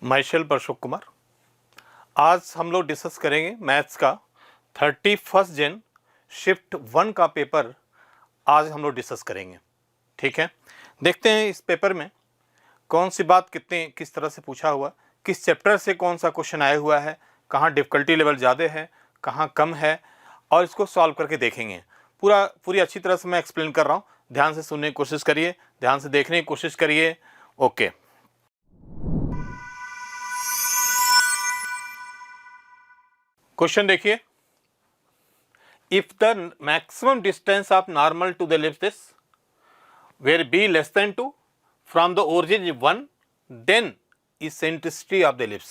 माइशेल अशोक कुमार। आज हम लोग डिस्कस करेंगे मैथ्स का 31 जन शिफ्ट 1 का पेपर। आज हम लोग डिस्कस करेंगे, ठीक है। देखते हैं इस पेपर में कौन सी बात किस तरह से पूछा हुआ, किस चैप्टर से कौन सा क्वेश्चन आया हुआ है, कहाँ डिफ़िकल्टी लेवल ज़्यादा है, कहाँ कम है, और इसको सॉल्व करके देखेंगे। पूरी अच्छी तरह से मैं एक्सप्लेन कर रहा हूँ, ध्यान से सुनने की कोशिश करिए, ध्यान से देखने की कोशिश करिए। ओके, क्वेश्चन देखिए। If the maximum distance of normal to the ellipse is where b less than 2 from the origin is 1, then eccentricity of the ellipse।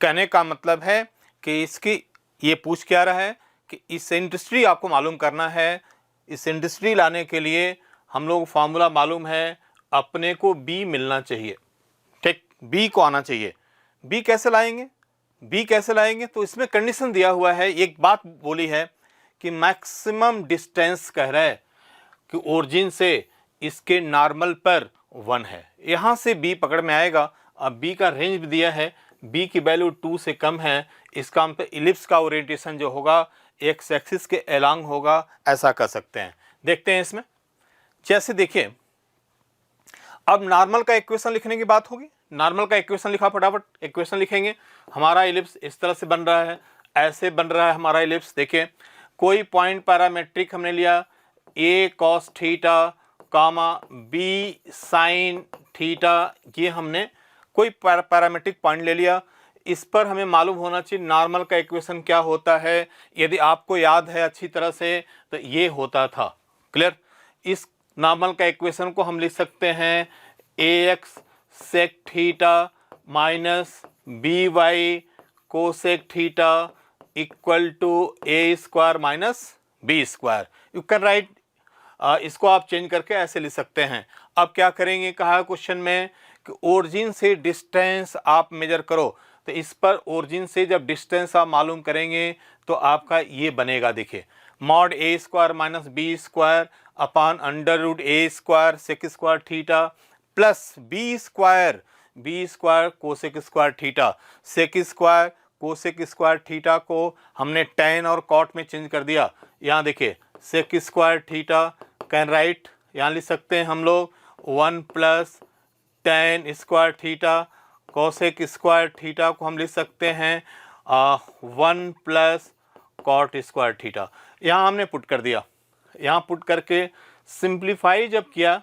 कहने का मतलब है कि इसकी ये पूछ क्या रहा है कि इसेंट्रिसिटी आपको मालूम करना है। इसेंट्रिसिटी लाने के लिए हम लोग फार्मूला मालूम है, अपने को b मिलना चाहिए, ठीक, b को आना चाहिए। b कैसे लाएंगे? b कैसे लाएंगे? तो इसमें कंडीशन दिया हुआ है, एक बात बोली है कि मैक्सिमम डिस्टेंस कह रहा है कि ओरिजिन से इसके नॉर्मल पर 1 है। यहाँ से b पकड़ में आएगा। अब b का रेंज भी दिया है, b की वैल्यू 2 से कम है, इसका मतलब इलिप्स का ओरिएंटेशन जो होगा एक्स एक्सिस के अलोंग होगा, ऐसा कर सकते हैं। देखते हैं इसमें, जैसे देखिए, अब नॉर्मल का इक्वेशन लिखने की बात होगी। नॉर्मल का इक्वेशन लिखा, फटाफट इक्वेशन लिखेंगे। हमारा इलिप्स इस तरह से बन रहा है, ऐसे बन रहा है हमारा इलिप्स। देखिए, कोई पॉइंट पैरामेट्रिक हमने लिया a cos theta comma b sin theta, ये हमने कोई पैरामेट्रिक पॉइंट ले लिया। इस पर हमें मालूम होना चाहिए नॉर्मल का इक्वेशन क्या होता है। यदि आपको याद है अच्छी तरह से तो ये होता था, क्लियर। इस नॉर्मल का इक्वेशन को हम लिख सकते हैं ax sec theta minus by cosec theta equal to a square minus b square. You can write, इसको आप चेंज करके ऐसे लिख सकते हैं। अब क्या करेंगे, कहा क्वेश्चन में कि ओरिजिन से डिस्टेंस आप मेजर करो। तो इस पर ओरिजिन से जब डिस्टेंस आप मालूम करेंगे तो आपका ये बनेगा, देखिए, mod a square minus b square upon under root a square sec square theta plus b square cosec square theta. Sec square cosec square theta को हमने टैन और कॉट में चेंज कर दिया। यहाँ देखिए, sec square theta can write, यहाँ लिख सकते हैं हम लोग 1 plus tan square theta. Cosec square theta को हम लिख सकते हैं 1 प्लस कॉट स्क्वायर थीटा। यहाँ हमने पुट कर दिया। यहाँ पुट करके सिंप्लीफाई जब किया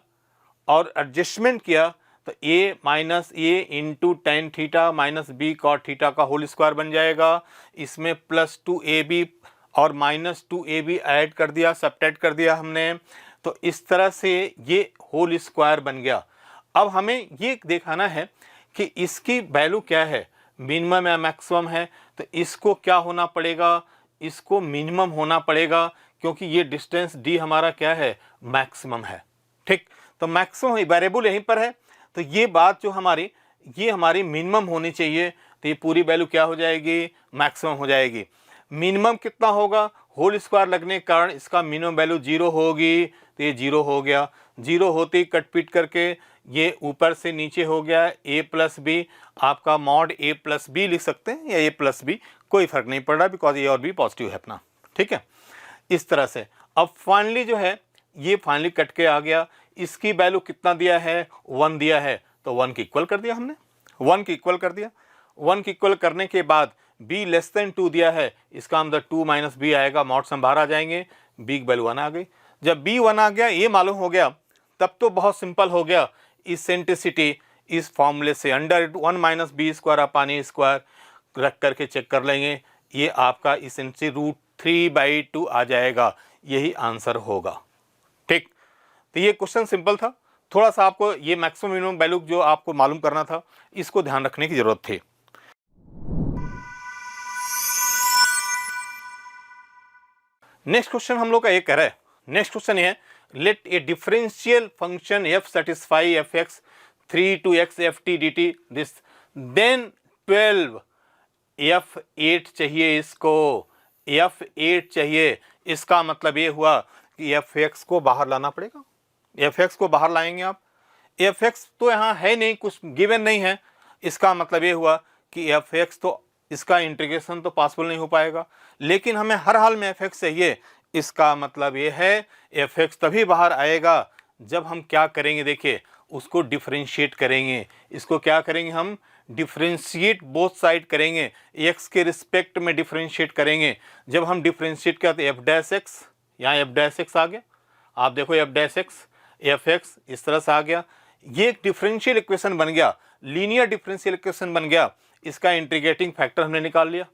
और एडजस्टमेंट किया तो a minus a into tan theta minus b cot theta का होल स्क्वायर बन जाएगा। इसमें प्लस 2ab और माइनस 2ab ऐड कर दिया, सब्ट्रैक्ट कर दिया हमने। तो इस तरह से ये होल स्क्वायर बन गया। अब हमें ये दिखाना है कि इसकी वैल्यू क्या है, मिनिमम या मैक्सिमम है। तो इसको क्या होना पड़ेगा, इसको मिनिमम होना पड़ेगा, क्योंकि ये डिस्टेंस d हमारा क्या है, मैक्सिमम है, ठीक। तो मैक्सिमम वेरिएबल यहीं पर है, तो ये बात जो हमारी मिनिमम होनी चाहिए। तो ये पूरी वैल्यू क्या हो जाएगी, मैक्सिमम हो जाएगी। मिनिमम कितना होगा, होल स्क्वायर लगने के कारण इसका मिनिमम वैल्यू 0 होगी। तो ये 0 हो गया। 0 होते ही कट पीट करके ये ऊपर से नीचे हो गया a प्लस बी। आपका मॉड a प्लस बी लिख सकते हैं या a प्लस बी, कोई फर्क नहीं पड़ रहा, बिकॉज ए और बी पॉजिटिव है अपना, ठीक है। इस तरह से अब फाइनली जो है ये फाइनली कट के आ गया। इसकी वैल्यू कितना दिया है, 1 दिया है, तो 1 की इक्वल कर दिया हमने, 1 की इक्वल कर दिया। 1 की इक्वल करने के बाद b लेस देन 2 दिया है, इसका मतलब 2 माइनस बी आएगा, मॉड से हम बाहर आ जाएंगे, b की वैल्यू 1 आ गई। जब b 1 आ गया, ये मालूम हो गया, तब तो बहुत सिंपल हो गया। इसेंट्रिसिटी इस फॉर्मूले से under 1 minus b square upon a square रख करके चेक कर लेंगे, ये आपका इसेंट्रिसिटी √3/2 आ जाएगा। यही आंसर होगा, ठीक। तो ये क्वेश्चन सिंपल था, थोड़ा सा आपको ये मैक्सिमम मिनिमम वैल्यू जो आपको मालूम करना था, इसको ध्यान रखने की जरूरत थी। नेक्स्ट क्वेश्चन हम लोग का ये कह रहा है, नेक्स्ट क्वेश्चन ये है, let a differential function f satisfy fx 3 to x ft dt this, then 12 f8 चाहिए, इसको f8 चाहिए। इसका मतलब ये हुआ कि fx को बाहर लाना पड़ेगा। fx को बाहर लाएंगे आप, fx तो यहाँ है नहीं, कुछ गिवन नहीं है, इसका मतलब ये हुआ कि एफ एक्स तो इसका इंटीग्रेशन तो पॉसिबल नहीं हो पाएगा, लेकिन हमें हर हाल में एफ एक्स चाहिए। इसका मतलब ये है एफ एक्स तभी बाहर आएगा जब हम क्या करेंगे, देखिए उसको डिफरेंशिएट करेंगे। इसको क्या करेंगे, हम डिफरेंशिएट बोथ साइड करेंगे, एक्स के रिस्पेक्ट में डिफरेंशिएट करेंगे। जब हम डिफरेंशिएट करते एफ डैश एक्स, यहाँ एफ डैश एक्स आ गया, आप देखो F dash x, F x इस तरह से आ गया। ये एक डिफरेंशियल इक्वेशन बन गया, लीनियर डिफरेंशियल इक्वेशन बन गया। इसका इंटीग्रेटिंग फैक्टर हमने निकाल लिया,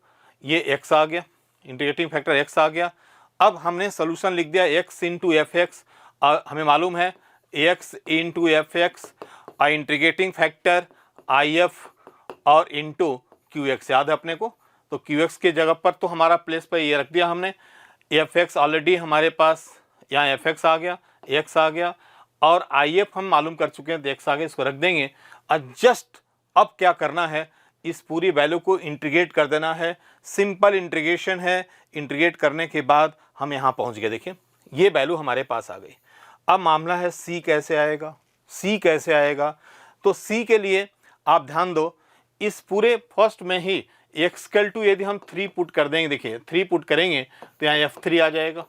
ये एक्स आ गया, इंटीग्रेटिंग फैक्टर एक्स आ गया। अब हमने सोल्यूशन लिख दिया एक्स इंटू एफ एक्स, हमें मालूम है x into F x, integrating factor I F और इंटू क्यू एक्स, याद है अपने को। तो क्यू एक्स के जगह पर तो हमारा प्लेस पर ये रख दिया हमने, एफ एक्स ऑलरेडी हमारे पास यहाँ एफ एक्स आ गया, एक्स आ गया, और आई एफ हम मालूम कर चुके हैं तो एक्स आ गया, इसको रख देंगे। जस्ट अब क्या करना है, इस पूरी वैल्यू को इंटीग्रेट कर देना है, सिंपल इंटीग्रेशन है। इंटीग्रेट करने के बाद हम यहाँ पहुँच गए, देखिए ये वैल्यू हमारे पास आ गई। अब मामला है सी कैसे आएगा, सी कैसे आएगा। तो सी के लिए आप ध्यान दो, इस पूरे फर्स्ट में ही एक्सकल टू यदि हम 3 पुट कर देंगे, देखिए 3 पुट करेंगे तो यहाँ F3 आ जाएगा,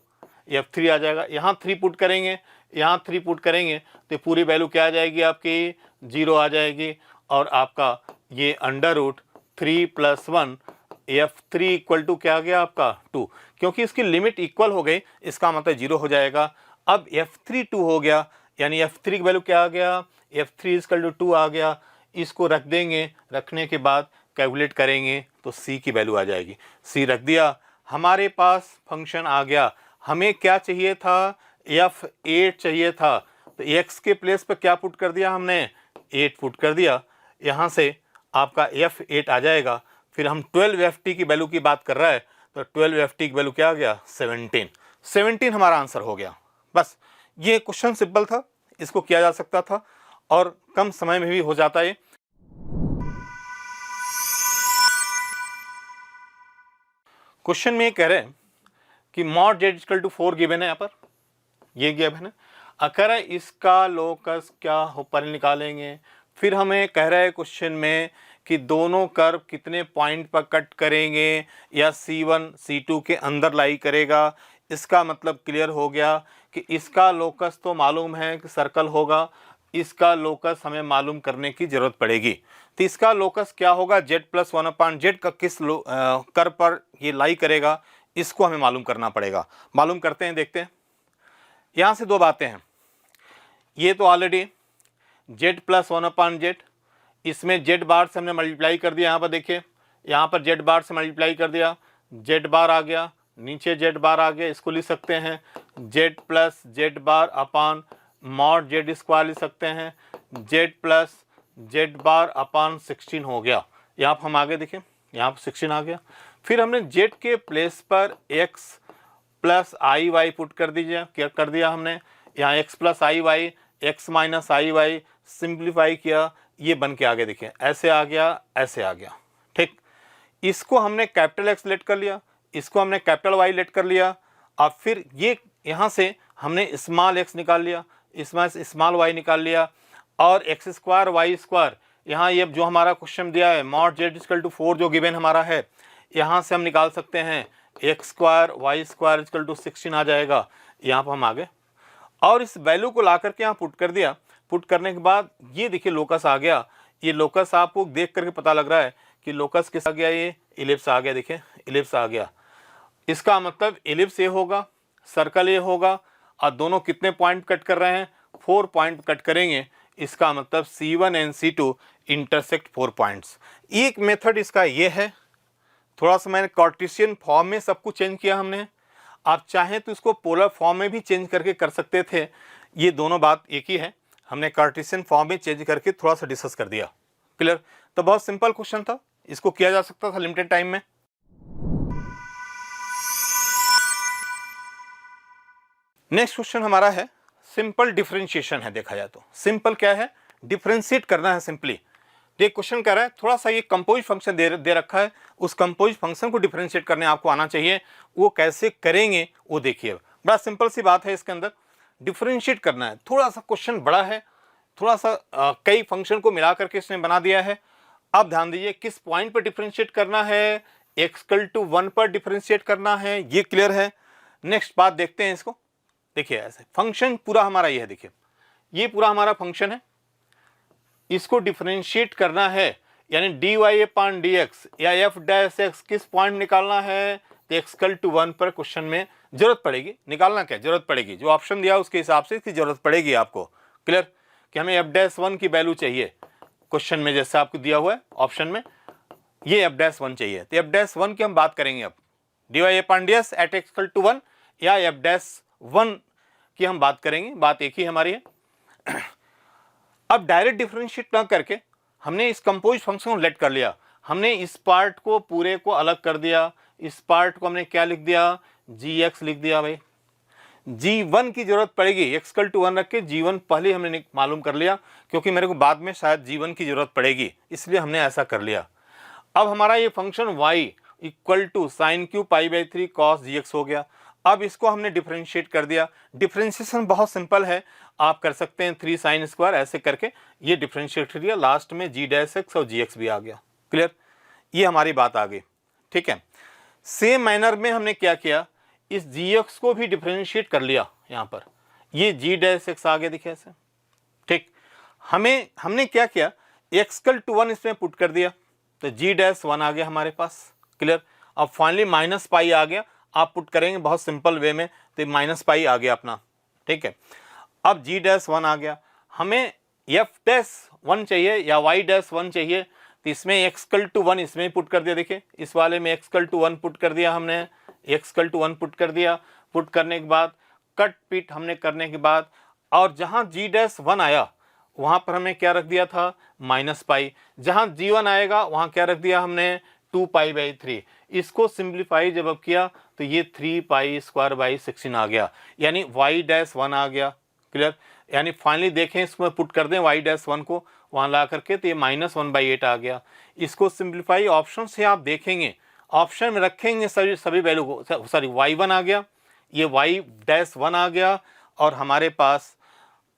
F3 आ जाएगा। यहाँ 3 पुट करेंगे, यहाँ 3 पुट करेंगे तो पूरी वैल्यू क्या आ जाएगी आपकी, 0 आ जाएगी। और आपका ये under root 3 + 1 F3 equal to क्या आ गया आपका 2, क्योंकि इसकी लिमिट इक्वल हो गई, इसका मतलब 0 हो जाएगा। अब F3 2 हो गया, यानी F3 की वैल्यू क्या आ गया, F3 इक्वल टू 2 आ गया। इसको रख देंगे, रखने के बाद कैलकुलेट करेंगे तो C की वैल्यू आ जाएगी। C रख दिया, हमारे पास फंक्शन आ गया। हमें क्या चाहिए था, F8 चाहिए था, तो x के प्लेस पर क्या पुट कर दिया हमने, 8 पुट कर दिया। यहाँ से आपका F8 आ जाएगा। फिर हम 12ft की वैल्यू की बात कर रहा है, तो 12ft की वैल्यू क्या आ गया, 17 हमारा आंसर हो गया। बस ये क्वेश्चन सिंपल था, इसको किया जा सकता था और कम समय में भी हो जाता है। क्वेश्चन में ये कह रहे हैं कि mod z equal to 4 given है, यहाँ पर ये गिवन है। अगर इसका लोकस क्या हो पर निकालेंगे। फिर हमें कह रहा है क्वेश्चन में कि दोनों कर्व कितने पॉइंट पर कट करेंगे, या C1 C2 के अंदर लाई करेगा। इसका मतलब क्लियर हो गया कि इसका लोकस तो मालूम है कि सर्कल होगा, इसका लोकस हमें मालूम करने की जरूरत पड़ेगी। तो इसका लोकस क्या होगा, z + 1/z का किस कर्व पर ये लाई करेगा, इसको हमें मालूम करना पड़ेगा। मालूम करते हैं, देखते हैं। यहाँ से दो बातें हैं, ये तो ऑलरेडी z + 1/z, इसमें z बार से हमने मल्टीप्लाई कर दिया। यहाँ पर देखिए, यहाँ पर z बार से मल्टीप्लाई कर दिया, z बार आ गया, नीचे z बार आ गया। इसको लिख सकते हैं z + z बार अपान मॉड z स्क्वायर लिख सकते हैं, z + z बार अपान 16 हो गया। यहाँ पर हम आगे देखिए, यहाँ पर 16 आ गया। फिर हमने z के प्लेस पर x + iy पुट कर दीजिए, क्या कर दिया हमने, यहाँ x + iy, x - iy simplify किया, ये बन के आगे देखिए ऐसे आ गया, ऐसे आ गया। ठीक, इसको हमने कैपिटल X लेट कर लिया, इसको हमने कैपिटल Y लेट कर लिया। अब फिर ये यहाँ से हमने स्मॉल x निकाल लिया, इसमें स्मॉल y निकाल लिया, और x² y², यहाँ ये जो हमारा क्वेश्चन दिया है मॉड z इक्वल टू 4 जो गिवन हमारा है, यहाँ से हम निकाल सकते हैं x² y² इक्वल टू 16 आ जाएगा। यहाँ पर हम आ गए और इस वैल्यू को ला करके यहाँ पुट कर दिया। पुट करने के बाद ये देखिए लोकस आ गया। ये लोकस आपको देख करके पता लग रहा है कि लोकस किस आ गया, ये इलिप्स आ गया। देखिए इलिप्स आ गया, इसका मतलब इलिप्स ये होगा, सर्कल ये होगा, और दोनों कितने पॉइंट कट कर रहे हैं, 4 पॉइंट कट करेंगे। इसका मतलब C1 and C2 intersect 4 points. एक मेथड इसका ये है, थोड़ा सा मैंने कार्टेशियन फॉर्म में सब कुछ चेंज किया हमने। आप चाहें तो इसको पोलर फॉर्म में भी चेंज करके कर सकते थे, ये दोनों बात एक ही है। हमने कार्टेशियन फॉर्म में चेंज करके थोड़ा सा डिस्कस कर दिया। क्लियर? तो बहुत सिंपल क्वेश्चन था, इसको किया जा सकता था लिमिटेड टाइम में। नेक्स्ट क्वेश्चन हमारा है सिंपल डिफरेंशिएशन है। देखा जाए तो सिंपल क्या है, डिफरेंशिएट करना है सिंपली। ये क्वेश्चन कह रहा है थोड़ा सा ये कंपोज फंक्शन दे रखा है, उस कंपोज फंक्शन को डिफरेंशिएट करने आपको आना चाहिए। वो कैसे करेंगे वो देखिए, बड़ा सिंपल सी बात है। इसके अंदर डिफरेंशिएट करना है, थोड़ा सा क्वेश्चन बड़ा है, थोड़ा सा कई फंक्शन को मिला करके इसने बना दिया है। अब ध्यान दीजिए किस पॉइंट पर डिफरेंशिएट करना है, x=1 पर डिफरेंशिएट करना है, ये क्लियर है। नेक्स्ट बात देखते हैं इसको। देखिए ऐसे फंक्शन पूरा हमारा ये है, देखिए ये पूरा हमारा फंक्शन है, इसको डिफरेंशिएट करना है, यानी dy/dx या f'(x) किस पॉइंट निकालना है, तो x=1 पर क्वेश्चन में जरूरत पड़ेगी। निकालना क्या जरूरत पड़ेगी, जो ऑप्शन दिया उसके हिसाब से इसकी जरूरत पड़ेगी आपको। क्लियर कि हमें f'1 की वैल्यू चाहिए क्वेश्चन में, जैसे आपको दिया हुआ है ऑप्शन में ये f'1 चाहिए, तो f'1 की हम बात करेंगे अब, dy/dx एट x=1 या f'1 की हम बात करेंगे, बात एक ही हमारी है। अब डायरेक्ट डिफरेंशिएट ना करके हमने इस कंपोज फंक्शन को लेट कर लिया, हमने इस पार्ट को पूरे को अलग कर दिया, इस पार्ट को हमने क्या लिख दिया, gx लिख दिया। भाई g1 की जरूरत पड़ेगी, x=1 रख के g1 पहले हमने मालूम कर लिया, क्योंकि मेरे को बाद में शायद g1 की जरूरत पड़ेगी, इसलिए हमने ऐसा कर लिया। अब हमारा ये फंक्शन y=sin³ π/3 cos gx हो गया। अब इसको हमने डिफरेंशिएट कर दिया, डिफरेंशिएशन बहुत सिंपल है, आप कर सकते हैं 3 sin² ऐसे करके ये डिफरेंशिएट कर दिया, लास्ट में g' और gx भी आ गया। क्लियर, ये हमारी बात आ गई। ठीक है, सेम मैनर में हमने क्या किया, इस gx को भी डिफरेंशिएट कर लिया, यहाँ पर ये g' आ गया, देखिए ऐसे। ठीक, हमने क्या किया, x=1 इसमें पुट कर दिया, तो g'1 आ गया हमारे पास। क्लियर, अब फाइनली -π आ गया, आप पुट करेंगे बहुत सिंपल वे में, तो -π आ गया अपना। ठीक है, अब g'1 आ गया, हमें f'1 चाहिए या y'1 चाहिए, तो इसमें x=1 इसमें पुट कर दिया। देखिए इस वाले में x=1 पुट कर दिया हमने, x=1 पुट कर दिया, पुट करने के बाद कट पिट हमने करने के बाद, और जहाँ g'1 आया वहाँ पर हमने क्या रख दिया था, -π, जहाँ g1 आएगा वहाँ क्या रख दिया हमने, 2π/3। इसको सिंप्लीफाई जब अब किया तो ये 3π² 16 आ गया, यानी y'1 आ गया। क्लियर, यानी फाइनली देखें इसमें पुट कर दें y'1 को वहाँ ला करके, तो ये -1/8 आ गया। इसको सिंप्लीफाई ऑप्शन से आप देखेंगे, ऑप्शन में रखेंगे सभी वैल्यू को, सॉरी y1 आ गया, ये y'1 आ गया, और हमारे पास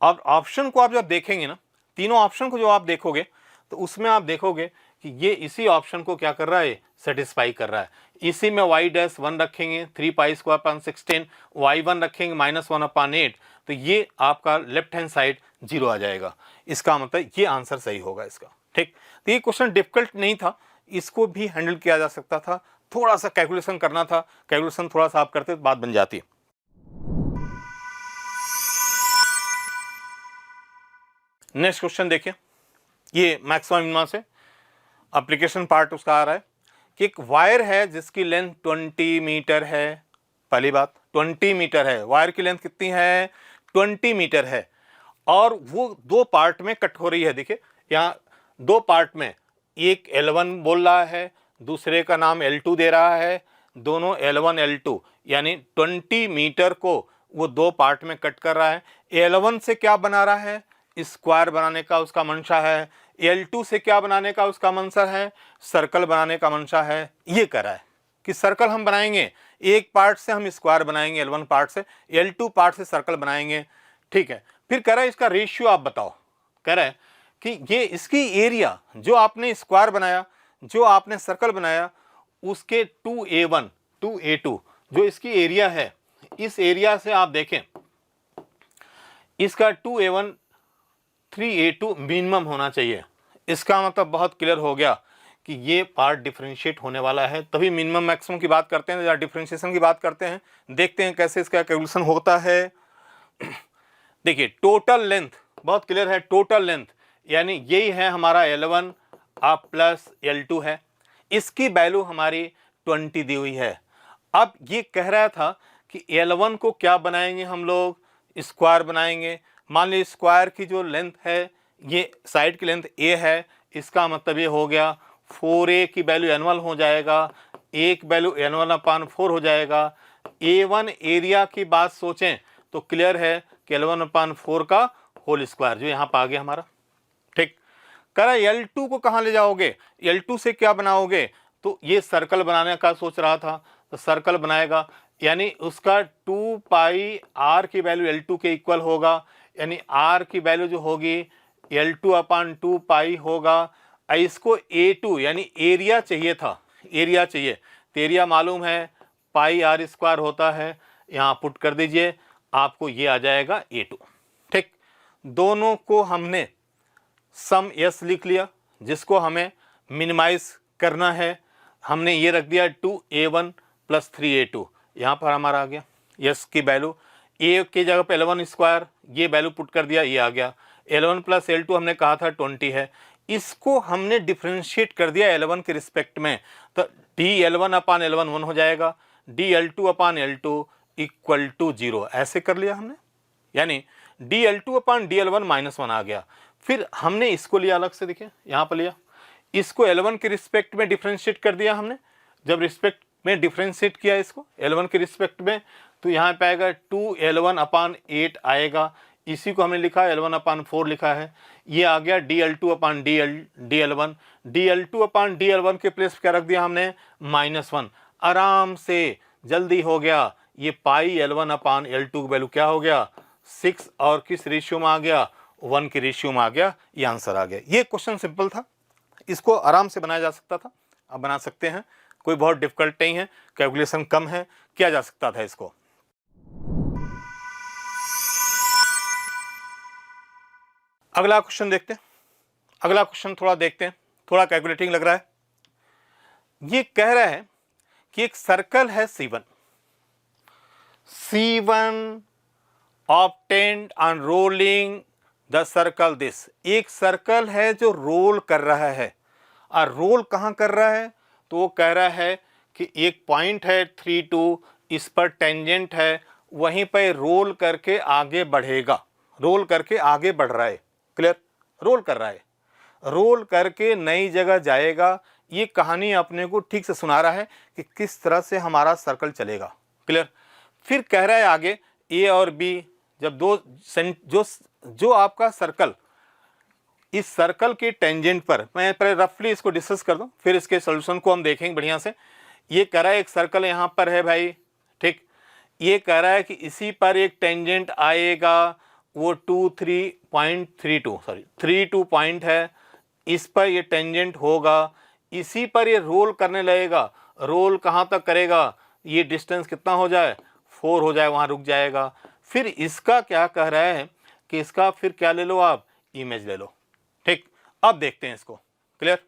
अब ऑप्शन को आप जब देखेंगे ना, तीनों ऑप्शन को जो आप देखोगे तो उसमें आप देखोगे कि ये इसी ऑप्शन को क्या कर रहा है, सेटिस्फाई कर रहा है। इसी में y'1 रखेंगे 3π² 16, y1 रखेंगे -1/8, तो ये आपका लेफ्ट हैंड साइड 0 आ जाएगा। इसका मतलब ये आंसर सही होगा इसका। ठीक, तो ये क्वेश्चन डिफिकल्ट नहीं था, इसको भी हैंडल किया जा सकता था, थोड़ा सा कैलकुलेशन करना था, कैलकुलेशन थोड़ा सा आप करते तो बात बन जाती। नेक्स्ट क्वेश्चन देखिए, ये मैक्सिमम मिनिमम से एप्लीकेशन पार्ट उसका आ रहा है कि एक वायर है जिसकी लेंथ 20 मीटर है। पहली बात 20 मीटर है, वायर की लेंथ कितनी है, 20 मीटर है, और वो दो पार्ट में कट हो रही है। देखिए यहाँ दो पार्ट में, एक L1 बोल रहा है, दूसरे का नाम L2 दे रहा है, दोनों L1 L2, यानी 20 मीटर को वो दो पार्ट में कट कर रहा है। L1 से क्या बना रहा है, स्क्वायर बनाने का उसका मंशा है, L2 से क्या बनाने का उसका मंशा है, सर्कल बनाने का मंशा है। ये कह रहा है कि सर्कल हम बनाएंगे, एक पार्ट से हम स्क्वायर बनाएंगे, L1 पार्ट से, L2 पार्ट से सर्कल बनाएंगे। ठीक है, फिर कह रहा है इसका रेशियो आप बताओ। कह रहा है कि ये इसकी एरिया जो आपने स्क्वायर बनाया, जो आपने सर्कल बनाया, उसके 2a1 2a2 जो इसकी एरिया है, इस एरिया से आप देखें इसका 2a1 3a2 मिनिमम होना चाहिए। इसका मतलब बहुत क्लियर हो गया कि ये पार्ट डिफरेंशिएट होने वाला है, तभी मिनिमम मैक्सिमम की बात करते हैं या डिफरेंशिएशन की बात करते हैं। देखते हैं कैसे इसका कैलकुलेशन होता है। देखिए टोटल लेंथ बहुत क्लियर है, टोटल लेंथ यानी यही है हमारा L1 आप प्लस L2 है, इसकी वैल्यू हमारी 20 दी हुई है। अब ये कह रहा था कि L1 को क्या बनाएंगे हम लोग, स्क्वायर बनाएंगे। मान लीजिए स्क्वायर की जो लेंथ है, ये साइड की लेंथ a है, इसका मतलब ये हो गया 4a की वैल्यू N1 हो जाएगा, एक वैल्यू N1/4 हो जाएगा। A1 एरिया की बात सोचें तो क्लियर है कि L1/4 का होल स्क्वायर जो यहाँ पर आ गया हमारा। ठीक, कह रहा है L2 को कहाँ ले जाओगे, L2 से क्या बनाओगे, तो ये सर्कल बनाने का सोच रहा था, तो सर्कल बनाएगा, यानी उसका 2πr की वैल्यू L2 के इक्वल होगा, यानी r की वैल्यू जो होगी L2/2π होगा। इसको A2 यानी एरिया चाहिए था, एरिया चाहिए, तो एरिया मालूम है पाई आर स्क्वायर होता है, यहाँ पुट कर दीजिए, आपको ये आ जाएगा A2। ठीक, दोनों को हमने सम यस लिख लिया, जिसको हमें मिनिमाइज करना है हमने ये रख दिया 2A1 + 3A2, यहाँ पर हमारा आ गया यस की वैल्यू, ए की जगह पे L1 स्क्वायर, ये वैल्यू पुट कर दिया, ये आ गया। L1 + L2 हमने कहा था 20 है, इसको हमने डिफ्रेंशिएट कर दिया L1 के रिस्पेक्ट में, तो dL1/L1 1 हो जाएगा, dL2/L2 = 0, ऐसे कर लिया हमने, यानी dL2/dL1 -1 आ गया। फिर हमने इसको लिया अलग से, देखिए यहाँ पर लिया, इसको L1 के रिस्पेक्ट में डिफ्रेंशिएट कर दिया हमने, जब रिस्पेक्ट में डिफ्रेंशिएट किया इसको L1 के रिस्पेक्ट में, तो यहाँ पे आएगा 2L1/8 आएगा, इसी को हमने लिखा L1/4 लिखा है, ये आ गया dL2/dL1, dL2/dL1 के प्लेस क्या रख दिया हमने -1, आराम से जल्दी हो गया, ये पाई L1/L2 की वैल्यू क्या हो गया 6, और किस रेशियो में आ गया 1 के रेशियो में आ गया, ये आंसर आ गया। ये क्वेश्चन सिंपल था, इसको आराम से बनाया जा सकता था, अब बना सकते हैं, कोई बहुत डिफिकल्ट नहीं है, कैलकुलेशन कम है, किया जा सकता था इसको। अगला क्वेश्चन देखते हैं, अगला क्वेश्चन थोड़ा देखते हैं, थोड़ा कैलकुलेटिंग लग रहा है। ये कह रहा है कि एक सर्कल है C1 obtained on rolling the circle this, एक सर्कल है जो रोल कर रहा है, और रोल कहाँ कर रहा है, तो वो कह रहा है कि एक पॉइंट है 3 2, इस पर टेंजेंट है, वहीं पर रोल करके आगे बढ़ेगा, रोल करके आगे बढ़ रहा है, क्लियर, रोल कर रहा है, रोल करके नई जगह जाएगा। ये कहानी अपने को ठीक से सुना रहा है कि किस तरह से हमारा सर्कल चलेगा, क्लियर। फिर कह रहा है आगे A और B, जब जो आपका सर्कल, इस सर्कल के टेंजेंट पर, मैं पहले रफली इसको डिस्कस कर दूं, फिर इसके सॉल्यूशन को हम देखेंगे बढ़िया से। ये कह रहा है एक सर्कल यहाँ पर है भाई, ठीक, ये कह रहा है कि इसी पर एक टेंजेंट आएगा, वो 32 पॉइंट है, इस पर ये टेंजेंट होगा, इसी पर ये रोल करने लगेगा, रोल कहाँ तक करेगा, ये डिस्टेंस कितना हो जाए 4 हो जाए, वहाँ रुक जाएगा। फिर इसका क्या कह रहा है कि इसका फिर क्या ले लो आप, इमेज ले लो, ठीक। अब देखते हैं इसको, क्लियर।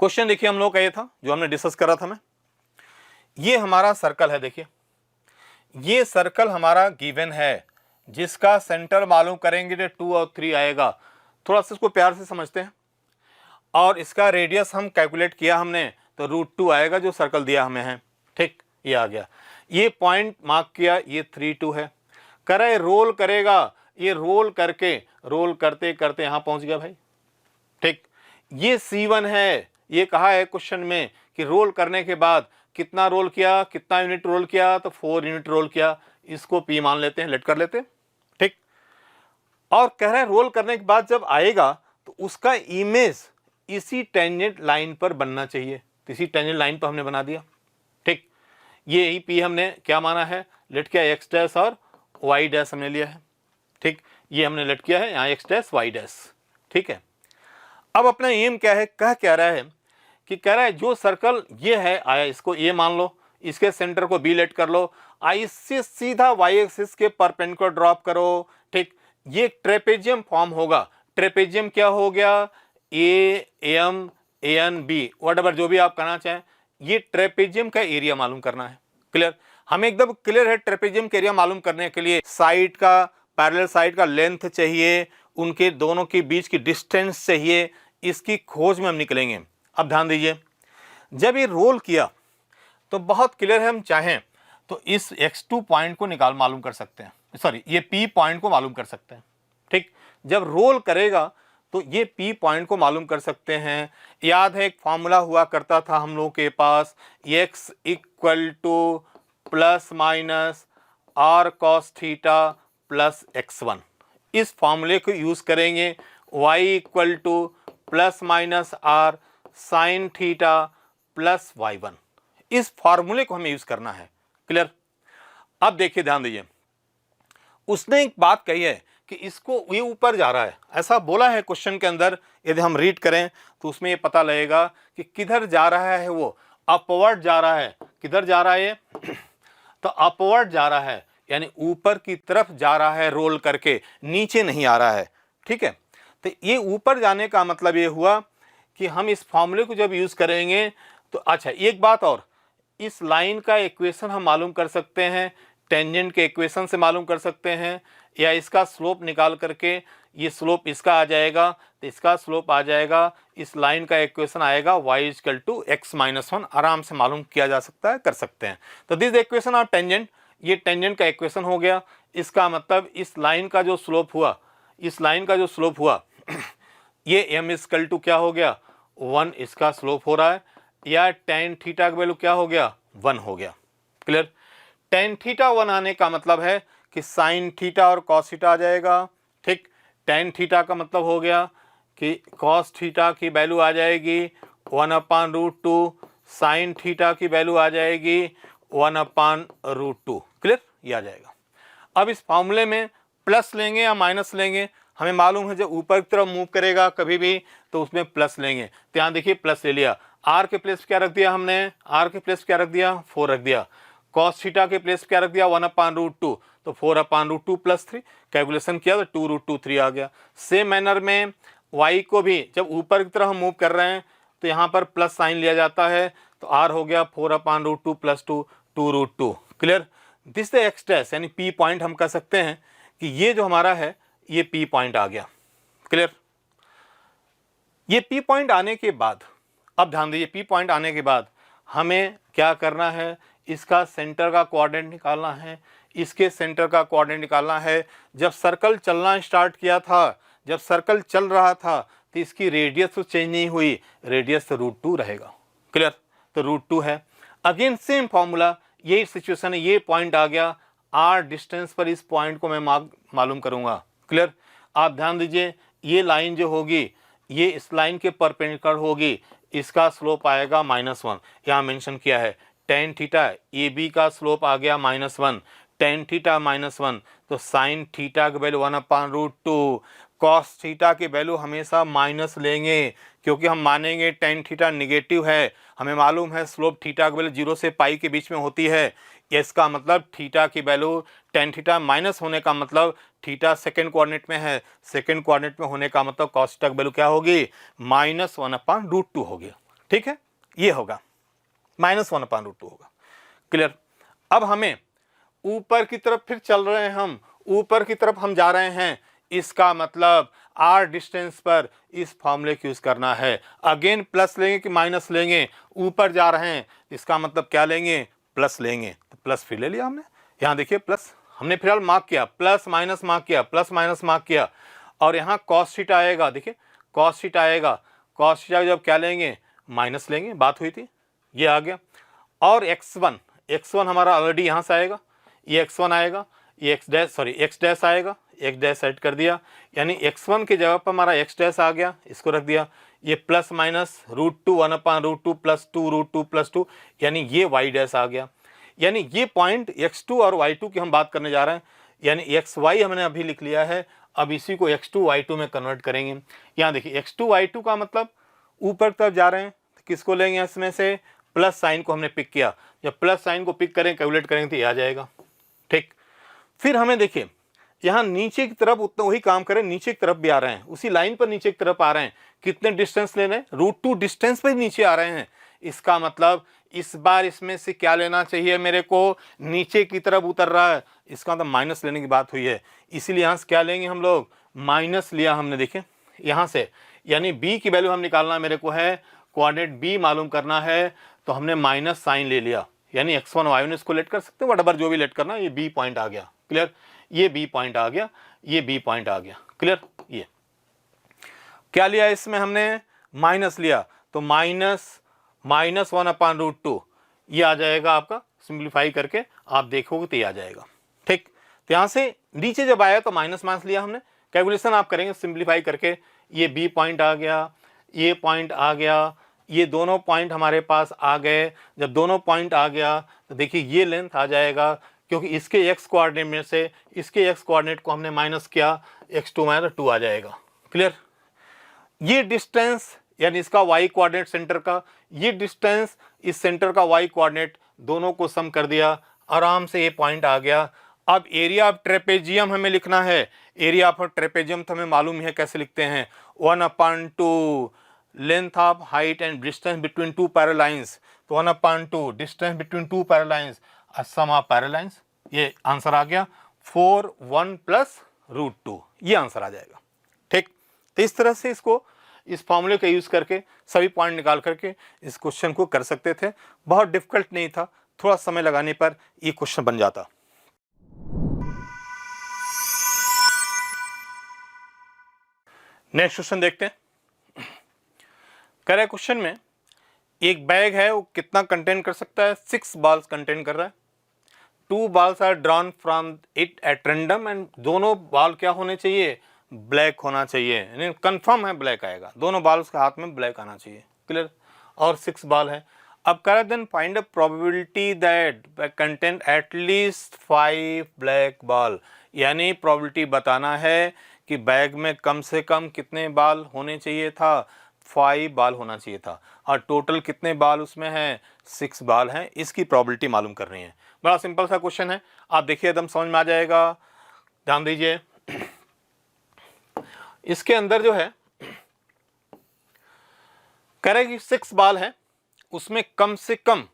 क्वेश्चन देखिए हम लोग का ये था जो हमने डिस्कस करा था, मैं ये हमारा सर्कल है, देखिए ये सर्कल हमारा गिवन है, जिसका सेंटर मालूम करेंगे तो 2 और 3 आएगा। थोड़ा सा इसको प्यार से समझते हैं, और इसका रेडियस हम कैलकुलेट किया हमने, तो √2 आएगा जो सर्कल दिया हमें है, ठीक, ये आ गया। ये पॉइंट मार्क किया, ये 3 2 है, करे रोल करेगा, ये रोल करके रोल करते करते यहाँ पहुँच गया भाई, ठीक। ये C1 है, ये कहा है क्वेश्चन में कि रोल करने के बाद कितना रोल किया, कितना यूनिट रोल किया, तो 4 यूनिट रोल किया, इसको P मान लेते हैं, लेट कर लेते हैं, ठीक। और कह रहे हैं रोल करने के बाद जब आएगा तो उसका इमेज इसी टेंजेंट लाइन पर बनना चाहिए, तो इसी टेंजेंट लाइन पर हमने बना दिया, ठीक। ये ही P हमने क्या माना है, लेट किया x डैश और y डैश हमने लिया है, ठीक, ये हमने लेट किया है यहाँ x डैश y डैश, ठीक है। अब अपना एम क्या है, कह रहा है कि कह रहा है जो सर्कल ये है आया, इसको A मान लो, इसके सेंटर को B लेट कर लो, इससे सीधा y एक्सिस के परपेंडिकुलर ड्रॉप करो, ठीक। ये ट्रेपेजियम फॉर्म होगा, ट्रेपेजियम क्या हो गया, AM ANB व्हाटएवर जो भी आप कहना चाहें, ये ट्रेपेजियम का एरिया मालूम करना है, क्लियर। हमें एकदम क्लियर है ट्रेपेजियम का एरिया मालूम करने के लिए साइड का, पैरेलल साइड का लेंथ चाहिए, उनके दोनों के बीच की डिस्टेंस चाहिए, इसकी खोज में हम निकलेंगे। अब ध्यान दीजिए, जब ये रोल किया तो बहुत क्लियर है, हम चाहें तो इस x2 पॉइंट को मालूम कर सकते हैं, सॉरी ये P पॉइंट को मालूम कर सकते हैं, ठीक। जब रोल करेगा तो ये P पॉइंट को मालूम कर सकते हैं। याद है एक फॉर्मूला हुआ करता था हम लोग के पास, x = ±r cos θ + x1, इस फॉर्मूले को यूज़ करेंगे, y = ±r sin θ + y1, इस फॉर्मूले को हमें यूज़ करना है, क्लियर। अब देखिए ध्यान दीजिए, उसने एक बात कही है कि इसको ये ऊपर जा रहा है, ऐसा बोला है क्वेश्चन के अंदर। यदि हम रीड करें तो उसमें ये पता लगेगा कि किधर जा रहा है, वो अपवर्ड जा रहा है। किधर जा रहा है ये तो अपवर्ड जा रहा है, यानी ऊपर की तरफ जा रहा है रोल करके, नीचे नहीं आ रहा है। ठीक है, तो ये ऊपर जाने का मतलब ये हुआ कि हम इस फॉर्मूले को जब यूज करेंगे तो अच्छा एक बात और, इस लाइन का इक्वेशन हम मालूम कर सकते हैं, टेंजेंट के इक्वेशन से मालूम कर सकते हैं, या इसका स्लोप निकाल करके ये स्लोप इसका आ जाएगा तो इसका स्लोप आ जाएगा, इस लाइन का इक्वेशन आएगा y equal to x minus 1, आराम से मालूम किया जा सकता है, कर सकते हैं। तो दिस इक्वेशन ऑफ टेंजेंट, ये टेंजेंट का इक्वेशन हो गया। इसका मतलब इस लाइन का जो स्लोप हुआ, इस लाइन का जो स्लोप हुआ ये m इक्वल टू क्या हो गया 1, इसका स्लोप हो रहा है, या टेन थीटा का वैल्यू क्या हो गया 1 हो गया। क्लियर, टेन थीटा 1 आने का मतलब है कि साइन थीटा और कॉस थीटा आ जाएगा। ठीक, टेन थीटा का मतलब हो गया कि कॉस थीटा की वैल्यू आ जाएगी 1/√2, साइन थीटा की वैल्यू आ जाएगी 1/√2। क्लियर, ये आ जाएगा। अब इस फॉर्मूले में प्लस लेंगे या माइनस लेंगे, हमें मालूम है जब ऊपर की तरफ मूव करेगा कभी भी तो उसमें प्लस लेंगे। तो यहाँ देखिए प्लस ले लिया, आर के प्लेस क्या रख दिया हमने, आर के प्लेस क्या रख दिया 4 रख दिया, कॉस थीटा के प्लेस क्या रख दिया 1/√2, तो 4/√2 प्लस 3, कैलकुलेशन किया तो 2√2 आ गया। सेम मैनर में y को भी जब ऊपर की तरफ हम मूव कर रहे हैं तो यहाँ पर प्लस साइन लिया जाता है, तो r हो गया 4/√2 plus 2, 2√2। Clear, this the x dash, यानी p पॉइंट हम कह सकते हैं कि ये जो हमारा है ये p पॉइंट आ गया। क्लियर, ये p पॉइंट आने के बाद, अब ध्यान दीजिए p पॉइंट आने के बाद हमें क्या करना है, इसका सेंटर का कोऑर्डिनेट निकालना है, इसके सेंटर का कोऑर्डिनेट निकालना है। जब सर्कल चलना स्टार्ट किया था, जब सर्कल चल रहा था तो इसकी रेडियस तो चेंज नहीं हुई, रेडियस तो √2 रहेगा। क्लियर, तो √2 है। अगेन सेम फॉर्मूला, यही सिचुएशन है, ये पॉइंट आ गया, r डिस्टेंस पर इस पॉइंट को मैं मालूम करूंगा। क्लियर, आप ध्यान दीजिए, ये लाइन जो होगी ये इस लाइन के परपेंडिकुलर होगी, इसका स्लोप आएगा -1, यहाँ मेंशन किया है। टेन थीटा ए बी का स्लोप आ गया -1, टेन थीटा -1, तो साइन थीटा की वैल्यू 1/√2, कॉस थीटा की वैल्यू हमेशा माइनस लेंगे क्योंकि हम मानेंगे टेन थीटा निगेटिव है। हमें मालूम है स्लोप थीटा की वैल्यू 0 से पाई के बीच में होती है, इसका मतलब थीटा की वैल्यू टेन थीटा माइनस होने का मतलब थीटा सेकेंड कोऑर्डिनेट में है, सेकेंड कोऑर्डिनेट में होने का मतलब कॉस थीटा की वैल्यू क्या होगी -1/√2 होगी। ठीक है, ये होगा -1/√2 होगा। क्लियर, अब हमें ऊपर की तरफ फिर चल रहे हैं, हम ऊपर की तरफ हम जा रहे हैं, इसका मतलब r डिस्टेंस पर इस फॉर्मूले को यूज करना है। अगेन प्लस लेंगे कि माइनस लेंगे, ऊपर जा रहे हैं इसका मतलब क्या लेंगे प्लस लेंगे, तो प्लस फिर ले लिया हमने। यहाँ देखिए प्लस हमने फिलहाल मार्क किया, प्लस माइनस मार्क किया, प्लस माइनस मार्क किया, और यहाँ कॉस थीटा आएगा, देखिए कॉस थीटा आएगा, कॉस थीटा जब क्या लेंगे माइनस लेंगे, बात हुई थी, ये आ गया। और x1 हमारा ऑलरेडी यहाँ से आएगा, ये x1 आएगा, ये x डैश आएगा, x डैश सेट कर दिया, यानी x1 की जगह पर हमारा x डैश आ गया, इसको रख दिया। ये प्लस माइनस √2 1/√2 प्लस 2√2 प्लस 2, यानी ये y डैश आ गया। यानी ये पॉइंट x2 और y2 की हम बात करने जा रहे हैं, यानी xy हमने अभी लिख लिया है, अब इसी को x2 y2 में कन्वर्ट करेंगे। यहाँ देखिए x2 y2 का मतलब ऊपर तरफ जा रहे हैं, तो किसको लेंगे इसमें से, प्लस साइन को हमने पिक किया, जब प्लस साइन को पिक करें कैलकुलेट करेंगे तो ये आ जाएगा। ठीक, फिर हमें देखिए यहाँ नीचे की तरफ उतना वही काम करें, नीचे की तरफ भी आ रहे हैं, उसी लाइन पर नीचे की तरफ आ रहे हैं, कितने डिस्टेंस ले रहे हैं √2 डिस्टेंस पर नीचे आ रहे हैं। इसका मतलब इस बार इसमें से क्या लेना चाहिए मेरे को, नीचे की तरफ उतर रहा है, इसका मतलब माइनस लेने की बात हुई है, इसीलिए यहाँ से क्या लेंगे हम लोग माइनस लिया हमने। देखिए यहाँ से यानी b की वैल्यू हम निकालना मेरे को है, कोऑर्डिनेट b मालूम करना है, तो हमने माइनस साइन ले लिया, यानी x1 y1 इसको लेट कर सकते हैं, वटएवर जो भी लेट करना, ये b पॉइंट आ गया। क्लियर, ये b पॉइंट आ गया, ये b पॉइंट आ गया। क्लियर, ये क्या लिया इसमें हमने माइनस लिया, तो -1/√2 ये आ जाएगा आपका, सिंप्लीफाई करके आप देखोगे तो ये आ जाएगा। ठीक, तो यहाँ से नीचे जब आया तो माइनस लिया हमने, कैलकुलेशन आप करेंगे सिंप्लीफाई करके, ये b पॉइंट आ गया, ये पॉइंट आ गया, ये दोनों पॉइंट हमारे पास आ गए। जब दोनों पॉइंट आ गया तो देखिए ये लेंथ आ जाएगा, क्योंकि इसके x कोऑर्डिनेट में से इसके x कोऑर्डिनेट को हमने माइनस किया, x2 माइनस 2 आ जाएगा। क्लियर? ये डिस्टेंस यानी इसका y कोऑर्डिनेट सेंटर का, ये डिस्टेंस इस सेंटर का y कोऑर्डिनेट, दोनों को सम कर दिया, आराम से ये पॉइंट आ गया। अब एरिया ऑफ ट्रेपेजियम हमें लिखना है। एरिया ऑफ ट्रेपेजियम तो हमें मालूम है कैसे लिखते हैं, 1/2 length of height and distance between two parallel lines. तो 1/2 distance between two parallel lines, sum of parallel lines. ये आंसर आ गया 4 1 + √2, ये आंसर आ जाएगा। ठीक, तो इस तरह से इसको इस फॉर्मूले का यूज़ करके सभी पॉइंट निकाल करके इस क्वेश्चन को कर सकते थे। बहुत डिफिकल्ट नहीं था, थोड़ा समय लगाने पर ये क्वेश्चन बन जाता। नेक्स्ट क्वेश्चन देखते हैं। कह रहे क्वेश्चन में एक बैग है, वो कितना कंटेन कर सकता है? 6 बॉल्स कंटेन कर रहा है। 2 balls are drawn from it at random and दोनों बॉल क्या होने चाहिए? ब्लैक होना चाहिए, यानी कंफर्म है ब्लैक आएगा, दोनों बॉल्स के हाथ में ब्लैक आना चाहिए। क्लियर? और 6 बॉल है। अब कह रहा then find a probability that contain at least 5 black ball, यानी प्रोबेबिलिटी बताना है कि बैग में कम से कम कितने बाल होने चाहिए था? 5 बाल होना चाहिए था। और टोटल कितने बाल उसमें हैं? 6 बाल हैं। इसकी प्रोबेबिलिटी मालूम करनी है। बड़ा सिंपल सा क्वेश्चन है, आप देखिए एकदम समझ में आ जाएगा। ध्यान दीजिए, इसके अंदर जो है कह रहे कि 6 बाल है, उसमें कम से कम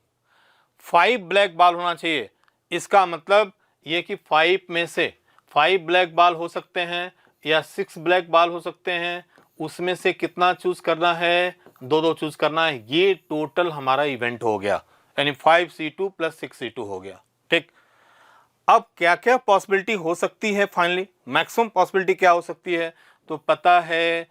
5 ब्लैक बाल होना चाहिए। इसका मतलब ये कि 5 में से 5 ब्लैक बाल हो सकते हैं या 6 ब्लैक बाल हो सकते हैं। उसमें से कितना चूज करना है? 2 चूज करना है। ये टोटल हमारा इवेंट हो गया, यानी 5C2 + 6C2 हो गया। ठीक, अब क्या क्या पॉसिबिलिटी हो सकती है? फाइनली मैक्सिमम पॉसिबिलिटी क्या हो सकती है? तो पता है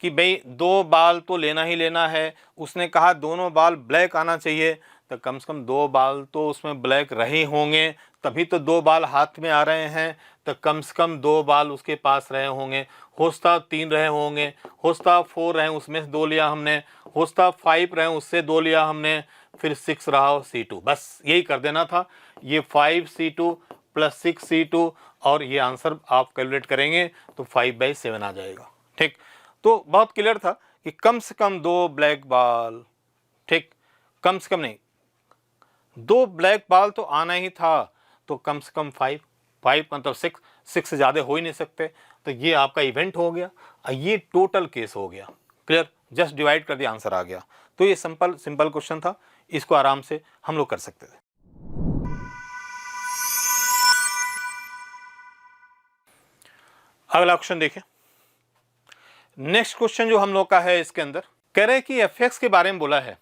कि भाई 2 बाल तो लेना ही लेना है। उसने कहा दोनों बाल ब्लैक आना चाहिए, तो कम से कम 2 बाल तो उसमें ब्लैक रहे होंगे, तभी तो 2 बाल हाथ में आ रहे हैं। तो कम से कम 2 बाल उसके पास रहे होंगे। होस्ता 3 रहे होंगे, होस्ता 4 रहे, उसमें से 2 लिया हमने, होस्ता 5 रहे, उससे 2 लिया हमने, फिर 6 रहा C2। बस यही कर देना था। ये 5C2 + 6C2, और ये आंसर आप कैलकुलेट करेंगे तो 5/7 आ जाएगा। ठीक, तो बहुत क्लियर था कि कम से कम 2 ब्लैक बाल, ठीक, कम से कम नहीं 2 ब्लैक बाल तो आना ही था, तो कम से कम 5 मतलब 6 से ज़्यादा हो ही नहीं सकते। तो ये आपका इवेंट हो गया, ये टोटल केस हो गया। क्लियर? जस्ट डिवाइड कर दिया, आंसर आ गया। तो ये सिंपल क्वेश्चन था, इसको आराम से हम लोग कर सकते थे। अगला क्वेश्चन देखिए। नेक्स्ट क्वेश्चन जो हम लोग का है, इसके अंदर कह रहे हैं कि f(x) के बारे में बोला है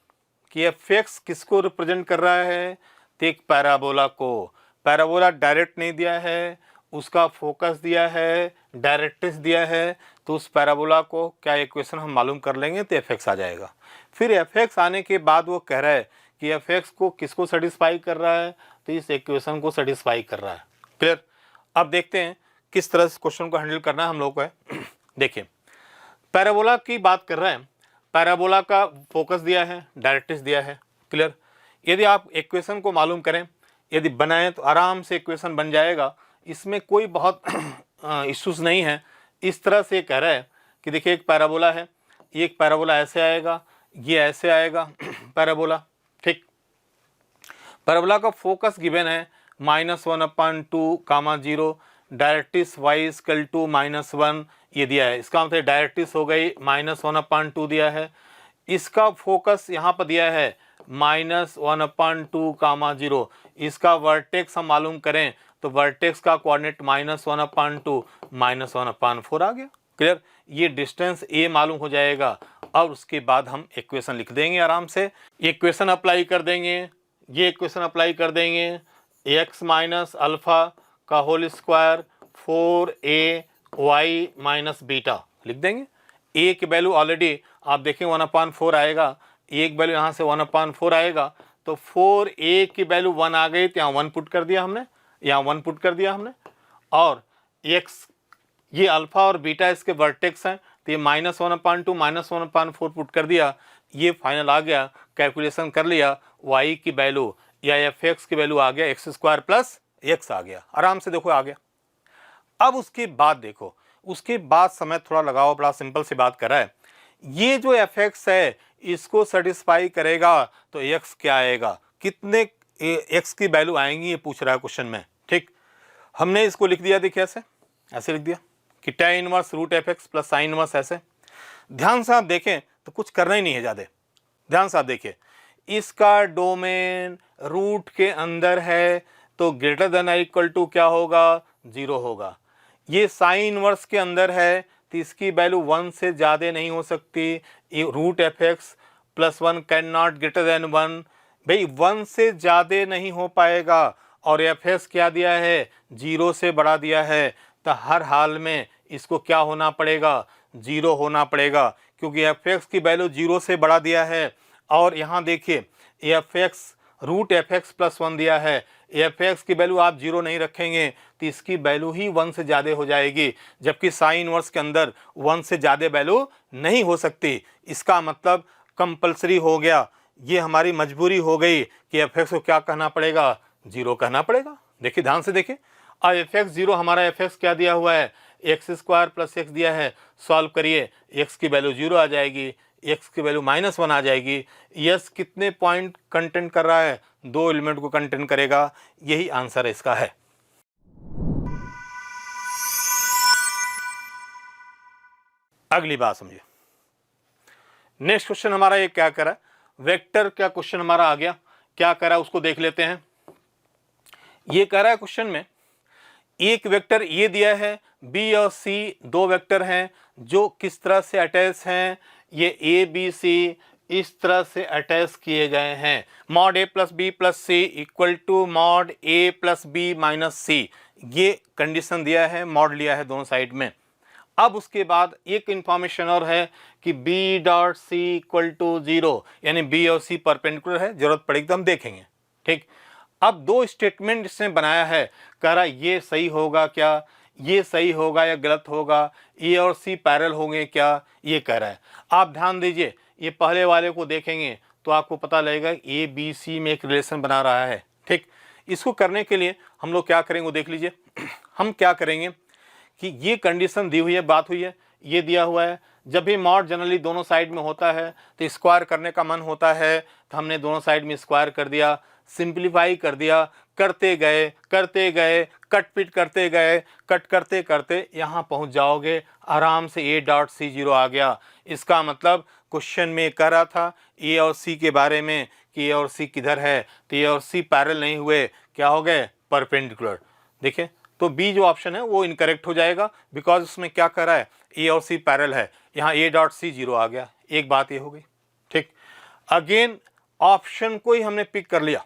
कि f(x) किसको रिप्रेजेंट कर रहा है? तो एक पैराबोला को। पैराबोला डायरेक्ट नहीं दिया है, उसका फोकस दिया है, डायरेक्ट्रिक्स दिया है। तो उस पैराबोला को क्या इक्वेशन हम मालूम कर लेंगे तो f(x) आ जाएगा। फिर f(x) आने के बाद वो कह रहा है कि f(x) को किसको सेटिस्फाई कर रहा है? तो इस इक्वेशन को सेटिस्फाई कर रहा है। क्लियर? अब देखते हैं किस तरह से क्वेश्चन को हैंडल करना है हम लोग को है। देखिए, पैराबोला की बात कर रहे हैं। पैराबोला का फोकस दिया है, डायरेक्ट्रिक्स दिया है। क्लियर? यदि आप इक्वेशन को मालूम करें, यदि बनाएं तो आराम से इक्वेशन बन जाएगा। इसमें कोई बहुत इश्यूज नहीं है। इस तरह से कह रहा है कि देखिए एक पैराबोला है, एक पैराबोला ऐसे आएगा, ये ऐसे आएगा पैराबोला। ठीक, पैराबोला का फोकस गिवन है -1/2, 0, डायरेक्ट्रिक्स y = -1 ये दिया है। इसका मतलब डायरेक्ट्रिक्स हो गई -1/2 दिया है। इसका फोकस यहाँ पर दिया है -1/2, 0। इसका वर्टेक्स हम मालूम करें तो वर्टेक्स का कोऑर्डिनेट -1/2 -1/4 आ गया। क्लियर? ये डिस्टेंस a मालूम हो जाएगा। और उसके बाद हम इक्वेशन लिख देंगे आराम से। इक्वेशन अप्लाई कर देंगे, ये इक्वेशन अप्लाई कर देंगे, x - α का होल स्क्वायर 4ay - बीटा लिख देंगे। a की वैल्यू ऑलरेडी आप देखें 1/4 आएगा, a की वैल्यू यहाँ से 1/4 आएगा, तो 4a की वैल्यू 1 आ गई, तो यहाँ 1 पुट कर दिया हमने, यहाँ 1 पुट कर दिया हमने। और x ये अल्फा और बीटा इसके वर्टेक्स हैं, तो ये -1/2 -1/4 पुट कर दिया। ये फाइनल आ गया, कैलकुलेशन कर लिया, y की वैल्यू या f(x) की वैल्यू आ गया x² + x आ गया, आराम से देखो आ गया। अब उसके बाद देखो, उसके बाद समय थोड़ा लगाओ, बड़ा सिंपल सी बात कर रहा है। ये जो fx है इसको सेटिस्फाई करेगा तो x क्या आएगा, कितने x की वैल्यू आएंगी ये पूछ रहा है क्वेश्चन में। ठीक, हमने इसको लिख दिया, देखिए ऐसे लिख दिया कि tan inverse root fx plus sine inverse ऐसे। ध्यान से आप देखें तो कुछ करना ही नहीं है ज़्यादा, ध्यान से आप देखिए, इसका डोमेन रूट के अंदर है तो ग्रेटर देन और इक्वल टू क्या होगा, 0 होगा। ये साइन इनवर्स के अंदर है तो इसकी वैल्यू 1 से ज़्यादा नहीं हो सकती। Root fx plus 1 can not greater than 1, भाई 1 से ज़्यादा नहीं हो पाएगा। और fx क्या दिया है, 0 से बढ़ा दिया है, तो हर हाल में इसको क्या होना पड़ेगा, 0 होना पड़ेगा, क्योंकि fx की वैल्यू 0 से बढ़ा दिया है। और यहाँ देखिए fx रूट fx प्लस 1 दिया है, fx की वैल्यू आप 0 नहीं रखेंगे तो इसकी वैल्यू ही 1 से ज़्यादा हो जाएगी, जबकि साइन इनवर्स के अंदर 1 से ज़्यादा वैल्यू नहीं हो सकती। इसका मतलब कंपलसरी हो गया, ये हमारी मजबूरी हो गई कि fx को क्या कहना पड़ेगा, 0 कहना पड़ेगा। देखिए ध्यान से देखिए, अब fx 0, हमारा fx क्या दिया हुआ है, एक्स स्क्वायर प्लस एक्स दिया है, सॉल्व करिए, x की वैल्यू 0 आ जाएगी, x की वैल्यू -1 आ जाएगी। यस कितने पॉइंट कंटेंट कर रहा है, 2 एलिमेंट को कंटेंट करेगा, यही आंसर इसका है। अगली बात समझिए, नेक्स्ट क्वेश्चन हमारा ये क्या करा, वेक्टर का क्वेश्चन हमारा आ गया, क्या करा उसको देख लेते हैं। ये कह रहा है क्वेश्चन में, एक वेक्टर ये दिया है, बी और सी दो वेक्टर हैं जो किस तरह से अटैच हैं, ये ए बी सी इस तरह से अटैच किए गए हैं। Mod a plus b plus c equal to mod a plus b minus c, ये कंडीशन दिया है, मॉड लिया है दोनों साइड में। अब उसके बाद एक इंफॉर्मेशन और है कि b dot c equal to 0, यानी बी और सी परपेंडिकुलर है, जरूरत पड़ेगी तो हम देखेंगे। ठीक, अब दो स्टेटमेंट इसने बनाया है, कह रहा ये सही होगा क्या, ये सही होगा या गलत होगा, ए और सी पैरेलल होंगे क्या, ये कह रहा है। आप ध्यान दीजिए, ये पहले वाले को देखेंगे तो आपको पता लगेगा ए बी सी में एक रिलेशन बना रहा है। ठीक, इसको करने के लिए हम लोग क्या करेंगे वो देख लीजिए। हम क्या करेंगे कि ये कंडीशन दी हुई है, बात हुई है, ये दिया हुआ है, जब भी मॉड जनरली दोनों साइड में होता है तो स्क्वायर करने का मन होता है, तो हमने दोनों साइड में स्क्वायर कर दिया, सिंप्लीफाई कर दिया, करते गए कट पिट करते गए, कट करते करते यहाँ पहुँच जाओगे आराम से, ए डॉट सी 0 आ गया। इसका मतलब क्वेश्चन में कह रहा था ए और सी के बारे में कि ए और सी किधर है, तो ए और सी पैरेलल नहीं हुए, क्या हो गए, परपेंडिकुलर। देखिए तो बी जो ऑप्शन है वो इनकरेक्ट हो जाएगा, बिकॉज उसमें क्या कर रहा है, ए और सी पैरेलल है, यहाँ ए डॉट सी 0 आ गया, एक बात ये हो गई। ठीक, अगेन ऑप्शन को ही हमने पिक कर लिया।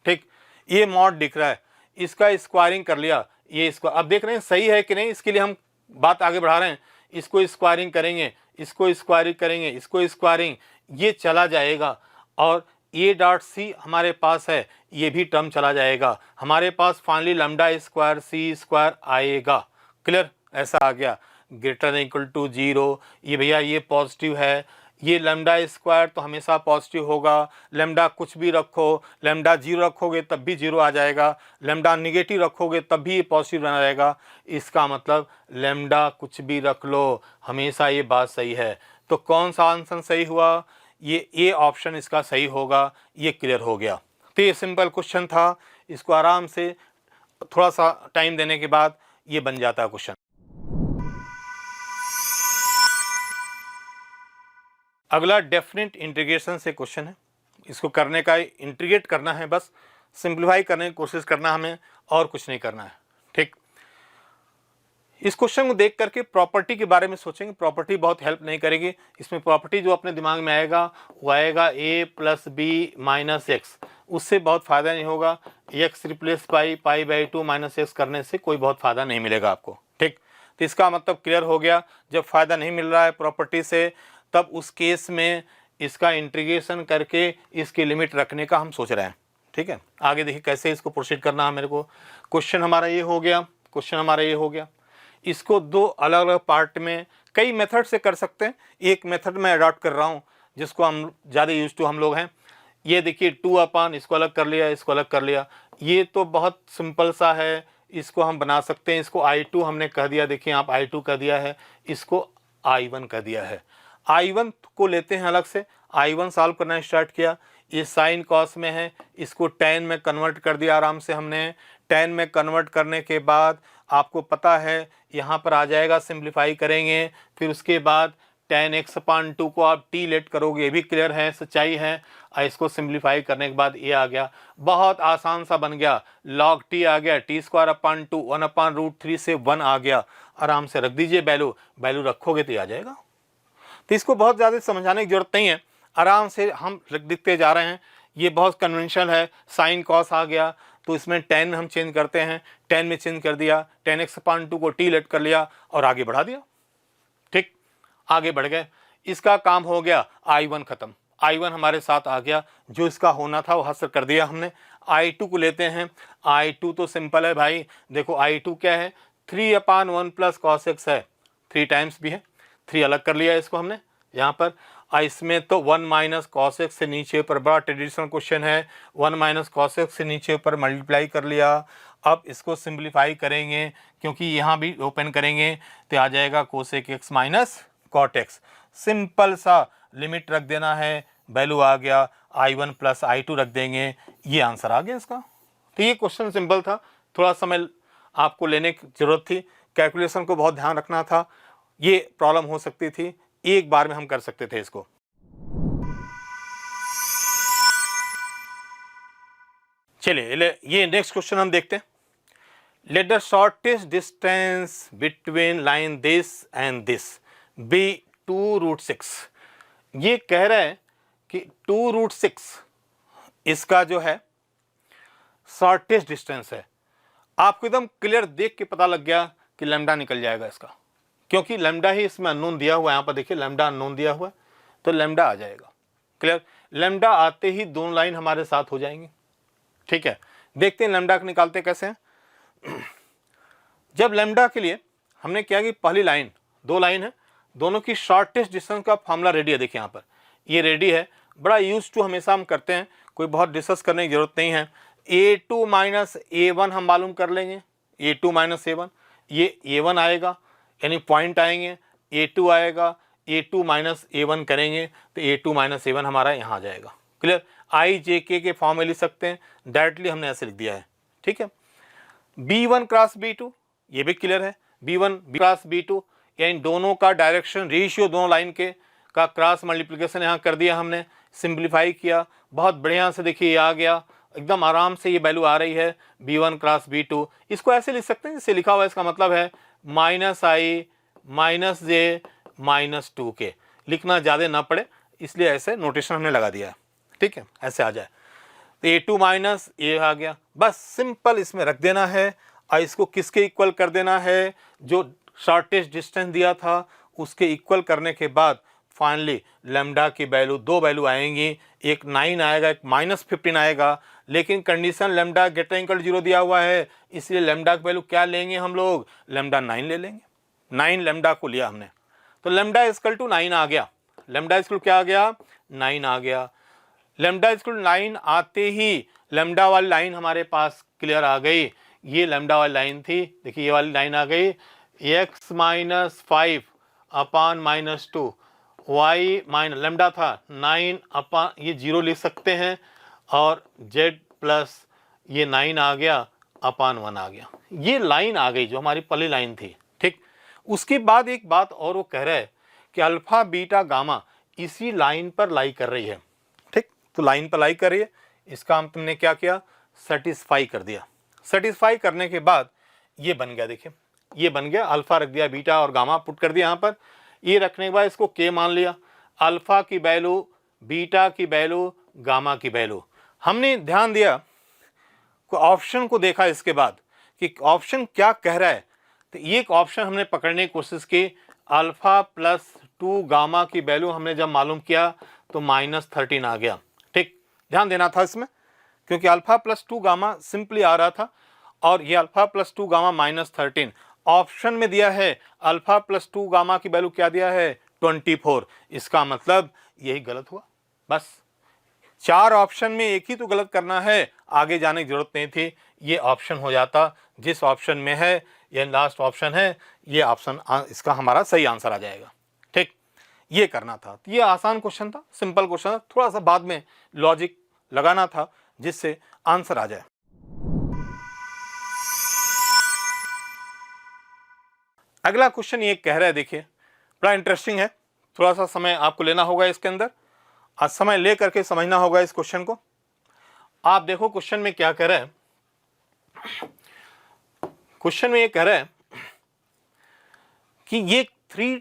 ठीक, ये मॉड दिख रहा है, इसका स्क्वायरिंग कर लिया, ये इसको अब देख रहे हैं सही है कि नहीं, इसके लिए हम बात आगे बढ़ा रहे हैं। इसको स्क्वायरिंग करेंगे, इसको स्क्वायरिंग करेंगे, इसको स्क्वायरिंग, ये चला जाएगा और ए डॉट सी हमारे पास है, ये भी टर्म चला जाएगा, हमारे पास फाइनली लैम्डा स्क्वायर सी स्क्वायर आएगा। क्लियर, ऐसा आ गया, ग्रेटर देन इक्वल टू 0, ये भैया ये पॉजिटिव है, ये लैम्डा स्क्वायर तो हमेशा पॉजिटिव होगा, लैम्डा कुछ भी रखो, लैम्डा 0 रखोगे तब भी 0 आ जाएगा, लैम्डा निगेटिव रखोगे तब भी ये पॉजिटिव बना रहेगा। इसका मतलब लैम्डा कुछ भी रख लो, हमेशा ये बात सही है। तो कौन सा आंसर सही हुआ, ये ए ऑप्शन इसका सही होगा, ये क्लियर हो गया। तो ये सिंपल क्वेश्चन था, इसको आराम से थोड़ा सा टाइम देने के बाद ये बन जाता है क्वेश्चन। अगला डेफिनेट इंटीग्रेशन से क्वेश्चन है, इसको करने का इंटीग्रेट करना है, बस सिंप्लीफाई करने की कोशिश करना हमें, और कुछ नहीं करना है। ठीक, इस क्वेश्चन को देख करके प्रॉपर्टी के बारे में सोचेंगे, प्रॉपर्टी बहुत हेल्प नहीं करेगी इसमें। प्रॉपर्टी जो अपने दिमाग में आएगा वो आएगा ए प्लस बी माइनस एक्स, उससे बहुत फ़ायदा नहीं होगा। X replace by pi by 2 minus x करने से कोई बहुत फ़ायदा नहीं मिलेगा आपको। ठीक, तो इसका मतलब क्लियर हो गया, जब फ़ायदा नहीं मिल रहा है प्रॉपर्टी से, तब उस केस में इसका इंटीग्रेशन करके इसकी लिमिट रखने का हम सोच रहे हैं। ठीक है, आगे देखिए कैसे इसको प्रोसीड करना है मेरे को। क्वेश्चन हमारा ये हो गया, इसको दो अलग अलग पार्ट में कई मेथड से कर सकते हैं, एक मेथड मैं अडॉप्ट कर रहा हूँ जिसको हम ज़्यादा यूज टू हम लोग हैं। ये देखिए 2 अपन, इसको अलग कर लिया, इसको अलग कर लिया, ये तो बहुत सिंपल सा है, इसको हम बना सकते हैं। इसको I2 हमने कह दिया, देखिए आप I2 कह दिया है, इसको I1 कह दिया है। I1 को लेते हैं अलग से, I1 सॉल्व करना स्टार्ट किया, ये साइन कॉस में है, इसको tan में कन्वर्ट कर दिया आराम से हमने। tan में कन्वर्ट करने के बाद आपको पता है यहाँ पर आ जाएगा, सिंप्लीफाई करेंगे, फिर उसके बाद tan x/2 को आप t लेट करोगे, ये भी क्लियर है, सच्चाई है। और इसको सिंप्लीफाई करने के बाद ये आ गया, बहुत आसान सा बन गया, log t आ गया, t²/2 1/√3 से 1 आ गया। आराम से रख दीजिए वैल्यू रखोगे तो ये आ जाएगा। तो इसको बहुत ज़्यादा समझाने की जरूरत नहीं है, आराम से हम लिखते जा रहे हैं। ये बहुत कन्वेंशनल है, साइन कॉस आ गया तो इसमें tan हम चेंज करते हैं, tan में चेंज कर दिया, tan x/2 को t लेट कर लिया और आगे बढ़ा दिया। ठीक, आगे बढ़ गए, इसका काम हो गया, I1 खत्म, I1 हमारे साथ आ गया, जो इसका होना था वो हासिल कर दिया हमने। I2 को लेते हैं, I2 तो सिंपल है भाई, देखो I2 क्या है, 3/1 प्लस cos x है, 3 टाइम्स भी है, 3 अलग कर लिया इसको हमने यहाँ पर। इसमें तो 1 माइनस cos x से नीचे ऊपर, बड़ा ट्रेडिशनल क्वेश्चन है, 1 माइनस cos x से नीचे ऊपर मल्टीप्लाई कर लिया। अब इसको सिंप्लीफाई करेंगे, क्योंकि यहाँ भी ओपन करेंगे तो आ जाएगा cosec x minus cot x। Simple सा लिमिट रख देना है, वैल्यू आ गया, I1 प्लस I2 रख देंगे, ये आंसर आ गया इसका। तो ये क्वेश्चन सिंपल था, थोड़ा समय आपको लेने की जरूरत थी, कैलकुलेशन को बहुत ध्यान रखना था, ये प्रॉब्लम हो सकती थी, एक बार में हम कर सकते थे इसको। चलिए ये नेक्स्ट क्वेश्चन हम देखते हैं। Let the shortest distance between line this and this be 2√6। ये कह रहा है कि 2√6 इसका जो है शॉर्टेस्ट डिस्टेंस है। आपको एकदम क्लियर देख के पता लग गया कि लैम्डा निकल जाएगा इसका, क्योंकि लैम्डा ही इसमें अननोन दिया हुआ है, यहाँ पर देखिए लैम्डा अननोन दिया हुआ है, तो लैम्डा आ जाएगा। क्लियर, लैम्डा आते ही दोनों लाइन हमारे साथ हो जाएंगी। ठीक है, देखते हैं लैम्डा को निकालते कैसे हैं। जब लैम्डा के लिए हमने क्या कि पहली लाइन, दो लाइन है, दोनों की शॉर्टेस्ट डिस्टेंस का फॉर्मूला रेडी है, देखिए यहाँ पर ये रेडी है, बड़ा यूज टू हमेशा हम करते हैं, कोई बहुत डिस्कस करने की जरूरत नहीं है। A2 माइनस A1 हम मालूम कर लेंगे, A2 माइनस A1, ये A1 आएगा यानी पॉइंट आएंगे, A2 आएगा, A2 माइनस A1 करेंगे तो A2 माइनस A1 हमारा यहाँ आ जाएगा। क्लियर, IJK के फॉर्म में लिख सकते हैं, डायरेक्टली हमने ऐसे लिख दिया है। ठीक है, B1 क्रॉस B2 ये भी क्लियर है, B1 क्रॉस B2 यानी दोनों का डायरेक्शन रेशियो, दोनों लाइन के का क्रॉस मल्टीप्लिकेशन यहाँ कर दिया हमने, सिंप्लीफाई किया, बहुत बढ़िया से देखिए ये आ गया, एकदम आराम से ये वैल्यू आ रही है B1 क्रॉस B2। इसको ऐसे लिख सकते हैं जैसे लिखा हुआ है, इसका मतलब है -I minus J minus 2K, लिखना ज़्यादा ना पड़े इसलिए ऐसे नोटेशन हमने लगा दिया है। ठीक है, ऐसे आ जाए तो A2 माइनस ये आ गया, बस सिंपल इसमें रख देना है और इसको किसके इक्वल कर देना है, जो शॉर्टेस्ट डिस्टेंस दिया था उसके इक्वल करने के बाद फाइनली लैम्डा की वैल्यू, दो वैल्यू आएंगी, एक 9 आएगा, एक -15 आएगा, लेकिन कंडीशन लैम्डा ग्रेटर इक्वल 0 दिया हुआ है, इसलिए लैम्डा की वैल्यू क्या लेंगे हम लोग, लैम्डा 9 ले लेंगे। 9 लैम्डा को लिया हमने तो लैम्डा इक्वल टू 9 आ गया, लैम्डा इक्वल क्या आ गया, 9 आ गया। लैम्डा इक्वल 9 आते ही लैम्डा वाली लाइन हमारे पास क्लियर आ गई, ये लैम्डा वाली लाइन थी, देखिए ये वाली लाइन आ गई, x minus 5 upon minus 2, y minus lambda था 9 अपान ये 0 लिख सकते हैं, और z प्लस ये 9 आ गया अपान 1 आ गया, ये लाइन आ गई जो हमारी पहली लाइन थी। ठीक, उसके बाद एक बात और वो कह रहा है कि अल्फा बीटा गामा इसी लाइन पर लाई कर रही है। ठीक, तो लाइन पर लाई कर रही है, इसका हम तुमने क्या किया, सेटिस्फाई कर दिया। सेटिस्फाई करने के बाद ये बन गया, देखिए ये बन गया, अल्फा रख दिया, बीटा और गामा पुट कर दिया यहाँ पर, ये रखने के बाद इसको के मान लिया, अल्फा की वैल्यू, बीटा की वैल्यू, गामा की वैल्यू। हमने ध्यान दिया ऑप्शन को देखा इसके बाद कि ऑप्शन क्या कह रहा है, तो एक ऑप्शन हमने पकड़ने की कोशिश की, अल्फा प्लस 2 गामा की वैल्यू हमने जब मालूम किया तो -13 आ गया। ठीक, ध्यान देना था इसमें, क्योंकि अल्फा प्लस 2 गामा सिंपली आ रहा था और ये अल्फा प्लस 2 गामा -13 ऑप्शन में दिया है, अल्फा प्लस 2 गामा की वैल्यू क्या दिया है, 24, इसका मतलब यही गलत हुआ। बस 4 ऑप्शन में एक ही तो गलत करना है, आगे जाने की जरूरत नहीं थी, ये ऑप्शन हो जाता जिस ऑप्शन में है, ये लास्ट ऑप्शन है, ये ऑप्शन इसका हमारा सही आंसर आ जाएगा। ठीक, ये करना था। ये आसान क्वेश्चन था, सिंपल क्वेश्चन था, थोड़ा सा बाद में लॉजिक लगाना था जिससे आंसर आ जाए। अगला क्वेश्चन ये कह रहा है, देखिए बड़ा इंटरेस्टिंग है, थोड़ा सा समय आपको लेना होगा इसके अंदर, आज समय ले करके समझना होगा इस क्वेश्चन को। आप देखो क्वेश्चन में क्या कह रहा है, क्वेश्चन में ये कह रहा है कि ये 3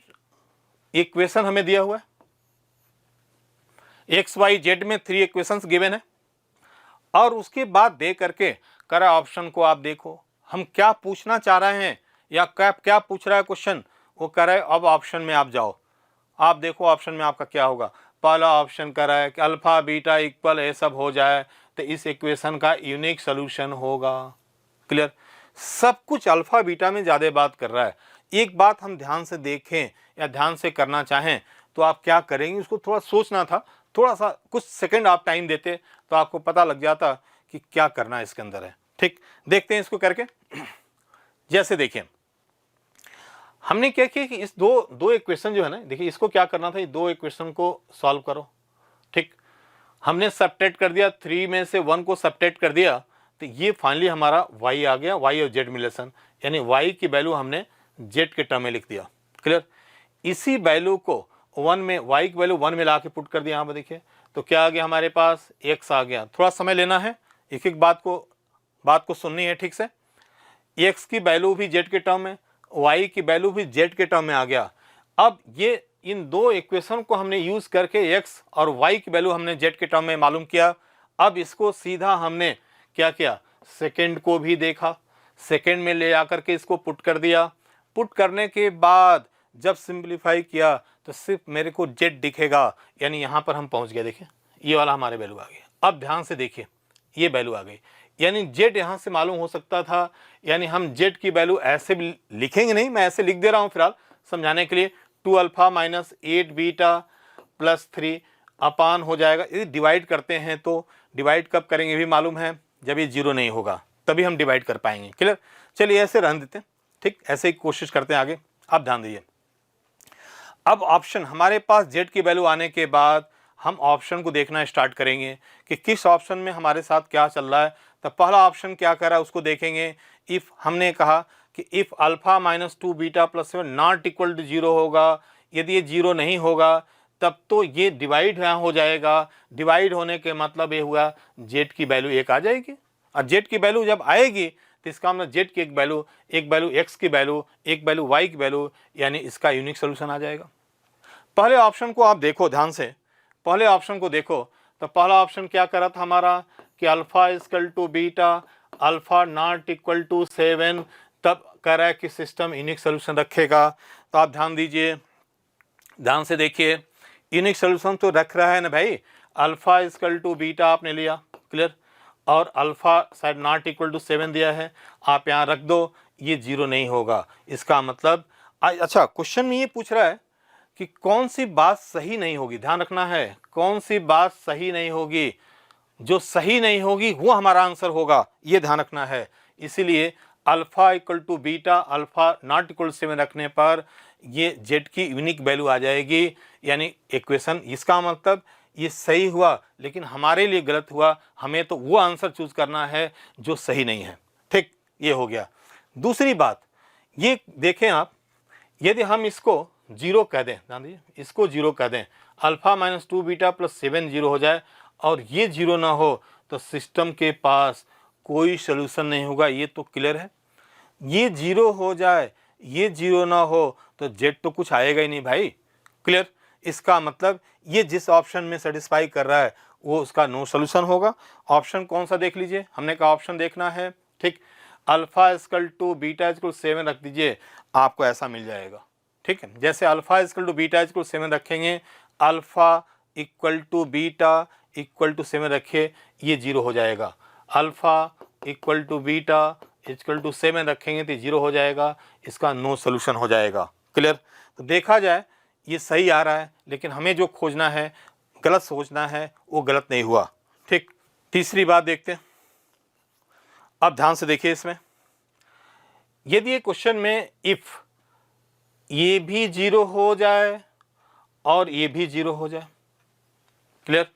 इक्वेशन हमें दिया हुआ है, एक्स वाई जेड में 3 इक्वेशंस गिवन है, और उसके बाद दे करके करा ऑप्शन को आप देखो, हम क्या पूछना चाह रहे हैं या क्या पूछ रहा है क्वेश्चन, वो कह रहा है अब ऑप्शन में आप जाओ, आप देखो ऑप्शन में आपका क्या होगा। पहला ऑप्शन कह रहा है कि अल्फा बीटा इक्वल ये सब हो जाए तो इस इक्वेशन का यूनिक सोल्यूशन होगा। क्लियर, सब कुछ अल्फा बीटा में ज़्यादा बात कर रहा है। एक बात हम ध्यान से देखें या ध्यान से करना चाहें तो आप क्या करेंगे, उसको थोड़ा सोचना था, थोड़ा सा कुछ सेकंड आप टाइम देते तो आपको पता लग जाता कि क्या करना इसके अंदर है। ठीक, देखते हैं इसको करके। जैसे देखिए हमने क्या किया कि इस दो इक्वेशन जो है ना, देखिए इसको क्या करना था, ये 2 इक्वेशन को सॉल्व करो। ठीक, हमने सबट्रैक्ट कर दिया, 3 में से 1 को सबट्रैक्ट कर दिया तो ये फाइनली हमारा y आ गया, y और z मिलेशन, यानी y की वैल्यू हमने z के टर्म में लिख दिया। क्लियर, इसी वैल्यू को 1 में, y की वैल्यू 1 में ला के पुट कर दिया। यहाँ पर देखिए तो क्या आ गया हमारे पास, x आ गया। थोड़ा समय लेना है, एक एक बात को सुननी है ठीक से। x की वैल्यू भी z के टर्म में, y की वैल्यू भी z के टर्म में आ गया। अब ये इन 2 इक्वेशन को हमने यूज करके x और y की वैल्यू हमने z के टर्म में मालूम किया। अब इसको सीधा हमने क्या किया, सेकंड को भी देखा, सेकंड में ले आकर के इसको पुट कर दिया। पुट करने के बाद जब सिंप्लीफाई किया तो सिर्फ मेरे को z दिखेगा, यानी यहाँ पर हम पहुँच गए। देखिए ये वाला हमारे वैल्यू आ गया। अब ध्यान से देखिए ये वैल्यू आ गई, यानी z यहाँ से मालूम हो सकता था, यानी हम z की वैल्यू ऐसे भी लिखेंगे नहीं, मैं ऐसे लिख दे रहा हूँ फिलहाल समझाने के लिए। 2 अल्फा माइनस 8 बीटा प्लस 3 अपान हो जाएगा। यदि डिवाइड करते हैं तो डिवाइड कब करेंगे भी मालूम है, जब ये 0 नहीं होगा तभी हम डिवाइड कर पाएंगे। क्लियर, चलिए ऐसे रहने देते हैं। ठीक, ऐसे ही कोशिश करते हैं आगे। आप ध्यान दीजिए, अब ऑप्शन हमारे पास z की वैल्यू आने के बाद हम ऑप्शन को देखना स्टार्ट करेंगे कि किस ऑप्शन में हमारे साथ क्या चल रहा है। तो पहला ऑप्शन क्या कर रहा है उसको देखेंगे। इफ़ हमने कहा कि if alpha minus 2 beta plus 7 not equal to 0 होगा, यदि ये 0 नहीं होगा तब तो ये डिवाइड यहाँ हो जाएगा। डिवाइड होने के मतलब ये हुआ z की वैल्यू 1 आ जाएगी, और z की वैल्यू जब आएगी तो इसका मतलब z की एक वैल्यू x की वैल्यू, एक वैल्यू y की वैल्यू, यानी इसका यूनिक सोल्यूशन आ जाएगा। पहले ऑप्शन को आप देखो ध्यान से, पहले ऑप्शन को देखो तो पहला ऑप्शन क्या कर रहा था हमारा कि alpha equal to beta, alpha not equal to 7, तब कह रहा है कि सिस्टम यूनिक सोल्यूशन रखेगा। तो आप ध्यान दीजिए, ध्यान से देखिए, यूनिक सोल्यूशन तो रख रहा है ना भाई, अल्फा इक्वल टू बीटा आपने लिया। क्लियर, और अल्फा शायद नॉट इक्वल टू 7 दिया है, आप यहाँ रख दो, ये 0 नहीं होगा। इसका मतलब अच्छा क्वेश्चन में ये पूछ रहा है कि कौन सी बात सही नहीं होगी, ध्यान रखना है, कौन सी बात सही नहीं होगी, जो सही नहीं होगी वो हमारा आंसर होगा, ये ध्यान रखना है। इसीलिए alpha equal to beta, alpha not equal 7 रखने पर ये z की यूनिक वैल्यू आ जाएगी, यानी इक्वेशन, इसका मतलब ये सही हुआ लेकिन हमारे लिए गलत हुआ। हमें तो वो आंसर चूज करना है जो सही नहीं है। ठीक, ये हो गया। दूसरी बात ये देखें आप, यदि हम इसको 0 कह दें, ध्यान दीजिए, इसको 0 कह दें, अल्फा माइनस 2 बीटा प्लस 7 0 हो जाए और ये 0 ना हो तो सिस्टम के पास कोई सोल्यूशन नहीं होगा। ये तो क्लियर है। ये 0 हो जाए, ये 0 ना हो तो z तो कुछ आएगा ही नहीं भाई। क्लियर, इसका मतलब ये जिस ऑप्शन में सेटिस्फाई कर रहा है वो उसका नो सोल्यूशन होगा। ऑप्शन कौन सा देख लीजिए, हमने कहा ऑप्शन देखना है। ठीक, alpha equal to beta equal 7 रख दीजिए, आपको ऐसा मिल जाएगा। ठीक है, जैसे alpha equal to beta equal 7 रखेंगे, alpha equal to beta equal to 7 रखिए, ये 0 हो जाएगा। Alpha equal to beta equal to 7 रखेंगे तो 0 हो जाएगा, इसका नो सोल्यूशन हो जाएगा। क्लियर, तो देखा जाए ये सही आ रहा है, लेकिन हमें जो खोजना है गलत सोचना है वो गलत नहीं हुआ। ठीक, तीसरी बात देखते हैं, अब ध्यान से देखिए इसमें, यदि ये क्वेश्चन में इफ ये भी 0 हो जाए और ये भी 0 हो जाए, क्लियर,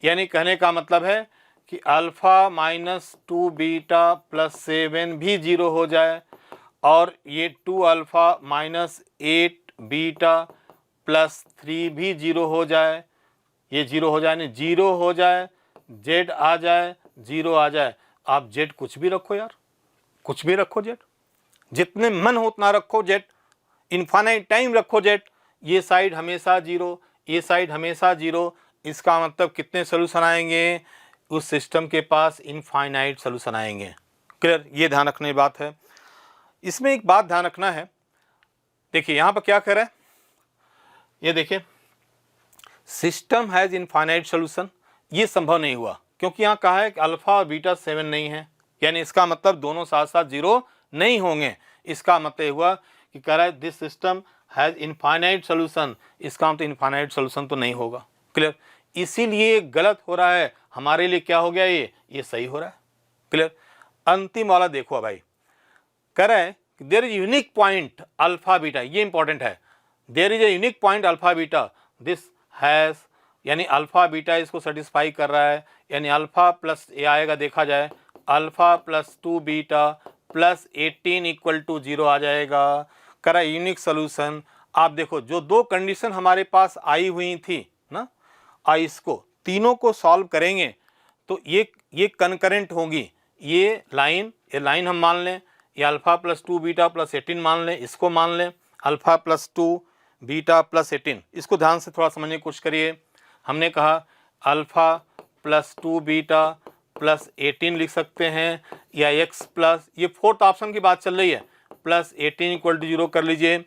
यानी कहने का मतलब है कि अल्फा माइनस 2 बीटा प्लस 7 भी 0 हो जाए और ये 2 अल्फा माइनस 8 बीटा प्लस 3 भी 0 हो जाए, ये 0 हो जाए, नहीं 0 हो जाए, जेड आ जाए, 0 आ जाए, आप जेड कुछ भी रखो यार, कुछ भी रखो जेड, जितने मन हो उतना रखो जेड, इनफाइनाइट टाइम रखो जेड, ये साइड हमेशा 0, ये साइड हमेशा 0, इसका मतलब कितने सोल्यूशन आएंगे, उस सिस्टम के पास इनफाइनाइट सोल्यूशन आएंगे। क्लियर, ये ध्यान रखने की बात है। इसमें एक बात ध्यान रखना है, देखिए यहाँ पर क्या कर रहा है, ये देखिए सिस्टम हैज इनफाइनाइट सोल्यूशन, ये संभव नहीं हुआ क्योंकि यहाँ कहा है कि अल्फा और बीटा 7 नहीं है, यानी इसका मतलब दोनों साथ साथ 0 नहीं होंगे। इसका मतलब हुआ कि कह रहा है this system has infinite solution, इसका मतलब इनफाइनाइट सोल्यूशन तो नहीं होगा। क्लियर, इसीलिए गलत हो रहा है, हमारे लिए क्या हो गया, ये सही हो रहा है। क्लियर, अंतिम वाला देखो भाई, कह रहा है there is unique point alpha beta, ये इंपॉर्टेंट है, there is a unique point alpha beta, this has, यानी अल्फा बीटा इसको सेटिस्फाई कर रहा है, यानी अल्फा प्लस ये आएगा, देखा जाए alpha plus 2 beta plus 18 equal to 0 आ जाएगा। करा यूनिक सोल्यूशन, आप देखो जो दो कंडीशन हमारे पास आई हुई थी ना, इसको तीनों को सॉल्व करेंगे तो ये कनकरेंट होंगी, ये लाइन हम मान लें, ये अल्फा प्लस 2 बीटा प्लस 18 मान लें, इसको मान लें अल्फा प्लस 2 बीटा प्लस 18, इसको ध्यान से थोड़ा समझने की कोशिश करिए। हमने कहा अल्फा प्लस 2 बीटा प्लस 18 लिख सकते हैं, या एक्स प्लस, ये फोर्थ ऑप्शन की बात चल रही है, प्लस 18 इक्वल टू 0 कर लीजिए।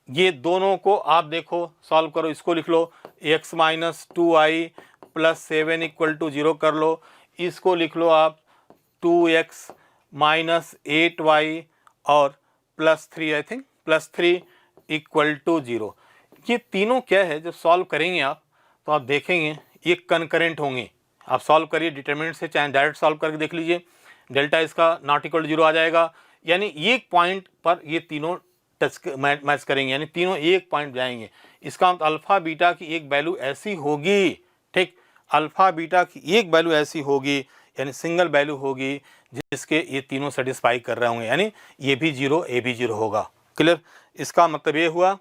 ये दोनों को आप देखो सॉल्व करो, इसको लिख लो x minus 2i plus 7 equal to 0 कर लो, इसको लिख लो आप 2x माइनस 8y और plus 3, I think plus 3 equal to 0। ये तीनों क्या है, जब सॉल्व करेंगे आप तो आप देखेंगे ये कनकरेंट होंगे। आप सॉल्व करिए डिटरमिनेंट से, चाहे डायरेक्ट सॉल्व करके देख लीजिए, डेल्टा इसका नॉट इक्वल टू 0 आ जाएगा, यानी एक पॉइंट पर ये तीनों टच मैच करेंगे, यानी तीनों एक पॉइंट जाएंगे। इसका मतलब अल्फा बीटा की एक वैल्यू ऐसी होगी, ठीक, अल्फा बीटा की एक वैल्यू ऐसी होगी, यानी सिंगल वैल्यू होगी जिसके ये तीनों सेटिस्फाई कर रहे होंगे, यानी ये भी 0 ये भी 0 होगा। क्लियर, इसका मतलब ये हुआ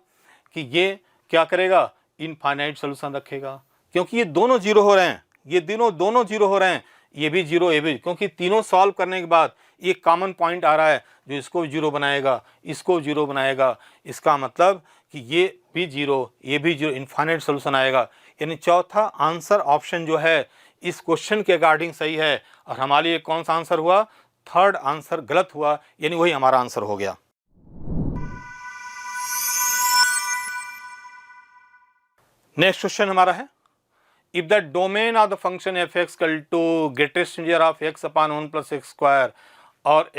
कि ये क्या करेगा, इनफाइनाइट सोल्यूशन रखेगा, क्योंकि ये दोनों 0 हो रहे हैं, ये दोनों 0 हो रहे हैं, ये भी 0 ये भी, क्योंकि तीनों सॉल्व करने के बाद एक कॉमन पॉइंट आ रहा है जो इसको 0 बनाएगा, इसको 0 बनाएगा। इसका मतलब कि ये भी 0 ये भी 0, इनफाइनाइट सोल्यूशन आएगा। यानी चौथा आंसर ऑप्शन जो है इस क्वेश्चन के अकॉर्डिंग सही है, और हमारे लिए कौन सा आंसर हुआ, थर्ड आंसर गलत हुआ, यानी वही हमारा आंसर हो गया। नेक्स्ट क्वेश्चन हमारा है, if the domain of the function f(x) equal to greatest integer of x upon 1 plus x square, और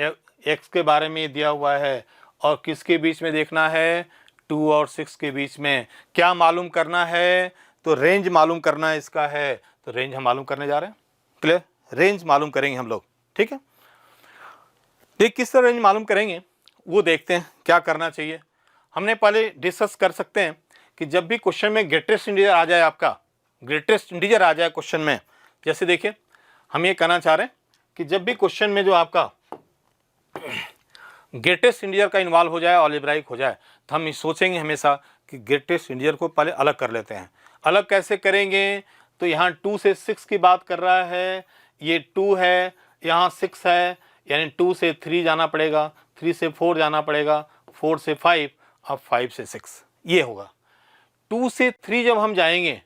x के बारे में दिया हुआ है और किसके बीच में देखना है, 2 और 6 के बीच में। क्या मालूम करना है, तो रेंज मालूम करना है इसका है, तो रेंज हम मालूम करने जा रहे हैं। क्लियर, रेंज मालूम करेंगे हम लोग, ठीक है। देख किस तरह रेंज मालूम करेंगे वो देखते हैं, क्या करना चाहिए। हमने पहले डिस्कस कर सकते हैं कि जब भी क्वेश्चन में ग्रेटेस्ट इंटीजर आ जाए, आपका ग्रेटेस्ट इंटीजर आ जाए क्वेश्चन में, जैसे देखिए हम ये कहना चाह रहे हैं कि जब भी क्वेश्चन में जो आपका ग्रेटेस्ट इंटीजर का इन्वॉल्व हो जाए, अलजेब्राइक हो जाए, तो हम सोचेंगे हमेशा कि ग्रेटेस्ट इंटीजर को पहले अलग कर लेते हैं। अलग कैसे करेंगे, तो यहाँ 2 से 6 की बात कर रहा है, ये 2 है, यहाँ 6 है, यानी 2 से 3 जाना पड़ेगा, 3 से 4 जाना पड़ेगा, 4 से 5, अब 5 से 6 ये होगा। 2 से 3 जब हम जाएंगे,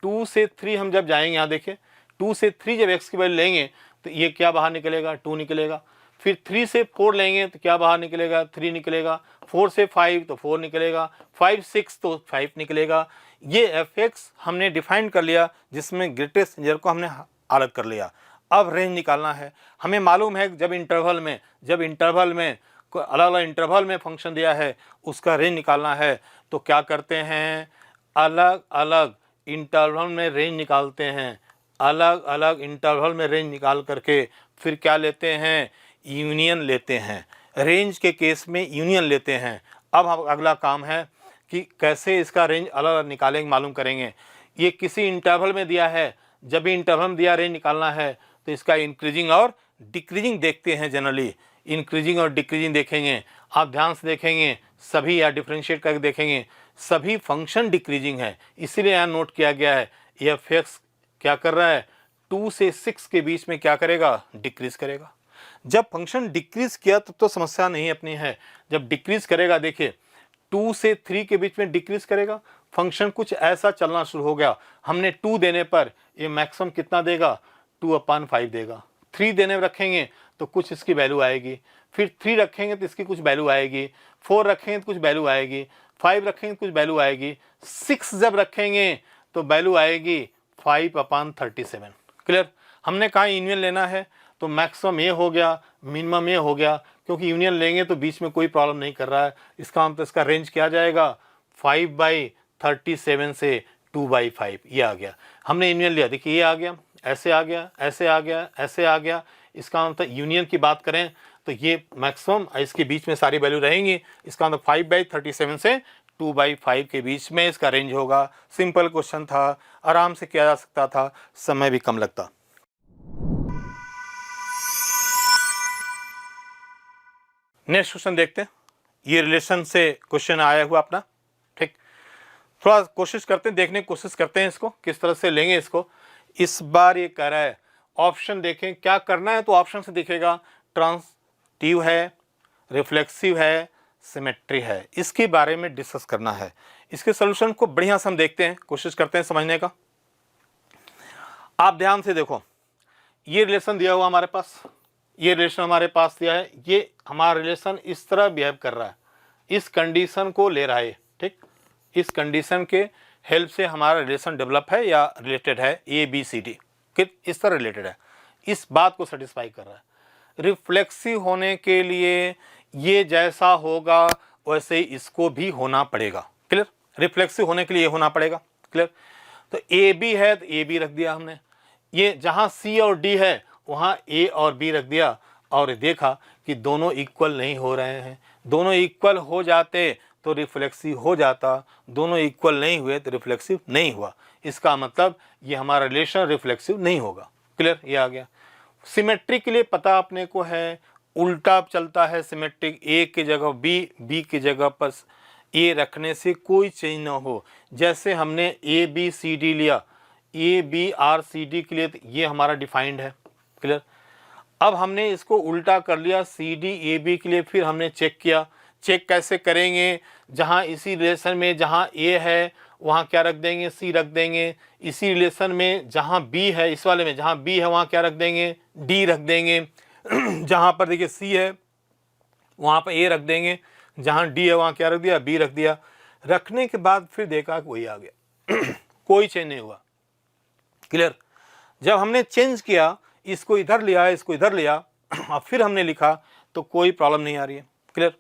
2 से 3 हम जब जाएंगे, यहाँ देखिए 2 से 3 जब x की वैल्यू लेंगे तो ये क्या बाहर निकलेगा, 2 निकलेगा। फिर 3 से 4 लेंगे तो क्या बाहर निकलेगा, 3 निकलेगा। 4 से 5 तो 4 निकलेगा, 5 6 तो 5 निकलेगा। ये f(x) हमने डिफाइन कर लिया, जिसमें ग्रेटेस्ट इंटीजर को हमने अलग कर लिया। अब रेंज निकालना है। हमें मालूम है जब इंटरवल में कोई अलग अलग इंटरवल में फंक्शन दिया है उसका रेंज निकालना है, तो क्या करते हैं, अलग अलग इंटरवल में रेंज निकालते हैं, अलग अलग इंटरवल में रेंज निकाल करके फिर क्या लेते हैं, यूनियन लेते हैं। रेंज के केस में यूनियन लेते हैं। अब हम अगला काम है कि कैसे इसका रेंज अलग अलग निकालेंगे, मालूम करेंगे। ये किसी इंटरवल में दिया है, जब भी इंटरवल में दिया रेंज निकालना है तो इसका इंक्रीजिंग और डिक्रीजिंग देखते हैं। जनरली इंक्रीजिंग और डिक्रीजिंग देखेंगे। आप ध्यान से देखेंगे सभी, या डिफ्रेंशिएट करके देखेंगे, सभी फंक्शन डिक्रीजिंग है। इसीलिए यहाँ नोट किया गया है एफ एक्स क्या कर रहा है, 2 से 6 के बीच में क्या करेगा, डिक्रीज करेगा। जब फंक्शन डिक्रीज किया तब तो समस्या नहीं अपनी है। जब डिक्रीज करेगा, देखिए 2 से 3 के बीच में डिक्रीज करेगा, फंक्शन कुछ ऐसा चलना शुरू हो गया। हमने 2 देने पर ये मैक्सिमम कितना देगा, 2/5 देगा। 3 देने रखेंगे तो कुछ इसकी वैल्यू आएगी, फिर 3 रखेंगे तो इसकी कुछ वैल्यू आएगी, 4 रखेंगे तो कुछ वैल्यू आएगी, 5 रखेंगे तो कुछ वैल्यू आएगी, 6 जब रखेंगे तो वैल्यू आएगी 5/37। क्लियर। हमने कहा यूनियन लेना है तो मैक्सिमम ये हो गया, मिनिमम ये हो गया, क्योंकि यूनियन लेंगे तो बीच में कोई प्रॉब्लम नहीं कर रहा है। इसका मतलब इसका रेंज क्या जाएगा, 5/37 से 2/5 ये आ गया। हमने यूनियन लिया, देखिए ये आ गया, ऐसे आ गया, ऐसे आ गया, ऐसे आ गया। इसका मतलब यूनियन की बात करें तो ये मैक्सिमम, इसके बीच में सारी वैल्यू रहेंगी। इसका मतलब 5/37 से 2/5 के बीच में इसका रेंज होगा। सिंपल क्वेश्चन था, आराम से किया जा सकता था, समय भी कम लगता। नेक्स्ट क्वेश्चन देखते हैं। ये रिलेशन से क्वेश्चन आया हुआ अपना, ठीक। थोड़ा कोशिश करते हैं, देखने की कोशिश करते हैं इसको किस तरह से लेंगे इसको। इस बार ये कह रहा है ऑप्शन देखें क्या करना है, तो ऑप्शन से दिखेगा ट्रांसटिव है, रिफ्लेक्सिव है, सिमेट्री है। इसके बारे में डिस्कस करना है। इसके सोल्यूशन को बढ़िया से हम देखते हैं, कोशिश करते हैं समझने का। आप ध्यान से देखो, ये रिलेशन दिया हुआ हमारे पास, ये रिलेशन हमारे पास दिया है, ये हमारा रिलेशन इस तरह बिहेव कर रहा है, इस कंडीशन को ले रहा है, ठीक। इस कंडीशन के हेल्प से हमारा रिलेशन डेवलप है या रिलेटेड है, ABCD इस तरह रिलेटेड है, इस बात को सेटिस्फाई कर रहा है। रिफ्लेक्सिव होने के लिए ये जैसा होगा वैसे ही इसको भी होना पड़ेगा। क्लियर। रिफ्लेक्सिव होने के लिए होना पड़ेगा। क्लियर। तो AB है तो AB रख दिया हमने, ये जहाँ C और D है वहाँ A और B रख दिया, और देखा कि दोनों इक्वल नहीं हो रहे हैं। दोनों इक्वल हो जाते तो रिफ्लेक्सिव हो जाता, दोनों इक्वल नहीं हुए तो रिफ्लेक्सिव नहीं हुआ। इसका मतलब ये हमारा रिलेशन रिफ्लेक्सिव नहीं होगा। क्लियर, ये आ गया। सिमेट्रिक के लिए पता अपने को है, उल्टा चलता है सिमेट्रिक, A की जगह B, B की जगह पर A रखने से कोई चेंज ना हो। जैसे हमने ABCD लिया, ABRCD के लिए तो ये हमारा डिफाइंड है। क्लियर। अब हमने इसको उल्टा कर लिया CDAB के लिए, फिर हमने चेक किया। चेक कैसे करेंगे, जहाँ इसी रिलेशन में जहाँ A है वहाँ क्या रख देंगे, C रख देंगे। इसी रिलेशन में जहाँ B है, इस वाले में जहाँ B है वहाँ क्या रख देंगे, D रख देंगे। जहाँ पर देखिए C है वहाँ पर A रख देंगे, जहाँ D है वहाँ क्या रख दिया, B रख दिया। रखने के बाद फिर देखा कि वही आ गया। कोई चेंज नहीं हुआ। क्लियर। जब हमने चेंज किया, इसको इधर लिया, इसको इधर लिया, और फिर हमने लिखा तो कोई प्रॉब्लम नहीं आ रही है। क्लियर।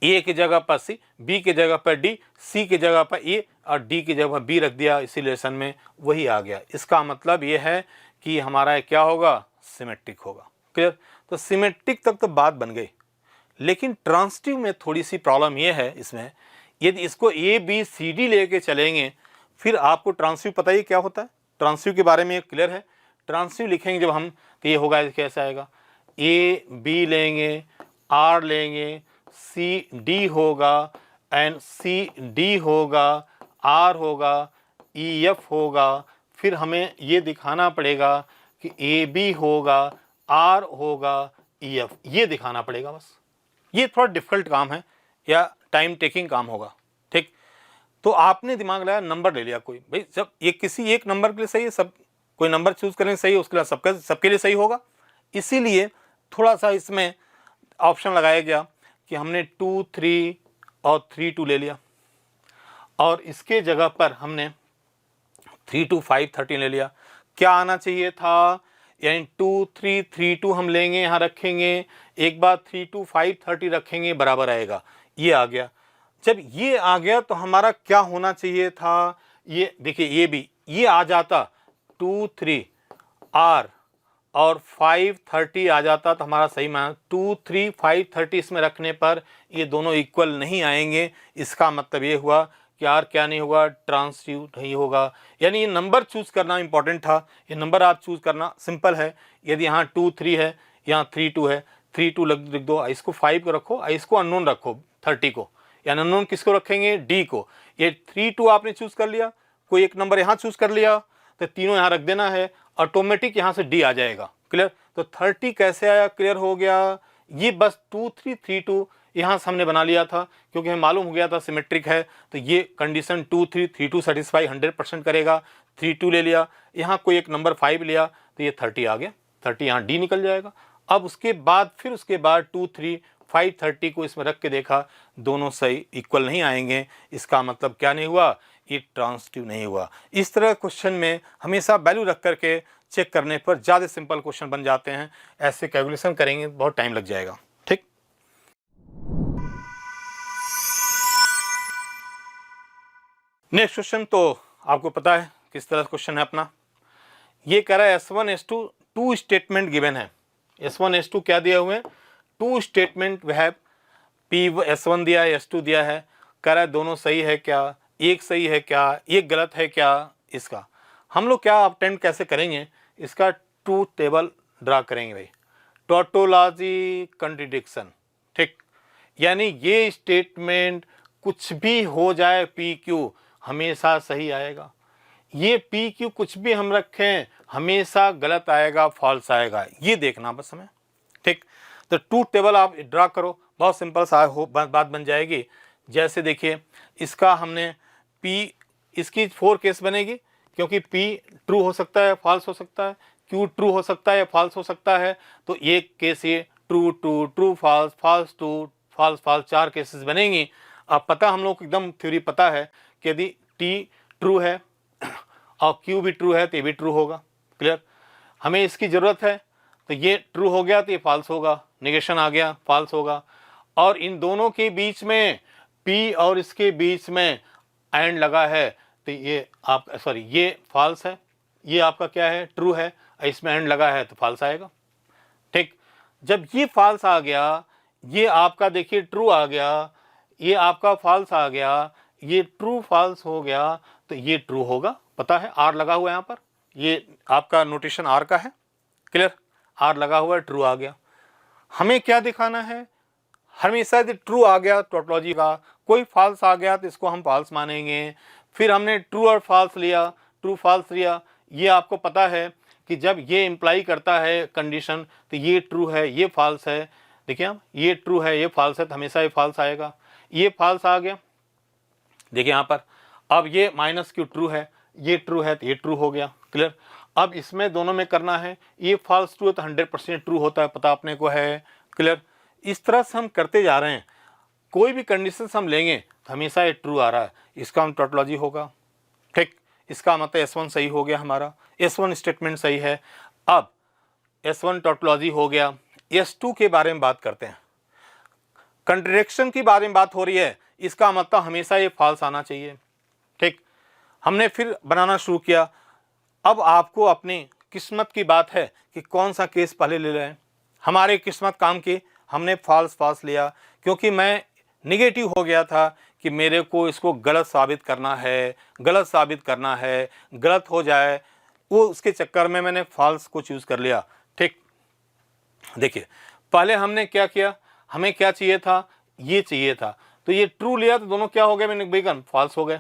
A की जगह पर C, B की जगह पर D, C की जगह पर A और D की जगह पर B रख दिया, इसी रिलेशन में वही आ गया। इसका मतलब ये है कि हमारा क्या होगा, सिमेट्रिक होगा। क्लियर। तो सिमेट्रिक तक तो बात बन गई, लेकिन ट्रांसटिव में थोड़ी सी प्रॉब्लम ये है। इसमें यदि इसको ABCD लेके चलेंगे, फिर आपको ट्रांसटिव पता ही क्या होता है, ट्रांसटिव के बारे में क्लियर है। ट्रांसटिव लिखेंगे जब हम तो ये होगा, कैसा आएगा, AB लेंगे, R लेंगे, CD होगा, एंड CD होगा, R होगा, EF होगा। फिर हमें ये दिखाना पड़ेगा कि AB होगा, R होगा, EF, ये दिखाना पड़ेगा बस। ये थोड़ा डिफिकल्ट काम है या टाइम टेकिंग काम होगा, ठीक। तो आपने दिमाग लगाया, नंबर ले लिया कोई, भाई जब ये किसी एक नंबर के लिए सही है, सब कोई नंबर चूज करेंगे सही है, उसके लिए सबके लिए सही होगा। इसीलिए थोड़ा सा इसमें ऑप्शन लगाया गया कि हमने 2, 3 और 3, 2 ले लिया, और इसके जगह पर हमने 3, 2, 5, 13 ले लिया। क्या आना चाहिए था, यानी 2, 3, 3, 2 हम लेंगे, यहाँ रखेंगे, एक बार 3, 2, 5, 30 रखेंगे, बराबर आएगा। ये आ गया। जब ये आ गया तो हमारा क्या होना चाहिए था, ये देखिए ये भी ये आ जाता 2 3 R और 5 30 आ जाता तो हमारा सही मान 2 3 5 30 इसमें रखने पर ये दोनों इक्वल नहीं आएंगे। इसका मतलब ये हुआ कि R क्या नहीं होगा, ट्रांसिटिव नहीं होगा। यानी ये नंबर चूज करना इंपॉर्टेंट था। ये नंबर आप चूज करना सिंपल है। यदि यहाँ 2 3 है, यहाँ 3 2 है, 3 2 लिख दो, इसको 5 को रखो, इसको अननोन रखो 30 को। यानी अननोन किसको रखेंगे, डी को। ये 3 2 आपने चूज कर लिया, कोई एक नंबर यहाँ चूज कर लिया तो तीनों यहाँ रख देना है, ऑटोमेटिक यहाँ से डी आ जाएगा। क्लियर। तो 30 कैसे आया, क्लियर हो गया। ये बस 2 3 3 2 यहाँ से हमने बना लिया था क्योंकि हमें मालूम हो गया था सिमेट्रिक है। तो ये कंडीशन 2 3 3 2 सेटिस्फाई 100% करेगा। 3 2 ले लिया, यहाँ कोई एक नंबर 5 लिया तो ये 30 आ गया। 30 यहाँ डी निकल जाएगा। अब उसके बाद 2 3 5 30 को इसमें रख के देखा, दोनों सही इक्वल नहीं आएंगे। इसका मतलब क्या नहीं हुआ, ये ट्रांसिटिव नहीं हुआ। इस तरह क्वेश्चन में हमेशा वैल्यू रख करके चेक करने पर ज़्यादा सिंपल क्वेश्चन बन जाते हैं। ऐसे कैलकुलेशन करेंगे बहुत टाइम लग जाएगा। ठीक। नेक्स्ट क्वेश्चन तो आपको पता है किस तरह क्वेश्चन है अपना। ये कह रहा है S1 S2 two statement given है। S1 S2 क्या दिया हुए हैं, टू स्टेटमेंट है। P S1 दिया है, S2 दिया है। कह रहा है दोनों सही है क्या, एक सही है क्या, एक गलत है क्या। इसका हम लोग क्या अटेम्प्ट कैसे करेंगे, इसका ट्रूथ टेबल ड्रा करेंगे भाई। Tautology contradiction. ठीक। यानी ये स्टेटमेंट कुछ भी हो जाए PQ हमेशा सही आएगा। ये PQ कुछ भी हम रखें हमेशा गलत आएगा, फॉल्स आएगा। ये देखना बस हमें। ठीक। तो ट्रूथ टेबल आप ड्रा करो, बहुत सिंपल सा हो बात बन जाएगी। जैसे देखिए इसका हमने P, इसकी 4 केस बनेगी क्योंकि P ट्रू हो सकता है, फॉल्स हो सकता है, Q ट्रू हो सकता है, फॉल्स हो सकता है। तो एक केस ये true true, true false, false true, false false, 4 cases बनेंगी। अब पता हम लोग को एकदम थ्योरी पता है कि यदि T ट्रू है और Q भी ट्रू है तो ये भी ट्रू होगा। क्लियर। हमें इसकी ज़रूरत है तो ये ट्रू हो गया तो ये फॉल्स होगा, निगेशन आ गया, फॉल्स होगा। और इन दोनों के बीच में P और इसके बीच में एंड लगा है तो ये आप सॉरी ये फॉल्स है, ये आपका क्या है, ट्रू है। इसमें एंड लगा है तो फॉल्स आएगा। ठीक। जब ये फॉल्स आ गया, ये आपका देखिए ट्रू आ गया, ये आपका फॉल्स आ गया, ये ट्रू फॉल्स हो गया तो ये ट्रू होगा। पता है आर लगा हुआ है यहाँ पर, ये आपका नोटेशन आर का है। क्लियर। आर लगा हुआ है, ट्रू आ गया। हमें क्या दिखाना है, हमेशा यदि ट्रू आ गया टोटोलॉजी का, कोई फॉल्स आ गया तो इसको हम फॉल्स मानेंगे। फिर हमने ट्रू और फॉल्स लिया, ट्रू फॉल्स लिया। ये आपको पता है कि जब ये इम्प्लाई करता है कंडीशन तो ये ट्रू है, ये फॉल्स है। देखिए हम, ये ट्रू है, ये फॉल्स है तो हमेशा ये फॉल्स आएगा। ये फॉल्स आ गया, देखिए यहाँ पर। अब ये -Q ट्रू है, ये ट्रू है तो ये ट्रू हो गया। क्लियर। अब इसमें दोनों में करना है, ये फॉल्स ट्रू है तो 100% ट्रू होता है, पता अपने को है। क्लियर। इस तरह से हम करते जा रहे हैं। कोई भी कंडीशन हम लेंगे तो हमेशा ये ट्रू आ रहा है, इसका हम टोटोलॉजी होगा। ठीक। इसका मतलब S1 सही हो गया हमारा, S1 स्टेटमेंट सही है। अब S1 टोटोलॉजी हो गया। S2 के बारे में बात करते हैं। कंट्रडिक्शन की बारे में बात हो रही है, इसका मतलब हमेशा ये फॉल्स आना चाहिए। ठीक। हमने फिर बनाना शुरू किया। अब आपको अपनी किस्मत की बात है कि कौन सा केस पहले ले लें। हमारे किस्मत काम की, हमने फॉल्स लिया क्योंकि मैं निगेटिव हो गया था कि मेरे को इसको गलत साबित करना है, गलत साबित करना है, गलत हो जाए, वो उसके चक्कर में मैंने फॉल्स को चूज़ कर लिया। ठीक। देखिए पहले हमने क्या किया, हमें क्या चाहिए था, ये चाहिए था तो ये ट्रू लिया तो दोनों क्या हो गए, मैंने बेगन फॉल्स हो गए।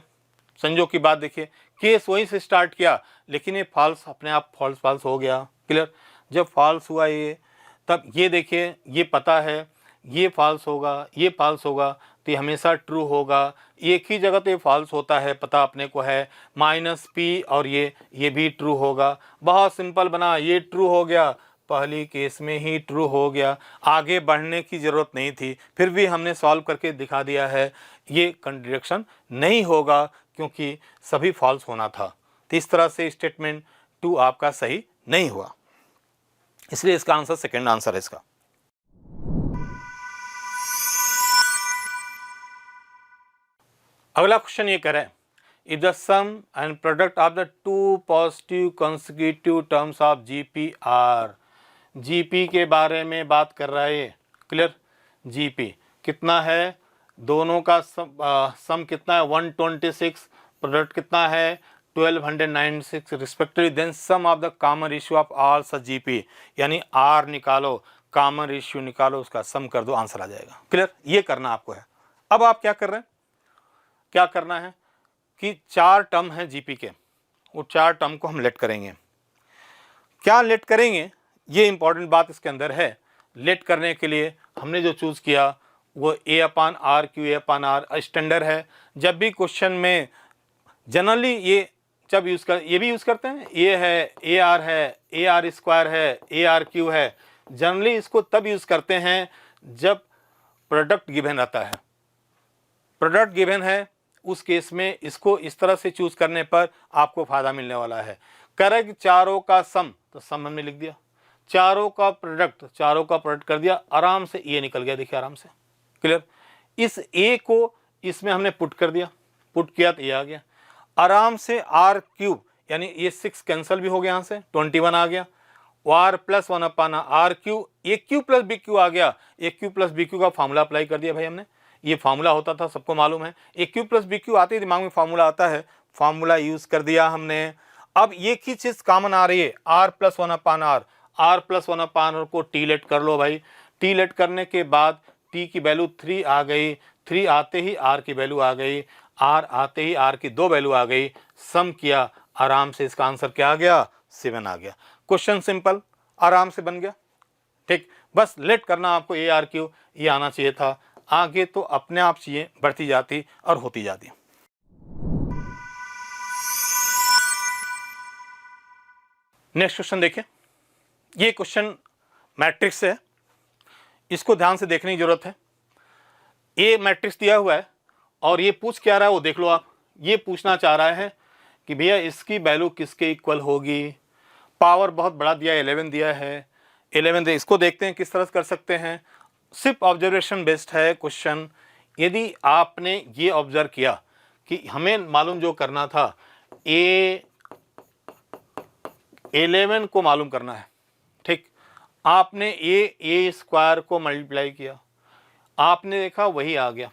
संजोग की बात देखिए, केस वहीं से स्टार्ट किया लेकिन ये फॉल्स अपने आप फॉल्स हो गया। क्लियर। जब फॉल्स हुआ ये, तब ये देखिए ये पता है ये फॉल्स होगा, ये फॉल्स होगा तो ये हमेशा ट्रू होगा। एक ही जगह तो ये फॉल्स होता है, पता अपने को है, -P और ये भी ट्रू होगा। बहुत सिंपल बना, ये ट्रू हो गया, पहली केस में ही ट्रू हो गया, आगे बढ़ने की ज़रूरत नहीं थी। फिर भी हमने सॉल्व करके दिखा दिया है ये कंट्रडिक्शन नहीं होगा क्योंकि सभी फॉल्स होना था। तो इस तरह से स्टेटमेंट 2 आपका सही नहीं हुआ, इसलिए इसका आंसर सेकंड आंसर है इसका। अगला क्वेश्चन ये कह रहा है if the sum and product of the two positive consecutive terms of GP R, GP के बारे में बात कर रहा है ये, क्लियर। जीपी कितना है, दोनों का सम कितना है 126, प्रोडक्ट कितना है 1296 respectively, then sum of the common ratio of all such GP, यानी आर निकालो, कॉमन रेशियो निकालो, उसका सम कर दो, आंसर आ जाएगा, क्लियर। ये करना आपको है। अब आप क्या कर रहे हैं, क्या करना है कि 4 टर्म है जीपी के, वो 4 टर्म को हम लेट करेंगे। क्या लेट करेंगे, ये इंपॉर्टेंट बात इसके अंदर है। लेट करने के लिए हमने जो चूज़ किया वो a upon r q, a upon r standard है। जब भी क्वेश्चन में जनरली ये जब यूज़ कर, ये भी यूज़ करते हैं, ए है, ए आर है, ए आर स्क्वायर है, ए आर क्यू है, जनरली इसको तब यूज़ करते हैं जब प्रोडक्ट गिवन रहता है। प्रोडक्ट गिवन है उस केस में इसको इस तरह से चूज़ करने पर आपको फ़ायदा मिलने वाला है। करेक्ट चारों का सम, तो सम हमने लिख दिया, चारों का प्रोडक्ट कर दिया, आराम से ये निकल गया, देखिए आराम से, क्लियर। इस ए को इसमें हमने पुट कर दिया, पुट किया तो ये आ गया आराम से। आर क्यूब यानी ये 6 कैंसिल भी हो गया, यहाँ से 21 आ गया, r plus 1 upon r q, a q plus b q आ गया। A q plus b q का फार्मूला अप्लाई कर दिया भाई हमने, ये फार्मूला होता था सबको मालूम है, ए क्यू प्लस बी क्यू आते ही दिमाग में फार्मूला आता है, फार्मूला यूज़ कर दिया हमने। अब एक ही चीज़ कॉमन आ रही है, R plus 1 upon R plus 1 upon R को टी लेट कर लो भाई। टी लेट करने के बाद टी की वैल्यू 3 आ गई, 3 आते ही आर की वैल्यू आ गई, आर आते ही आर की 2 वैल्यू आ गई, सम किया आराम से, इसका आंसर क्या आ गया 7 आ गया। क्वेश्चन सिंपल, आराम से बन गया, ठीक। बस लेट करना आपको, ए आर क्यू ये आना चाहिए था, आगे तो अपने आप चीज़ें बढ़ती जाती और होती जाती। नेक्स्ट क्वेश्चन देखिए, ये क्वेश्चन मैट्रिक्स है, इसको ध्यान से देखने की जरूरत है। ए मैट्रिक्स दिया हुआ है और ये पूछ क्या रहा है वो देख लो आप। ये पूछना चाह रहा है कि भैया इसकी वैल्यू किसके इक्वल होगी। पावर बहुत बड़ा दिया, 11 दिया है, 11 इसको देखते हैं किस तरह से कर सकते हैं। सिर्फ ऑब्जर्वेशन बेस्ड है क्वेश्चन। यदि आपने ये ऑब्जर्व किया कि हमें मालूम जो करना था, A11 को मालूम करना है, ठीक। आपने ए स्क्वायर को मल्टीप्लाई किया, आपने देखा वही आ गया,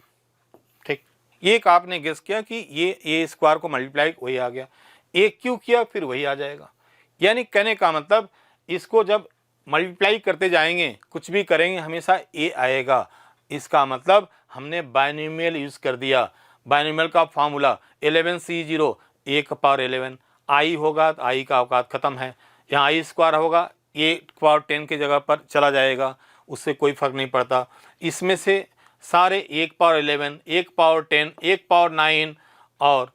ठीक। एक आपने गेस किया कि ये ए स्क्वायर को मल्टीप्लाई वही आ गया, ए क्यू किया फिर वही आ जाएगा। यानी कहने का मतलब इसको जब मल्टीप्लाई करते जाएंगे, कुछ भी करेंगे, हमेशा ए आएगा। इसका मतलब हमने बाइनोमियल यूज़ कर दिया। बाइनोमियल का फार्मूला 11C0 1 पावर 11, आई होगा तो आई का औकात ख़त्म है। यहाँ आई स्क्वायर होगा, ए पावर 10 की जगह पर चला जाएगा, उससे कोई फ़र्क नहीं पड़ता। इसमें से सारे 1 पावर 11, 1 पावर 10, 1 पावर 9 और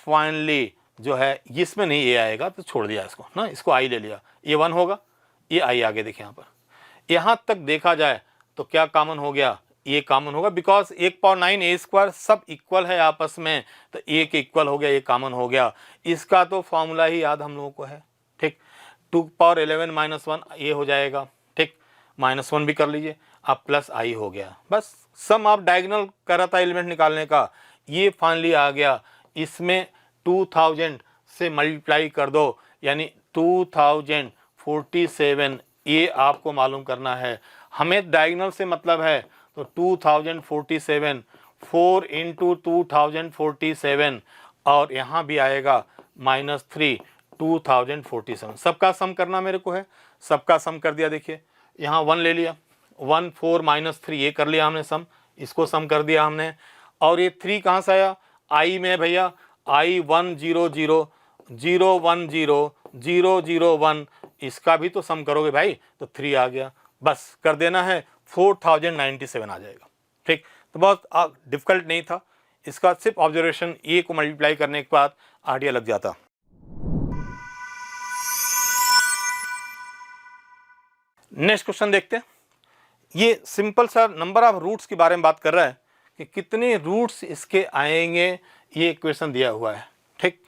फाइनली जो है इसमें नहीं ए आएगा तो छोड़ दिया इसको ना, इसको आई ले लिया, ये 1 होगा, ये आई आगे देखिए यहाँ पर। यहाँ तक देखा जाए तो क्या कॉमन हो गया, ये कॉमन होगा, बिकॉज 1 पावर 9 ए स्क्वायर सब इक्वल है आपस में, तो ए के इक्वल हो गया, ये कॉमन हो गया। इसका तो फॉर्मूला ही याद हम लोगों को है, ठीक। 2 पावर 11 माइनस 1 ये हो जाएगा, ठीक, -1 भी कर लीजिए, अब प्लस आई हो गया। बस सम आप डायगोनल कर रहा था एलिमेंट निकालने का, ये फाइनली आ गया। इसमें 2000 से मल्टीप्लाई कर दो, यानी 2047 ये आपको मालूम करना है। हमें डायगोनल से मतलब है, तो 2047 4 इंटू 2047 और यहाँ भी आएगा -3 2047। सबका सम करना मेरे को है, सबका सम कर दिया। देखिए यहाँ 1 ले लिया, 1 4 -3 ये कर लिया हमने सम, इसको सम कर दिया हमने। और ये 3 कहाँ से आया, आई में भैया, आई 100 0 0 1 0 0 0 1, इसका भी तो सम करोगे भाई, तो 3 आ गया। बस कर देना है, 4097 आ जाएगा, ठीक। तो बहुत डिफिकल्ट नहीं था, इसका सिर्फ ऑब्जर्वेशन ए को मल्टीप्लाई करने के बाद आइडिया लग जाता। नेक्स्ट क्वेश्चन देखते हैं। ये सिंपल सा नंबर ऑफ रूट्स के बारे में बात कर रहा है कि कितने रूट्स इसके आएंगे, ये इक्वेशन दिया हुआ है, ठीक।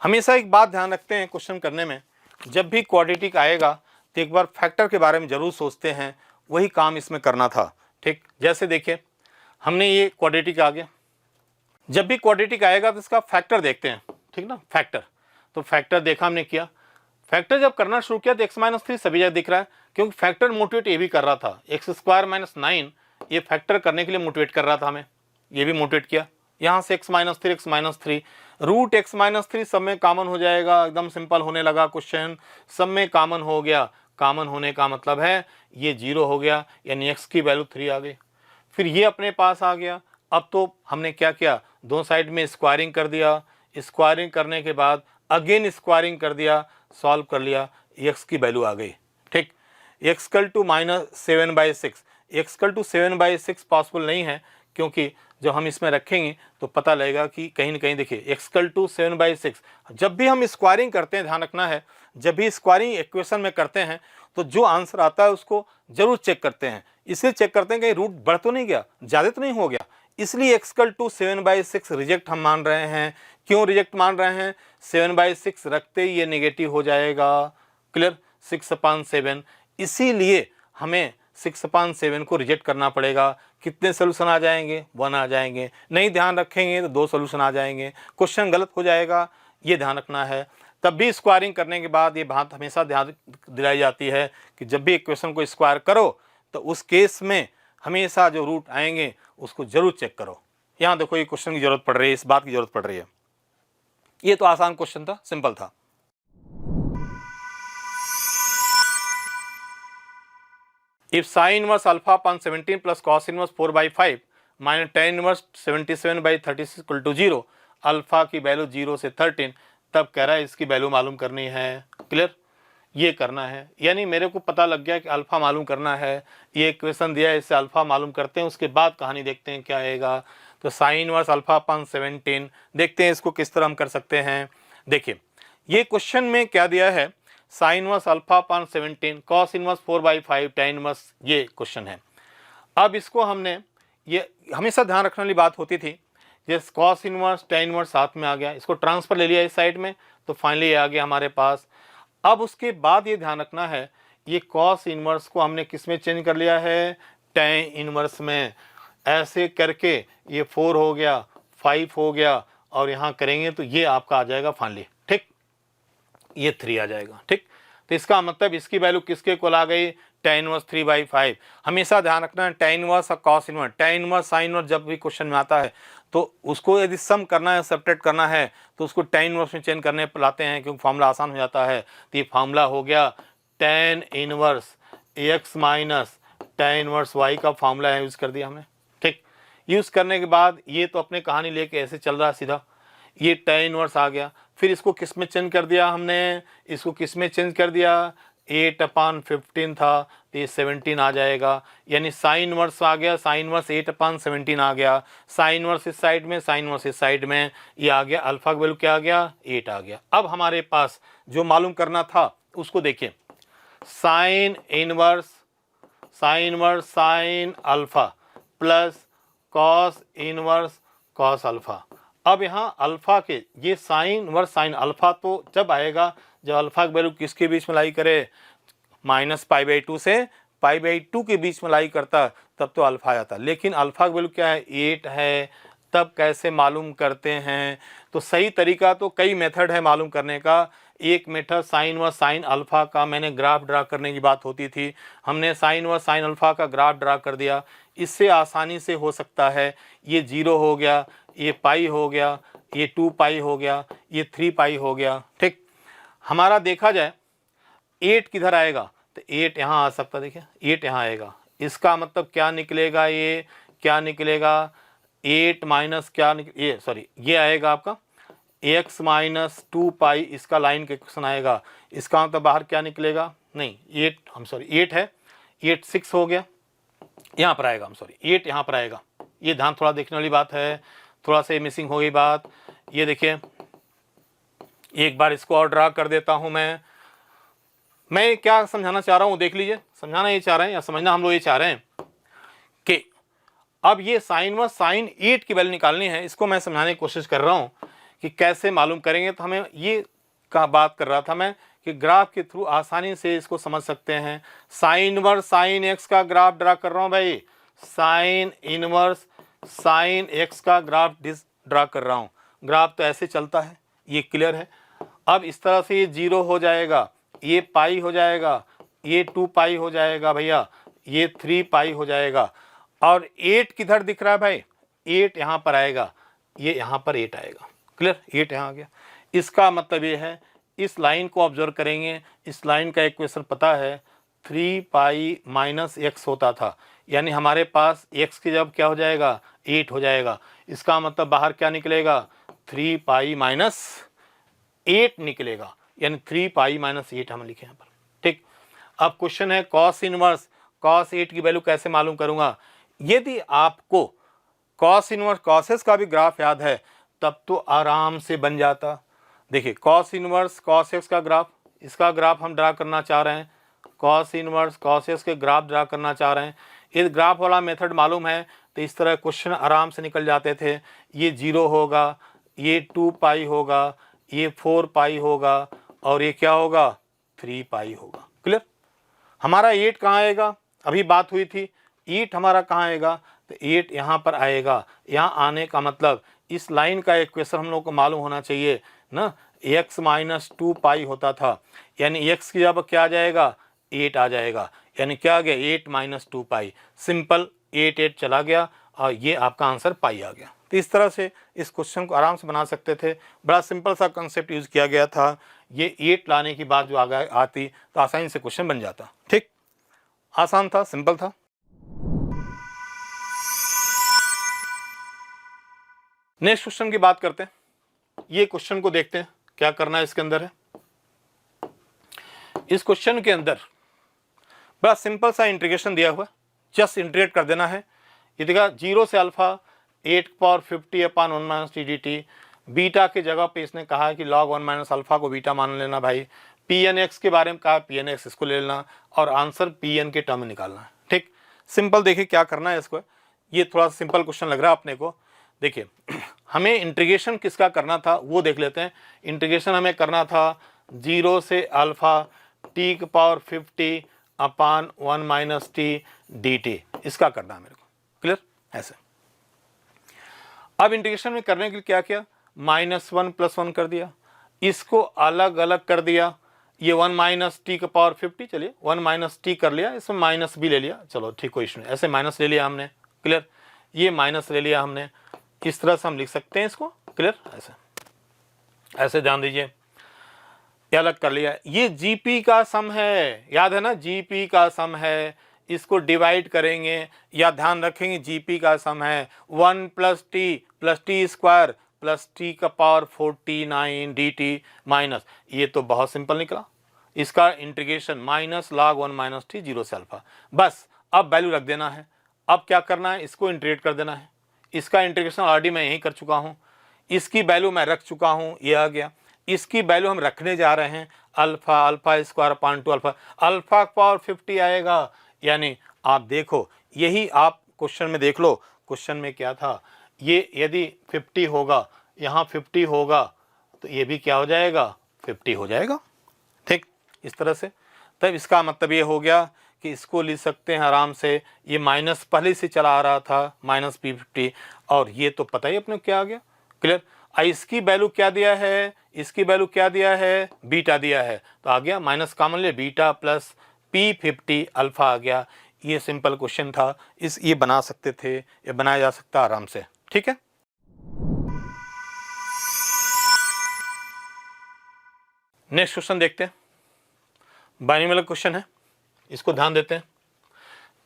हमेशा एक बात ध्यान रखते हैं क्वेश्चन करने में, जब भी क्वाड्रेटिक आएगा तो एक बार फैक्टर के बारे में ज़रूर सोचते हैं, वही काम इसमें करना था, ठीक। जैसे देखिए हमने ये क्वाड्रेटिक आ गया, जब भी क्वाड्रेटिक आएगा तो इसका फैक्टर देखते हैं, ठीक ना, फैक्टर। तो फैक्टर देखा हमने किया, फैक्टर जब करना शुरू किया तो x-3 सभी जगह दिख रहा है, क्योंकि फैक्टर मोटिवेट ये भी कर रहा था, x² - 9 ये फैक्टर करने के लिए मोटिवेट कर रहा था हमें, ये भी मोटिवेट किया। यहाँ से x-3 रूट x-3 सब में कॉमन हो जाएगा, एकदम सिंपल होने लगा क्वेश्चन, सब में कॉमन हो गया। कॉमन होने का मतलब है ये 0 हो गया, यानी x की वैल्यू 3 आ गई। फिर ये अपने पास आ गया। अब तो हमने क्या किया, दो साइड में स्क्वायरिंग कर दिया, स्क्वायरिंग करने के बाद अगेन स्क्वायरिंग कर दिया, सॉल्व कर लिया, x की वैल्यू आ गई, ठीक। x - 7/6, x 7/6 पॉसिबल नहीं है, क्योंकि जब हम इसमें रखेंगे तो पता लगेगा कि कहीं ना कहीं देखिए x 7/6, जब भी हम स्क्वायरिंग करते हैं, ध्यान रखना है, जब भी स्क्वायरिंग इक्वेशन में करते हैं तो जो आंसर आता है उसको जरूर चेक करते हैं। इसलिए चेक करते हैं कि रूट बढ़ तो नहीं गया, ज़्यादा तो नहीं हो गया, इसलिए x 7/6 रिजेक्ट हम मान रहे हैं। क्यों रिजेक्ट मान रहे हैं, 7/6 रखते ही ये नेगेटिव हो जाएगा, क्लियर, 6/7, इसीलिए हमें 6/7 को रिजेक्ट करना पड़ेगा। कितने सोल्यूशन आ जाएंगे, 1 आ जाएंगे, नहीं ध्यान रखेंगे तो 2 सोल्यूशन आ जाएंगे, क्वेश्चन गलत हो जाएगा, ये ध्यान रखना है। तब भी स्क्वायरिंग करने के बाद ये बात हमेशा ध्यान दिलाई जाती है कि जब भी इक्वेशन को स्क्वायर करो तो उस केस में हमेशा जो रूट आएंगे उसको जरूर चेक करो। यहाँ देखो ये क्वेश्चन की जरूरत पड़ रही है, इस बात की जरूरत पड़ रही है। ये तो आसान क्वेश्चन था, सिंपल था। If sin inverse alpha upon 17 plus cos inverse 4/5 minus tan inverse 77/36 equal to 0, alpha की वैल्यू 0 से 13, तब कह रहा है इसकी वैल्यू मालूम करनी है, क्लियर, ये करना है। यानी मेरे को पता लग गया कि अल्फा मालूम करना है, ये इक्वेशन दिया है, इससे अल्फा मालूम करते हैं, उसके बाद कहानी देखते हैं क्या आएगा। तो साइन इनवर्स अल्फा अपॉन 17, देखते हैं इसको किस तरह हम कर सकते हैं। देखिए ये क्वेश्चन में क्या दिया है, sine inverse alpha upon 17 cos inverse 4/5 tan inverse, ये क्वेश्चन है। अब इसको हमने, ये हमेशा ध्यान रखने वाली बात होती थी, जैसे कॉस इनवर्स tan इनवर्स साथ में आ गया, इसको ट्रांसफर ले लिया इस साइड में, तो फाइनली ये आ गया हमारे पास। अब उसके बाद ये ध्यान रखना है, ये कॉस इनवर्स को हमने किस में चेंज कर लिया है, tan इनवर्स में। ऐसे करके ये 4 हो गया, 5 हो गया, और यहाँ करेंगे तो ये आपका आ जाएगा फाइनली, ठीक, ये 3 आ जाएगा, ठीक। तो इसका मतलब इसकी वैल्यू किसके इक्वल आ गई, tan इनवर्स 3/5। हमेशा ध्यान रखना है tan इनवर्स और cos inverse, tan inverse sin inverse जब भी क्वेश्चन में आता है तो उसको यदि सम करना है, सब्ट्रैक्ट करना है, तो उसको tan इनवर्स में चेंज करने पर लाते हैं, क्योंकि फॉर्मूला आसान हो जाता है। तो ये फॉर्मूला हो गया tan inverse x minus tan inverse y का फॉर्मूला है, यूज़ कर दिया हमने, ठीक। यूज़ करने के बाद ये तो अपने कहानी लेके ऐसे चल रहा है सीधा, ये tan इनवर्स आ गया। फिर इसको किस में चेंज कर दिया हमने, इसको किस में चेंज कर दिया, 8/15 था तो ये 17 आ जाएगा, यानी साइन इनवर्स आ गया, साइन इनवर्स 8/17 आ गया, साइन इनवर्स इस साइड में, साइन इनवर्स इस साइड में, ये आ गया, अल्फा का वैल्यू क्या आ गया, 8 आ गया। अब हमारे पास जो मालूम करना था उसको देखिए, sine inverse sine alpha plus cos inverse cos alpha. अब यहाँ अल्फा के ये साइन इनवर्स साइन अल्फा तो जब आएगा जब अल्फा की वैल्यू किसके बीच में लाई करे, -π/2 से π/2 के बीच में लाई करता, तब तो अल्फा आता। लेकिन अल्फा की वैल्यू क्या है, 8 है, तब कैसे मालूम करते हैं। तो सही तरीका तो कई मेथड है मालूम करने का। एक मेथड साइन व साइन अल्फा का, मैंने ग्राफ ड्रा करने की बात होती थी, हमने साइन व साइन अल्फा का ग्राफ ड्रा कर दिया। इससे आसानी से हो सकता है, ये 0 हो गया, ये पाई हो गया, ये 2π हो गया, ये 3π हो गया, ठीक। हमारा देखा जाए 8 किधर आएगा, तो 8 यहाँ आ सकता, देखिए 8 यहाँ आएगा। इसका मतलब क्या निकलेगा, ये क्या निकलेगा, 8 माइनस क्या ये सॉरी ये आएगा आपका x माइनस 2π, इसका लाइन का इक्वेशन आएगा। इसका मतलब बाहर क्या निकलेगा, नहीं 8 है, 8 6 हो गया, यहाँ पर आएगा, 8 यहाँ पर आएगा। ये ध्यान थोड़ा देखने वाली बात है, थोड़ा सा मिसिंग हो गई बात। ये देखिए एक बार इसको और ड्रा कर देता हूँ। मैं क्या समझाना चाह रहा हूँ, देख लीजिए। समझाना ये चाह रहे हैं या समझना हम लोग ये चाह रहे हैं कि अब ये साइन व साइन 8 की वैल्यू निकालनी है, इसको मैं समझाने की कोशिश कर रहा हूँ कि कैसे मालूम करेंगे। तो हमें ये का बात कर रहा था मैं कि ग्राफ के थ्रू आसानी से इसको समझ सकते हैं। साइन इनवर्स साइन एक्स का ग्राफ ड्रा कर रहा हूँ भाई, साइन इनवर्स साइन एक्स का ग्राफ ड्रा कर रहा हूँ, ग्राफ तो ऐसे चलता है, ये क्लियर है। अब इस तरह से ये 0 हो जाएगा, ये पाई हो जाएगा, ये 2 पाई हो जाएगा भैया, ये 3 पाई हो जाएगा, और 8 किधर दिख रहा है भाई, 8 यहाँ पर आएगा, ये यहाँ पर 8 आएगा, क्लियर, 8 यहाँ आ गया। इसका मतलब ये है, इस लाइन को ऑब्जर्व करेंगे, इस लाइन का इक्वेशन पता है 3 पाई माइनस एक्स होता था, यानी हमारे पास x की जब क्या हो जाएगा 8 हो जाएगा, इसका मतलब बाहर क्या निकलेगा 3 पाई माइनस 8 निकलेगा, यानी 3 पाई माइनस 8 हम लिखे यहाँ पर, ठीक। अब क्वेश्चन है कॉस इनवर्स, कॉस 8 की वैल्यू कैसे मालूम करूंगा। यदि आपको कॉस इनवर्स कॉसेस का भी ग्राफ याद है तब तो आराम से बन जाता। देखिए कॉस इनवर्स कॉस एक्स का ग्राफ, इसका ग्राफ हम ड्रा करना चाह रहे हैं, कॉस इनवर्स कॉस एक्स के ग्राफ ड्रा करना चाह रहे हैं। इस ग्राफ वाला मेथड मालूम है तो इस तरह क्वेश्चन आराम से निकल जाते थे। ये 0 होगा, ये 2 पाई होगा, ये 4 पाई होगा, और ये क्या होगा 3 पाई होगा, क्लियर। हमारा 8 कहाँ आएगा, अभी बात हुई थी 8 हमारा कहाँ आएगा, तो 8 यहाँ पर आएगा। यहाँ आने का मतलब इस लाइन का इक्वेशन हम लोग को मालूम होना चाहिए ना, x माइनस 2 पाई होता था, यानी x की जगह क्या आ जाएगा 8 आ जाएगा, यानी क्या आ गया 8 माइनस 2 पाई, सिंपल 8 चला गया और ये आपका आंसर पाई आ गया। तो इस तरह से इस क्वेश्चन को आराम से बना सकते थे, बड़ा सिंपल सा कंसेप्ट यूज़ किया गया था। ये 8 लाने की बात जो आगे आती तो आसानी से क्वेश्चन बन जाता, ठीक, आसान था, सिंपल था। नेक्स्ट क्वेश्चन की बात करते हैं, ये क्वेश्चन को देखते हैं क्या करना है इसके अंदर है। इस क्वेश्चन के अंदर बड़ा सिंपल सा इंटीग्रेशन दिया हुआ, जस्ट इंटीग्रेट कर देना है। ये देखा 0 से अल्फा 8 पावर 50 अपान 1 minus T D T, beta की जगह पे इसने कहा कि log 1 माइनस अल्फा को बीटा मान लेना भाई, पी एन एक्स के बारे में कहा पी एन एक्स इसको ले लेना और आंसर पी एन के टर्म में निकालना है, ठीक। सिंपल देखिए क्या करना है इसको, ये थोड़ा सिंपल क्वेश्चन लग रहा है अपने को। देखिए हमें इंटीग्रेशन किसका करना था वो देख लेते हैं। इंटीग्रेशन हमें करना था 0 से अल्फा टी की पावर 50 अपान 1 माइनस टी डी टी, इसका करना है मेरे को, क्लियर ऐसे। अब इंटीग्रेशन में करने के लिए क्या किया, -1 + 1 कर दिया, इसको अलग अलग कर दिया, ये 1 माइनस टी का पावर 50, चलिए 1 माइनस टी कर लिया, इसमें माइनस भी ले लिया, चलो ठीक कोई इशू नहीं, ऐसे माइनस ले लिया हमने, क्लियर, ये माइनस ले लिया हमने, इस तरह से हम लिख सकते हैं इसको, क्लियर ऐसे, ऐसे ध्यान दीजिए, ये अलग कर लिया। ये जीपी का सम है, याद है ना, जीपी का सम है, इसको डिवाइड करेंगे या ध्यान रखेंगे जीपी का सम है 1 + t स्क्वायर प्लस टी का पावर 49 dt माइनस, ये तो बहुत सिंपल निकला, इसका integration minus log 1 minus T 0 से अल्फा, बस अब वैल्यू रख देना है। अब क्या करना है, इसको इंटीग्रेट कर देना है, इसका इंटीग्रेशन ऑलरेडी मैं यहीं कर चुका हूँ, इसकी वैल्यू मैं रख चुका हूँ, ये आ गया, इसकी वैल्यू हम रखने जा रहे हैं अल्फा स्क्वायर अपान 2 अल्फा का पावर 50 आएगा, यानी आप देखो यही आप क्वेश्चन में देख लो, क्वेश्चन में क्या था, ये यदि 50 होगा यहाँ 50 होगा तो ये भी क्या हो जाएगा 50 हो जाएगा, ठीक, इस तरह से। तब इसका मतलब ये हो गया कि इसको लिख सकते हैं आराम से, ये माइनस पहले से चला आ रहा था -p50, और ये तो पता ही अपने क्या आ गया, क्लियर। इसकी वैल्यू क्या दिया है, इसकी वैल्यू क्या दिया है, बीटा दिया है, तो आ गया माइनस कॉमन ले, बीटा प्लस p50 अल्फा आ गया। ये सिंपल क्वेश्चन था, ये बना सकते थे, ये बनाया जा सकता आराम से, ठीक है। नेक्स्ट क्वेश्चन देखते हैं, बाइनोमियल क्वेश्चन है, इसको ध्यान देते हैं।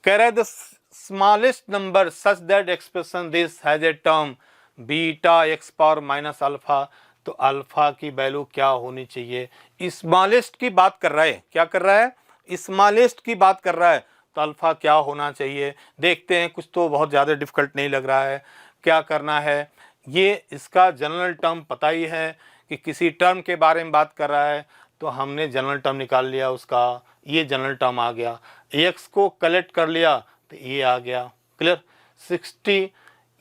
कह रहा है the smallest number such that expression this has a term beta x power minus alpha, तो अल्फा की वैल्यू क्या होनी चाहिए, स्मॉलेस्ट की बात कर रहा है, क्या कर रहा है, स्मॉलेस्ट की बात कर रहा है, तो अल्फा क्या होना चाहिए, देखते हैं, कुछ तो बहुत ज़्यादा डिफिकल्ट नहीं लग रहा है। क्या करना है, ये इसका जनरल टर्म पता ही है कि किसी टर्म के बारे में बात कर रहा है, तो हमने जनरल टर्म निकाल लिया उसका, ये जनरल टर्म आ गया, एक्स को कलेक्ट कर लिया तो ये आ गया, क्लियर, 60,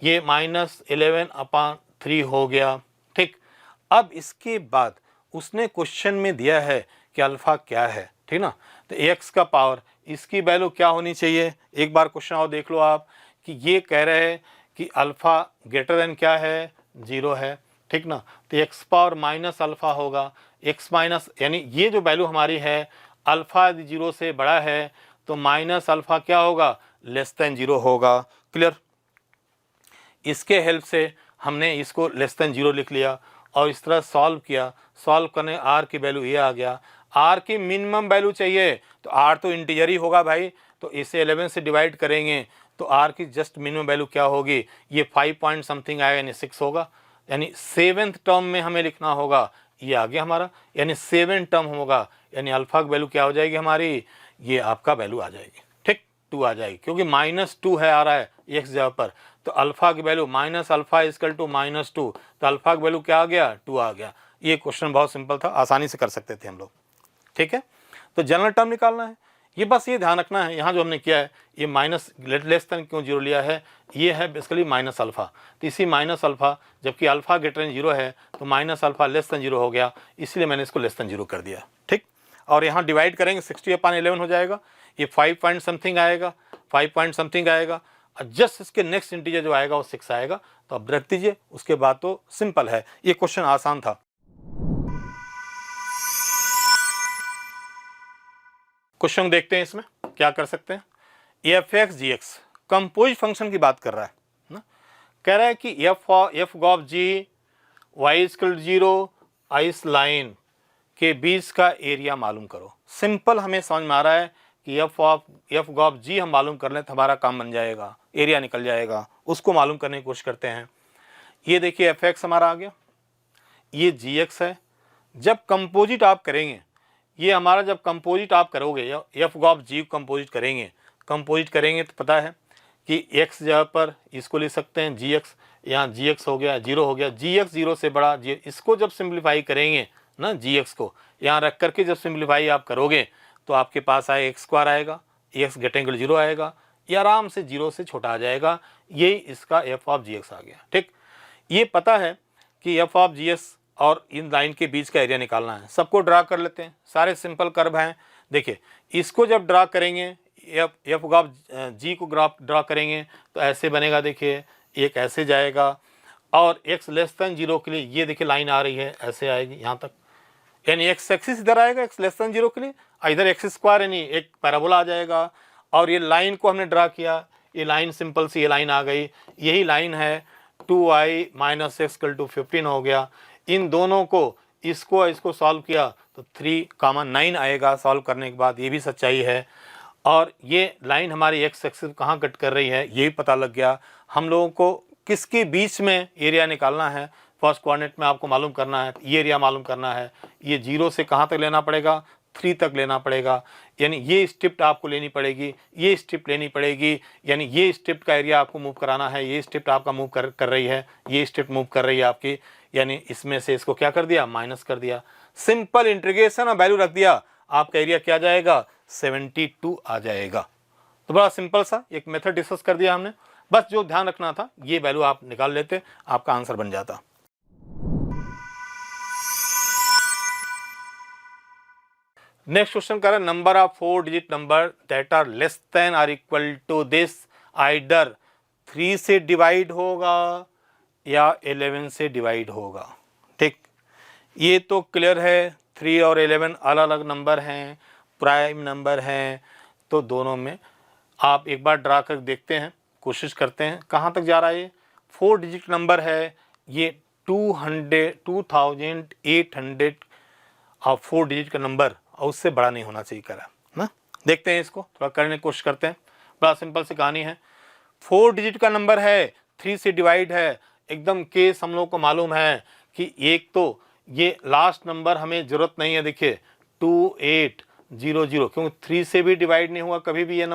ये -11/3 हो गया, ठीक। अब इसके बाद उसने क्वेश्चन में दिया है कि अल्फा क्या है, ठीक ना, तो एक्स का पावर, इसकी वैल्यू क्या होनी चाहिए, एक बार क्वेश्चन और देख लो आप, कि ये कह रहे हैं कि अल्फा ग्रेटर देन क्या है 0 है, ठीक ना। तो एक्स पावर माइनस अल्फ़ा होगा, एक्स माइनस यानी ये जो वैल्यू हमारी है अल्फ़ा यदि 0 से बड़ा है तो माइनस अल्फ़ा क्या होगा, लेस देन 0 होगा। क्लियर। इसके हेल्प से हमने इसको लेस देन 0 लिख लिया और इस तरह सॉल्व किया। सॉल्व करने आर की वैल्यू ये आ गया। आर की मिनिमम वैल्यू चाहिए तो आर तो इंटीजर ही होगा भाई, तो इसे 11 से डिवाइड करेंगे तो आर की जस्ट मिनिमम वैल्यू क्या होगी, ये 5 पॉइंट समथिंग आएगा यानी 6 होगा। यानी 7th टर्म में हमें लिखना होगा, ये आ गया हमारा, यानी 7 टर्म होगा, यानी अल्फ़ा की वैल्यू क्या हो जाएगी हमारी, ये आपका वैल्यू आ जाएगी, ठीक 2 आ जाएगी, क्योंकि -2 है आ रहा है एक्स जगह पर, तो अल्फ़ा की value minus alpha equal to -2, तो अल्फ़ा की वैल्यू क्या आ गया, 2 आ गया। ये क्वेश्चन बहुत सिंपल था, आसानी से कर सकते थे हम लोग, ठीक है। तो जनरल टर्म निकालना है, ये बस ये ध्यान रखना है, यहाँ जो हमने किया है ये माइनस लेस देन क्यों 0 लिया है, ये है बेसिकली माइनस अल्फ़ा, तो इसी माइनस अल्फ़ा जबकि अल्फ़ा ग्रेटर देन 0 है तो माइनस अल्फ़ा लेस देन 0 हो गया, इसलिए मैंने इसको लेस देन 0 कर दिया, ठीक। और यहाँ डिवाइड करेंगे 60/11 हो जाएगा, ये 5 पॉइंट समथिंग आएगा, 5 पॉइंट समथिंग आएगा, जस्ट इसके नेक्स्ट इंटीजर जो आएगा वो 6 आएगा, तो अब रख दीजिए, उसके बाद तो सिंपल है, ये क्वेश्चन आसान था। क्वेश्चन देखते हैं इसमें क्या कर सकते हैं। एफ एक्स जी एक्स कंपोजिट फंक्शन की बात कर रहा है ना, कह रहा है कि F of G Y equal 0 इस लाइन के बीच का एरिया मालूम करो। सिंपल हमें समझ में आ रहा है कि एफ ऑफ जी हम मालूम कर लें तो हमारा काम बन जाएगा, एरिया निकल जाएगा, उसको मालूम करने की कोशिश करते हैं। ये देखिए एफ एक्स हमारा आ गया, ये जी एक्स है। जब कंपोजिट आप करेंगे, ये हमारा जब कंपोजिट आप करोगे, एफ ऑफ जी कंपोजिट करेंगे तो पता है कि एक्स जगह पर इसको ले सकते हैं जी एक्स, यहाँ जी एक्स हो गया 0 हो गया, जी एक्स 0 से बड़ा, जी इसको जब सिंप्लीफाई करेंगे ना, जी एक्स को यहाँ रख करके जब सिंप्लीफाई आप करोगे तो आपके पास आए एक्स स्क्वायर आएगा, एक्स ग्रेटर 0 आएगा, ये आराम से 0 से छोटा आ जाएगा, यही इसका एफ ऑफ जी एक्स आ गया, ठीक। ये पता है कि एफ ऑफ जी एक्स और इन लाइन के बीच का एरिया निकालना है। सबको ड्रा कर लेते हैं, सारे सिंपल कर्व हैं। देखिए इसको जब ड्रा करेंगे, एफ ऑफ जी को ड्रा करेंगे तो ऐसे बनेगा, देखिए एक ऐसे जाएगा और एक्स लेस देन 0 के लिए ये देखिए लाइन आ रही है, ऐसे आएगी यहाँ तक, यानी एक्स एक्सिस इधर आएगा एक्स लेस देन 0 के लिए, इधर एक्स स्क्वायर यानी एक पैराबोला आ जाएगा, और ये लाइन को हमने ड्रा किया, ये लाइन सिंपल सी ये लाइन आ गई, यही लाइन है 2i minus x equal to 15 हो गया। इन दोनों को इसको सॉल्व किया तो 3 कॉमन 9 आएगा सॉल्व करने के बाद, ये भी सच्चाई है। और ये लाइन हमारी एक्स एक्सिस कहाँ कट कर रही है ये भी पता लग गया। हम लोगों को किसके बीच में एरिया निकालना है, फर्स्ट कोऑर्डिनेट में आपको मालूम करना है, ये एरिया मालूम करना है। ये 0 से कहाँ तक लेना पड़ेगा, 3 तक लेना पड़ेगा, यानी ये स्ट्रिप आपको लेनी पड़ेगी, ये स्ट्रिप लेनी पड़ेगी, यानी ये स्ट्रिप का एरिया आपको मूव कराना है, ये स्ट्रिप आपका मूव कर रही है, ये स्ट्रिप मूव कर रही है आपकी, यानी इसमें से इसको क्या कर दिया, माइनस कर दिया। सिंपल इंटीग्रेशन और वैल्यू रख दिया, आपका एरिया क्या जाएगा, 72 आ जाएगा। तो बड़ा सिंपल सा एक मेथड डिस्कस कर दिया हमने, बस जो ध्यान रखना था ये वैल्यू आप निकाल लेते, आपका आंसर बन जाता। नेक्स्ट क्वेश्चन कर रहा है number of 4 digit number that are less than और इक्वल टू दिस आइदर 3 से डिवाइड होगा या 11 से डिवाइड होगा, ठीक। ये तो क्लियर है, 3 और 11 अलग अलग नंबर हैं, प्राइम नंबर हैं, तो दोनों में आप एक बार ड्रा कर देखते हैं, कोशिश करते हैं कहाँ तक जा रहा है। ये 4 डिजिट नंबर है, ये 2800 और 4 डिजिट का नंबर और उससे बड़ा नहीं होना चाहिए करा ना। देखते हैं इसको थोड़ा करने की कोशिश करते हैं, बड़ा सिंपल सी कहानी है। 4 डिजिट का नंबर है, 3 से डिवाइड है, एकदम केस हम लोग को मालूम है कि एक तो ये लास्ट नंबर हमें ज़रूरत नहीं है, देखिए 2800, क्योंकि 3 से भी डिवाइड नहीं हुआ कभी भी ये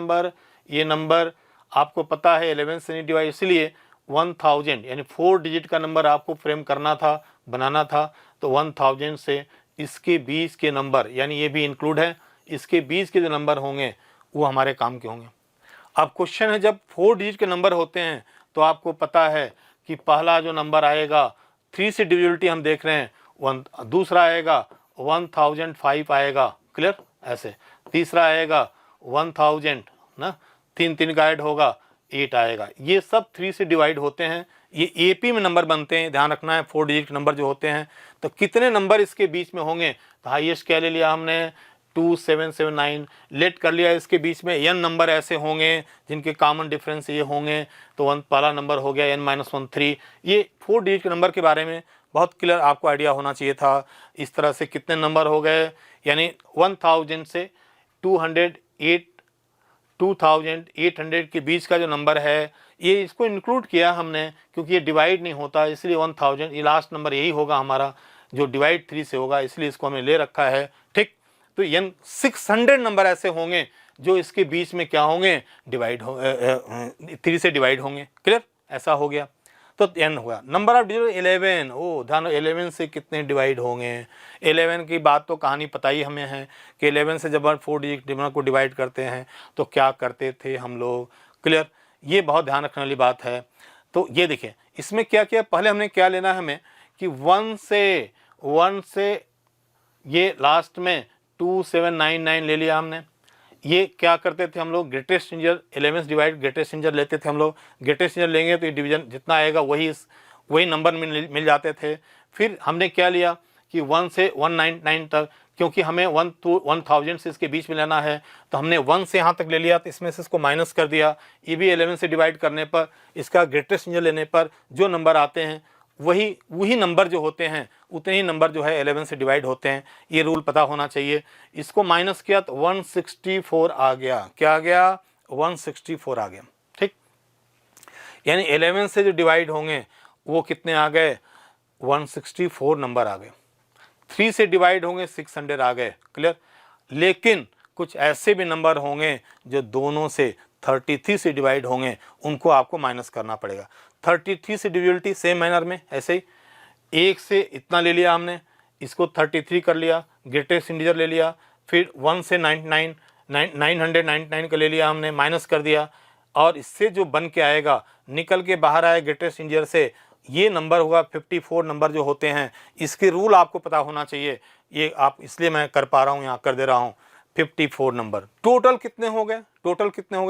नंबर आपको पता है 11 से नहीं डिवाइड, इसलिए 1000 यानी 4 डिजिट का नंबर आपको फ्रेम करना था, बनाना था, तो 1000 से इसके 20 के नंबर यानी ये भी इंक्लूड है, इसके 20 के जो नंबर होंगे वो हमारे काम के होंगे। अब क्वेश्चन है जब 4 डिजिट के नंबर होते हैं तो आपको पता है कि पहला जो नंबर आएगा 3 से डिविजिबिलिटी हम देख रहे हैं 1, दूसरा आएगा 1005 आएगा, क्लियर, ऐसे तीसरा आएगा 1000 ना, 3 का ऐड होगा, 8 आएगा। ये सब 3 से डिवाइड होते हैं, ये एपी में नंबर बनते हैं, ध्यान रखना है 4 डिजिट नंबर जो होते हैं। तो कितने नंबर इसके बीच में होंगे, तो हाईएस्ट क्या ले लिया हमने 2779, लेट कर लिया इसके बीच में n नंबर ऐसे होंगे जिनके कॉमन डिफरेंस ये होंगे, तो पहला नंबर हो गया n-13। ये 4 डिजिट के नंबर के बारे में बहुत क्लियर आपको आइडिया होना चाहिए था। इस तरह से कितने नंबर हो गए, यानी 1000 से 2800 के बीच का जो नंबर है, ये इसको इंक्लूड किया हमने क्योंकि ये डिवाइड नहीं होता, इसलिए 1000 ये लास्ट नंबर यही होगा हमारा जो डिवाइड 3 से होगा, इसलिए इसको हमने ले रखा है। ठीक, तो n 600 नंबर ऐसे होंगे जो इसके बीच में क्या होंगे, डिवाइड 3 से डिवाइड होंगे। क्लियर, ऐसा हो गया। तो n हुआ नंबर ऑफ डिजिट 11। ओ ध्यान, 11 से कितने डिवाइड होंगे। 11 की बात तो कहानी पता ही हमें है कि 11 से जब 4 डिजिट नंबर को डिवाइड करते हैं तो क्या करते थे हम लोग। क्लियर, ये बहुत ध्यान रखने वाली बात है। तो ये देखिए इसमें क्या किया, पहले हमने क्या लेना है हमें कि 1 से ये लास्ट में 2799 ले लिया हमने। ये क्या करते थे हम लोग, ग्रेटेस्ट इंजर 11 डिवाइड ग्रेटेस्ट इंजर लेते थे हम लोग। ग्रेटेस्ट इंजर लेंगे तो ये डिवीजन जितना आएगा वही नंबर मिल जाते थे। फिर हमने क्या लिया कि 1 से 199 तक, क्योंकि हमें 1 to 1000 से इसके बीच में लेना है, तो हमने 1 से यहाँ तक ले लिया, तो इसमें से इसको माइनस कर दिया। ये भी 11 से डिवाइड करने पर, इसका ग्रेटेस्ट इंजर लेने पर जो नंबर आते हैं वही नंबर जो होते हैं उतने ही नंबर जो है 11 से डिवाइड होते हैं। ये रूल पता होना चाहिए। इसको माइनस किया तो 164 आ गया। क्या आ गया, 164 आ गया। ठीक, यानी 11 से जो डिवाइड होंगे वो कितने आ गए, 164 नंबर आ गए। 3 से डिवाइड होंगे 600 आ गए। क्लियर, लेकिन कुछ ऐसे भी नंबर होंगे जो दोनों से 33 से डिवाइड होंगे, उनको आपको माइनस करना पड़ेगा। 33 से डिविजिबिलिटी सेम मैनर में ऐसे ही, 1 से इतना ले लिया हमने, इसको 33 कर लिया, ग्रेटेस्ट इंटीजर ले लिया। फिर 1 से 999 का ले लिया हमने, माइनस कर दिया, और इससे जो बन के आएगा, निकल के बाहर आए ग्रेटेस्ट इंटीजर से, ये नंबर होगा 54 नंबर जो होते हैं। इसके रूल आपको पता होना चाहिए, ये आप इसलिए मैं कर पा रहा हूँ, यहाँ कर दे रहा हूँ। 54 नंबर टोटल कितने हो गए,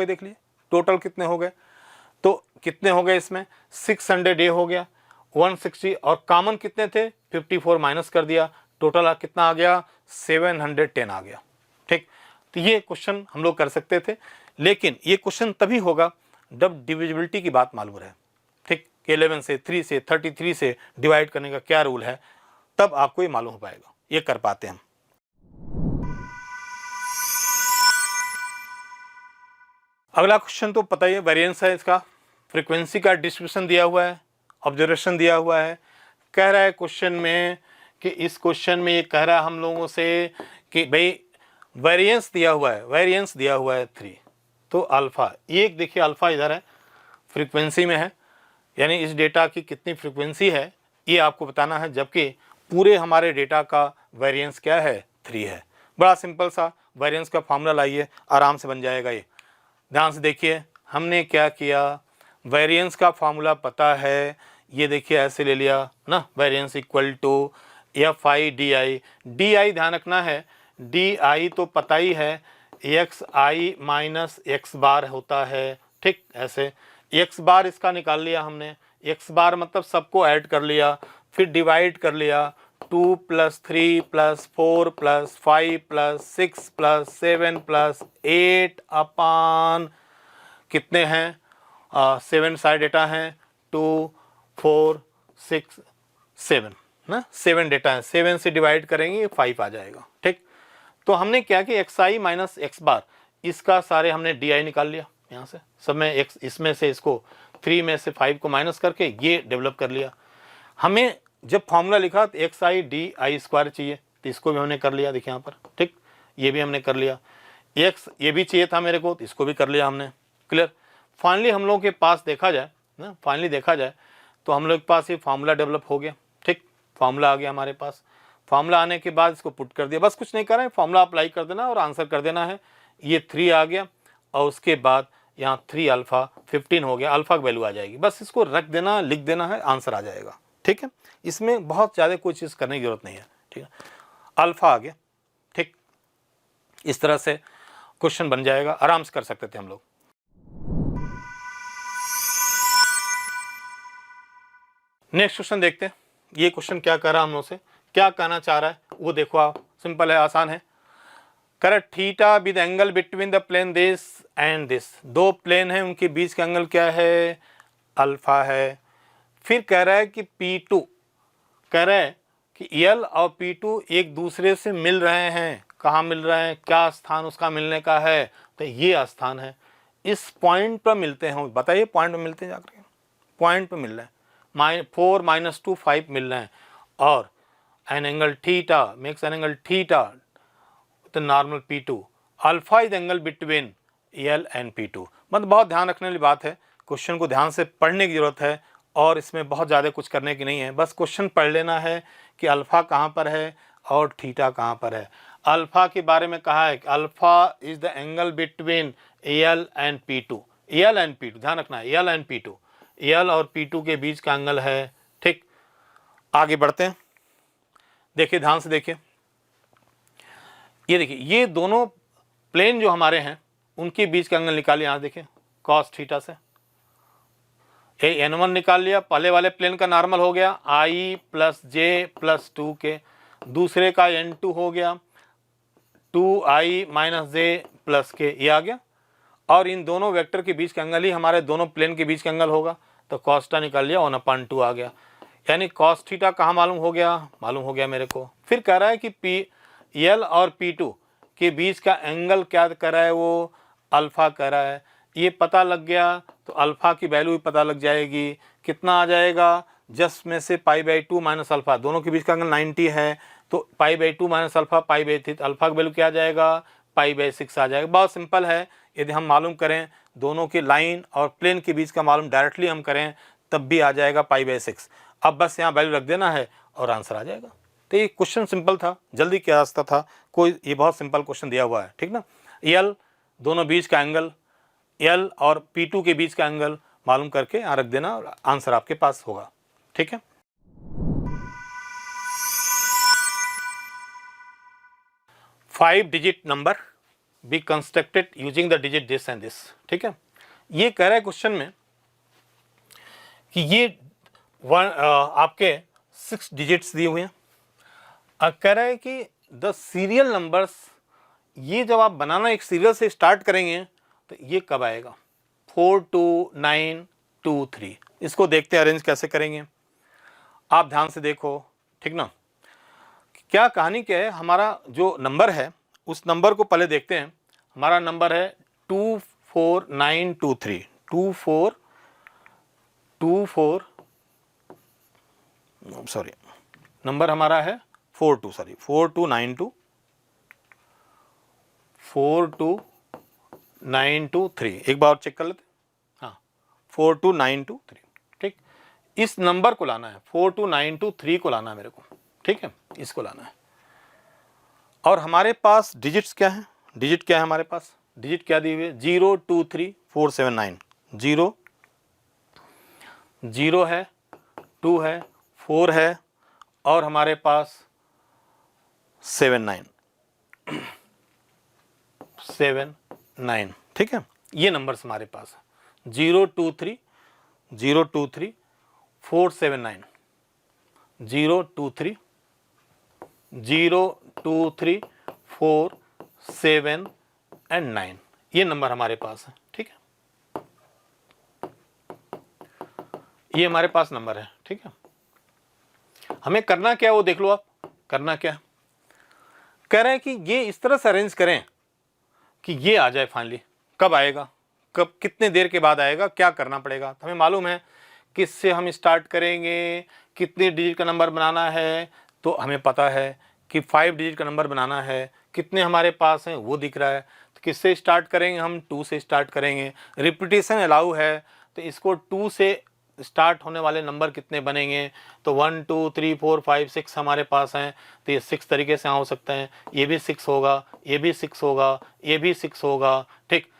देख लिए टोटल कितने हो गए। तो कितने हो गए इसमें, 600 ए हो गया, 160, और कॉमन कितने थे 54 माइनस कर दिया, टोटल कितना आ गया 710 आ गया। ठीक, तो ये क्वेश्चन हम लोग कर सकते थे, लेकिन ये क्वेश्चन तभी होगा जब डिविजिबिलिटी की बात मालूम रहे। ठीक, 11 से 3 से 33 से डिवाइड करने का क्या रूल है, तब आपको ये मालूम हो पाएगा, ये कर पाते हैं हम। अगला क्वेश्चन तो पता ही है, वेरिएंस है इसका, फ्रीक्वेंसी का डिस्ट्रीब्यूशन दिया हुआ है, ऑब्जर्वेशन दिया हुआ है। कह रहा है क्वेश्चन में कि इस क्वेश्चन में ये कह रहा है हम लोगों से कि भाई वेरिएंस दिया हुआ है 3, तो अल्फ़ा, एक देखिए अल्फ़ा इधर है, फ्रीक्वेंसी में है, यानी इस डेटा की कितनी फ्रीक्वेंसी है ये आपको बताना है, जबकि पूरे हमारे डेटा का वेरिएंस क्या है 3 है। बड़ा सिंपल सा वेरिएंस का फॉर्मूला लाइए, आराम से बन जाएगा ये। ध्यान से देखिए हमने क्या किया, वेरिएंस का फॉर्मूला पता है, ये देखिए ऐसे ले लिया ना, variance equal to FI DI ध्यान रखना है, DI तो पता ही है, XI माइनस X बार होता है। ठीक, ऐसे X बार इसका निकाल लिया हमने, X बार मतलब सबको ऐड कर लिया, फिर डिवाइड कर लिया, 2 + 3 + 4 + 5 + 6 + 7 + 8 अपान कितने हैं, 7 साइड डेटा हैं, 2 4 6 7 ना, 7 डेटा है, 7 से डिवाइड करेंगे 5 आ जाएगा। ठीक, तो हमने क्या कि XI माइनस X बार, इसका सारे हमने DI निकाल लिया, यहाँ से सब में X, इसमें से इसको 3 में से 5 को माइनस करके ये डेवलप कर लिया। हमें जब फॉर्मूला लिखा तो XI DI² चाहिए, तो इसको भी हमने कर लिया, देखिए यहाँ पर। ठीक, ये भी हमने कर लिया, X ये भी चाहिए था मेरे को, तो इसको भी कर लिया हमने। क्लियर, फाइनली हम लोगों के पास देखा जाए ना, तो हम लोग के पास ये फार्मूला डेवलप हो गया। ठीक, फार्मूला आ गया हमारे पास। फार्मूला आने के बाद इसको पुट कर दिया, बस कुछ नहीं कर रहे हैं, फार्मूला अप्लाई कर देना और आंसर कर देना है। ये 3 आ गया, और उसके बाद यहाँ 3 अल्फ़ा 15 हो गया, अल्फ़ा की वैल्यू आ जाएगी, बस इसको रख देना, लिख देना है, आंसर आ जाएगा। ठीक है, इसमें बहुत ज़्यादा कोई चीज़ करने की जरूरत नहीं है। ठीक है, अल्फ़ा आ गया। ठीक, इस तरह से क्वेश्चन बन जाएगा, आराम से कर सकते थे हम लोग। नेक्स्ट क्वेश्चन देखते हैं, ये क्वेश्चन क्या कर रहा है हम लोग से, क्या कहना चाह रहा है वो देखो आप, सिंपल है, आसान है। Correct, theta with angle between the plane this and this, दो प्लेन है उनके बीच का एंगल क्या है, अल्फा है। फिर कह रहा है कि P2, कह रहा है कि L और P2 एक दूसरे से मिल रहे हैं, कहाँ मिल रहे हैं, क्या स्थान उसका मिलने का है, तो ये स्थान है, इस पॉइंट पर मिलते हैं। बताइए पॉइंट पर मिलते हैं, जाकर पॉइंट पर मिल रहे हैं, 4 - 2 5 मिल रहे हैं, और an angle theta makes an angle theta the normal P2, alpha is angle between L and P2। मतलब बहुत ध्यान रखने वाली बात है, क्वेश्चन को ध्यान से पढ़ने की जरूरत है, और इसमें बहुत ज़्यादा कुछ करने की नहीं है, बस क्वेश्चन पढ़ लेना है कि अल्फ़ा कहाँ पर है और थीटा कहाँ पर है। अल्फ़ा के बारे में कहा है कि alpha is the angle between L and P2, L and P2, ध्यान रखना है, L एंड P2, L और P2 के बीच का एंगल है। ठीक, आगे बढ़ते हैं, देखिए ध्यान से देखिए, ये देखिए ये दोनों प्लेन जो हमारे हैं उनके बीच का एंगल निकालिए, यहाँ देखिए कॉस थीटा से N1 निकाल लिया, पहले वाले प्लेन का नॉर्मल हो गया I + J + 2K, दूसरे का N2 हो गया 2I - J + K, ये आ गया, और इन दोनों वेक्टर के बीच का एंगल ही हमारे दोनों प्लेन के बीच का एंगल होगा, तो कॉस्टा निकाल लिया 1/2 आ गया, यानी कॉस थीटा कहाँ मालूम हो गया मेरे को। फिर कह रहा है कि L और P2 के बीच का एंगल क्या कर रहा है, वो अल्फ़ा कर रहा है, ये पता लग गया तो अल्फ़ा की वैल्यू भी पता लग जाएगी, कितना आ जाएगा, जस्ट में से π/2 - अल्फ़ा, दोनों के बीच का एंगल 90 है, तो π/2 - अल्फ़ा π/3, अल्फ़ा की वैल्यू क्या आ जाएगा, π/6 आ जाएगा। बहुत सिंपल है, यदि हम मालूम करें दोनों के लाइन और प्लेन के बीच का मालूम डायरेक्टली हम करें तब भी आ जाएगा π/6। अब बस यहाँ वैल्यू रख देना है और आंसर आ जाएगा। तो ये क्वेश्चन सिंपल था, जल्दी क्या रास्ता था कोई, ये बहुत सिंपल क्वेश्चन दिया हुआ है, ठीक ना। L दोनों बीच का एंगल, L और P2 के बीच का एंगल मालूम करके यहाँ रख देना और आंसर आपके पास होगा, ठीक है। Five digit number be constructed using the digit this and this, ठीक है। ये कह रहा है क्वेश्चन में कि ये आपके 6 डिजिट्स दिए हुए हैं, कह रहा है कि द सीरियल नंबर्स, ये जब आप बनाना एक सीरियल से स्टार्ट करेंगे तो ये कब आएगा, 4 2 9 2 3। इसको देखते हैं अरेंज कैसे करेंगे, आप ध्यान से देखो, ठीक ना। क्या कहानी क्या है, हमारा जो नंबर है उस नंबर को पहले देखते हैं। हमारा नंबर है 24923, 24 सॉरी, नंबर हमारा है 4292 42923, एक बार और चेक कर लेते, हाँ 42923, ठीक। इस नंबर को लाना है, 42923 को लाना है मेरे को, ठीक है, इसको लाना है। और हमारे पास डिजिट्स क्या है, डिजिट क्या है हमारे पास, डिजिट क्या दी हुई है, 0 2 3 4 7 9, 0 है, 2 है, 4 है, और हमारे पास 7 9, ठीक है। ये नंबर्स हमारे पास है, 0 2 3 4 7 9, 0 2 3 4 7 एंड 9, ये नंबर हमारे पास है, ठीक है। ये हमारे पास नंबर है, ठीक है। हमें करना क्या है वो देख लो आप, करना क्या है, कह रहे हैं कि ये इस तरह से अरेंज करें कि ये आ जाए फाइनली। कब आएगा, कब, कितने देर के बाद आएगा, क्या करना पड़ेगा, हमें मालूम है किससे हम स्टार्ट करेंगे, कितने डिजिट का नंबर बनाना है, तो हमें पता है कि 5 डिजिट का नंबर बनाना है, कितने हमारे पास हैं वो दिख रहा है, तो किससे स्टार्ट करेंगे, हम 2 से स्टार्ट करेंगे, रिपीटेशन अलाउ है, तो इसको 2 से स्टार्ट होने वाले नंबर कितने बनेंगे, तो 1 2 3 4 5 6 हमारे पास हैं, तो ये 6 तरीके से यहाँ हो सकते हैं, ये भी 6 होगा, ये भी 6 होगा, ये भी 6 होगा, ठीक।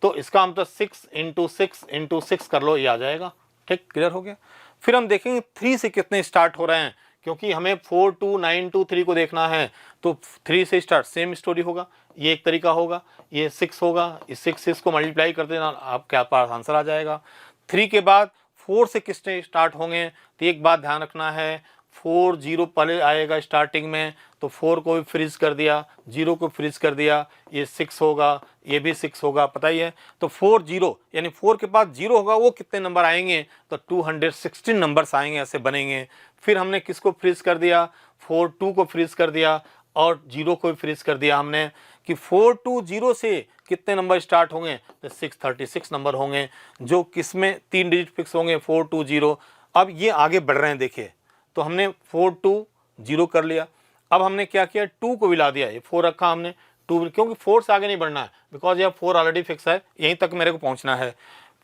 तो इसका हम तो 6 × 6 × 6 कर लो, ये आ जाएगा, ठीक, क्लियर हो गया। फिर हम देखेंगे 3 से कितने स्टार्ट हो रहे हैं, क्योंकि हमें 4 2 9 2 3 को देखना है, तो 3 से स्टार्ट, सेम स्टोरी होगा, ये एक तरीका होगा, ये 6 होगा, इस 6 को मल्टीप्लाई कर देना, आपके पास आंसर आ जाएगा। 3 के बाद 4 से किसने स्टार्ट होंगे, तो एक बात ध्यान रखना है, 4 0 पहले आएगा स्टार्टिंग में, तो 4 को भी फ्रीज कर दिया, 0 को फ्रीज कर दिया, ये 6 होगा, ये भी 6 होगा, पता ही है। तो 4 0 यानी 4 के बाद 0 होगा, वो कितने नंबर आएंगे, तो 216 नंबर्स आएंगे, ऐसे बनेंगे। फिर हमने किसको फ्रीज कर दिया, 4 2 को फ्रीज कर दिया और 0 को भी फ्रीज कर दिया हमने, कि 4 2 0 से कितने नंबर स्टार्ट होंगे, तो 636 नंबर होंगे, जो किसमें 3 डिजिट फिक्स होंगे, 4 2 0। अब ये आगे बढ़ रहे हैं, देखिए, तो हमने 4 2 0 कर लिया। अब हमने क्या किया, 2 को भी ला दिया, ये 4 रखा हमने, 2, क्योंकि 4 से आगे नहीं बढ़ना है, बिकॉज यह 4 ऑलरेडी फिक्स है, यहीं तक मेरे को पहुंचना है।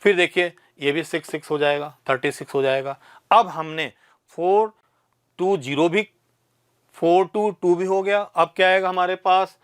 फिर देखिए ये भी 6 6 हो जाएगा, 36 हो जाएगा। अब हमने 4 2 0 भी, 4 2 2 भी हो गया। अब क्या आएगा हमारे पास,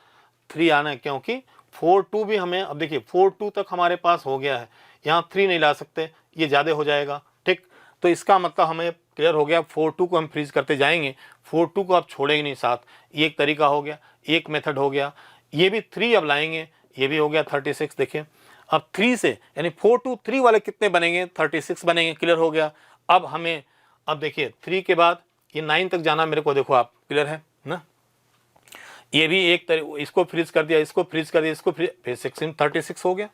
3 आना है, क्योंकि 4 2 भी हमें, अब देखिए 4 2 तक हमारे पास हो गया है, यहाँ 3 नहीं ला सकते, ये ज़्यादा हो जाएगा, ठीक। तो इसका मतलब हमें क्लियर हो गया, 4 2 को हम फ्रीज करते जाएंगे, 4 2 को आप छोड़ेंगे नहीं साथ, ये एक तरीका हो गया, एक मेथड हो गया। ये भी 3 अब लाएंगे, ये भी हो गया 36। देखिए अब 3 से यानी 4 2 3 वाले कितने बनेंगे, 36 बनेंगे, क्लियर हो गया। अब हमें, अब देखिए 3 के बाद ये 9 तक जाना मेरे को, देखो आप, क्लियर है ना। ये भी एक इसको फ्रीज कर दिया, इसको फ्रीज कर दिया, इसको फ्रीज, फिर 36 हो गया।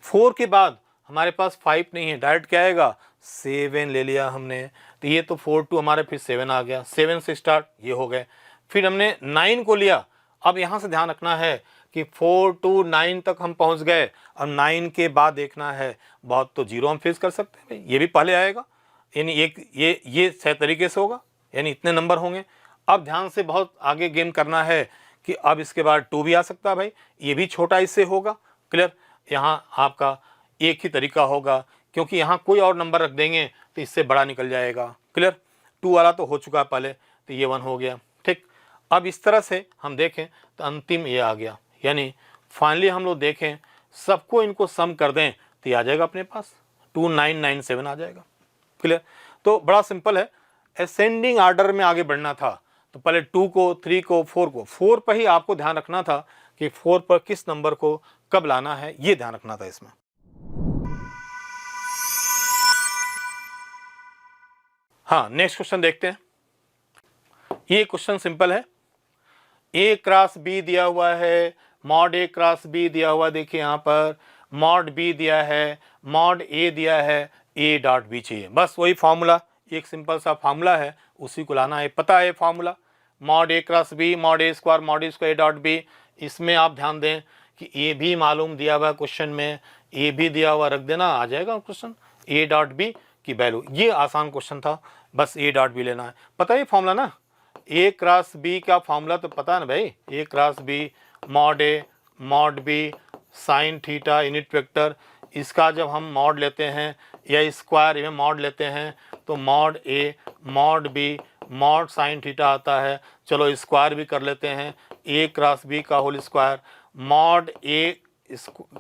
4 के बाद हमारे पास 5 नहीं है, डायरेक्ट क्या आएगा, 7 ले लिया हमने, तो ये तो 4 2 हमारे फिर 7 आ गया, 7 से स्टार्ट, ये हो गए। फिर हमने 9 को लिया। अब यहाँ से ध्यान रखना है कि 4 2 9 तक हम पहुँच गए, अब 9 के बाद देखना है, बहुत तो 0 हम फ्रीज कर सकते हैं भाई, ये भी पहले आएगा, यानी एक ये सही तरीके से होगा, यानी इतने नंबर होंगे। अब ध्यान से बहुत आगे गेम करना है कि अब इसके बाद 2 भी आ सकता है भाई, ये भी छोटा इससे होगा, क्लियर। यहाँ आपका एक ही तरीका होगा, क्योंकि यहाँ कोई और नंबर रख देंगे तो इससे बड़ा निकल जाएगा, क्लियर। 2 वाला तो हो चुका है पहले, तो ये 1 हो गया, ठीक। अब इस तरह से हम देखें तो अंतिम ये आ गया, यानी फाइनली हम लोग देखें, सबको इनको सम कर दें तो ये आ जाएगा अपने पास 2997 आ जाएगा, क्लियर। तो बड़ा सिंपल है, असेंडिंग आर्डर में आगे बढ़ना था, तो पहले 2 को, 3 को, 4 को, 4 पर ही आपको ध्यान रखना था कि 4 पर किस नंबर को कब लाना है, ये ध्यान रखना था इसमें। हाँ, नेक्स्ट क्वेश्चन देखते हैं। ये क्वेश्चन सिंपल है, A क्रॉस B दिया हुआ है, मॉड A क्रॉस B दिया हुआ, देखिए यहाँ पर मॉड B दिया है, मॉड A दिया है, A डॉट B चाहिए, बस वही फॉर्मूला, एक सिंपल सा फॉर्मूला है, उसी को लाना है, पता है formula, mod A cross B, mod A square, mod A square A dot B। इसमें आप ध्यान दें कि A भी मालूम दिया हुआ क्वेश्चन में, A भी दिया हुआ रख देना, आ जाएगा क्वेश्चन, A डॉट B की वैल्यू, ये आसान क्वेश्चन था, बस A डॉट B लेना है, पता है फॉर्मूला ना, A क्रॉस B का फॉर्मूला तो पता है ना भाई, A cross B mod A mod B sine theta unit vector, इसका जब हम मॉड लेते हैं या स्क्वायर में मॉड लेते हैं तो mod A mod B mod sine theta आता है, चलो स्क्वायर भी कर लेते हैं, A क्रॉस B का होल स्क्वायर, मॉड A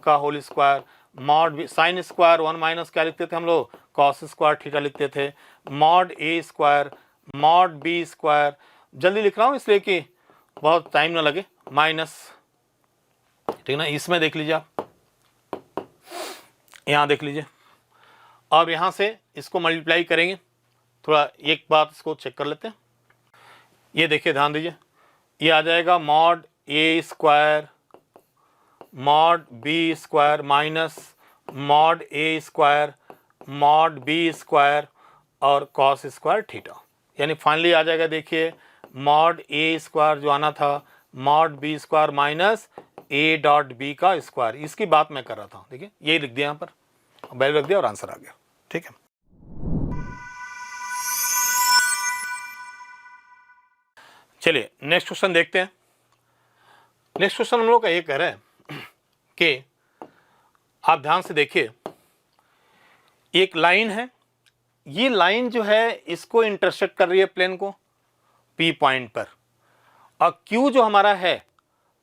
का whole square, mod B sine square 1 minus क्या लिखते थे हम लोग, कॉस स्क्वायर थीटा लिखते थे, mod A square mod B square, जल्दी लिख रहा हूँ इसलिए कि बहुत टाइम ना लगे, माइनस, ठीक ना। इसमें देख लीजिए आप, यहाँ देख लीजिए, अब यहाँ से इसको मल्टीप्लाई करेंगे, थोड़ा एक बात इसको चेक कर लेते हैं, ये देखिए ध्यान दीजिए, ये आ जाएगा mod A square mod B square minus mod A square mod B square और कॉस स्क्वायर थीटा, यानी फाइनली आ जाएगा, देखिए मॉड A स्क्वायर जो आना था mod B square minus A dot B का स्क्वायर, इसकी बात मैं कर रहा था, देखिए यही लिख दिया यहाँ पर, वैल्यू रख दिया और आंसर आ गया, ठीक है। चलिए नेक्स्ट क्वेश्चन देखते हैं। नेक्स्ट क्वेश्चन हम लोग का ये कह रहा है कि आप ध्यान से देखिए, एक लाइन है, ये लाइन जो है इसको इंटरसेक्ट कर रही है प्लेन को P पॉइंट पर, और Q जो हमारा है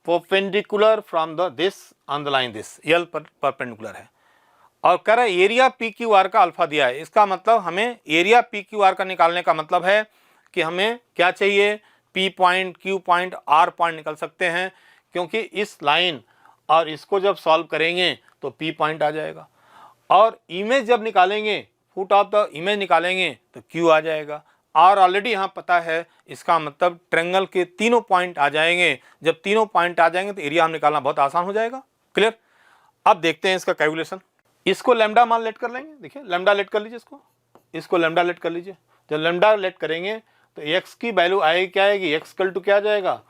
perpendicular from the this on the line this, L पर परपेंडिकुलर है, और कह रहा है एरिया PQR का अल्फा दिया है, इसका मतलब हमें एरिया PQR का निकालने का मतलब है कि हमें क्या चाहिए, P point, Q point, R point निकल सकते हैं, क्योंकि इस लाइन और इसको जब सॉल्व करेंगे तो P पॉइंट आ जाएगा, और इमेज जब निकालेंगे फुट ऑफ द इमेज निकालेंगे तो Q आ जाएगा। R ऑलरेडी यहाँ पता है, इसका मतलब ट्रायंगल के तीनों पॉइंट आ जाएंगे। जब तीनों पॉइंट आ जाएंगे तो एरिया हम निकालना बहुत आसान हो जाएगा। क्लियर। अब देखते हैं इसका कैलकुलेशन। इसको लैम्डा मान लेट कर लेंगे। देखिए लैम्डा लेट कर लीजिए, इसको लैम्डा लेट कर लीजिए। जब लैम्डा लेट करेंगे तो x की वैल्यू आएगी, क्या आएगी, x इक्वल टू क्या आ जाएगा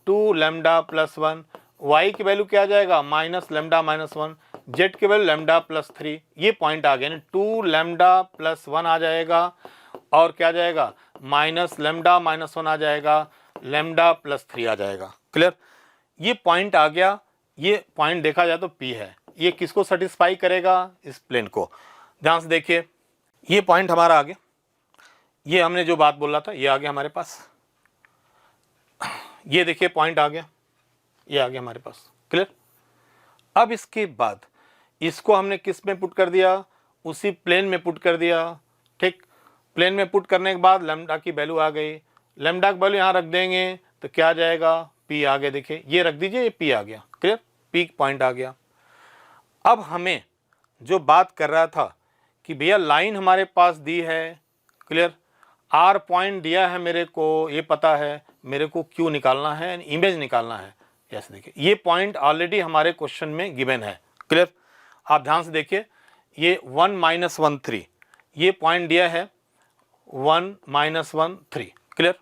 2 लैम्डा प्लस 1, y की वैल्यू क्या आ जाएगा माइनस लैम्डा माइनस 1, z की वैल्यू लैम्डा प्लस 3। ये पॉइंट आ गया ना, 2 लैम्डा प्लस 1 आ जाएगा और क्या आ जाएगा माइनस लैम्डा माइनस 1 आ जाएगा, लैम्डा प्लस 3 आ जाएगा। क्लियर। ये पॉइंट आ गया। ये पॉइंट देखा जाए तो P है। ये किसको सेटिस्फाई करेगा, इस प्लेन को। ध्यान से देखिए, ये पॉइंट हमारा आ गया। ये हमने जो बात बोला था ये आ गया हमारे पास। ये देखिए पॉइंट आ गया, ये आ गया हमारे पास। क्लियर। अब इसके बाद इसको हमने किस में पुट कर दिया, उसी प्लेन में पुट कर दिया। ठीक, प्लेन में पुट करने के बाद लैम्डा की वैल्यू आ गई। लैम्डा की वैल्यू यहाँ रख देंगे तो क्या आ जाएगा, P आ गया। देखिए ये रख दीजिए, ये P आ गया। क्लियर, P पॉइंट आ गया। अब हमें जो बात कर रहा था कि भैया लाइन हमारे पास दी है। क्लियर, R पॉइंट दिया है मेरे को, ये पता है मेरे को Q निकालना है, इमेज निकालना है। यस देखिए ये पॉइंट ऑलरेडी हमारे क्वेश्चन में गिवन है। क्लियर, आप ध्यान से देखिए, ये 1 माइनस 1 3, ये पॉइंट दिया है 1 माइनस 1 3। क्लियर,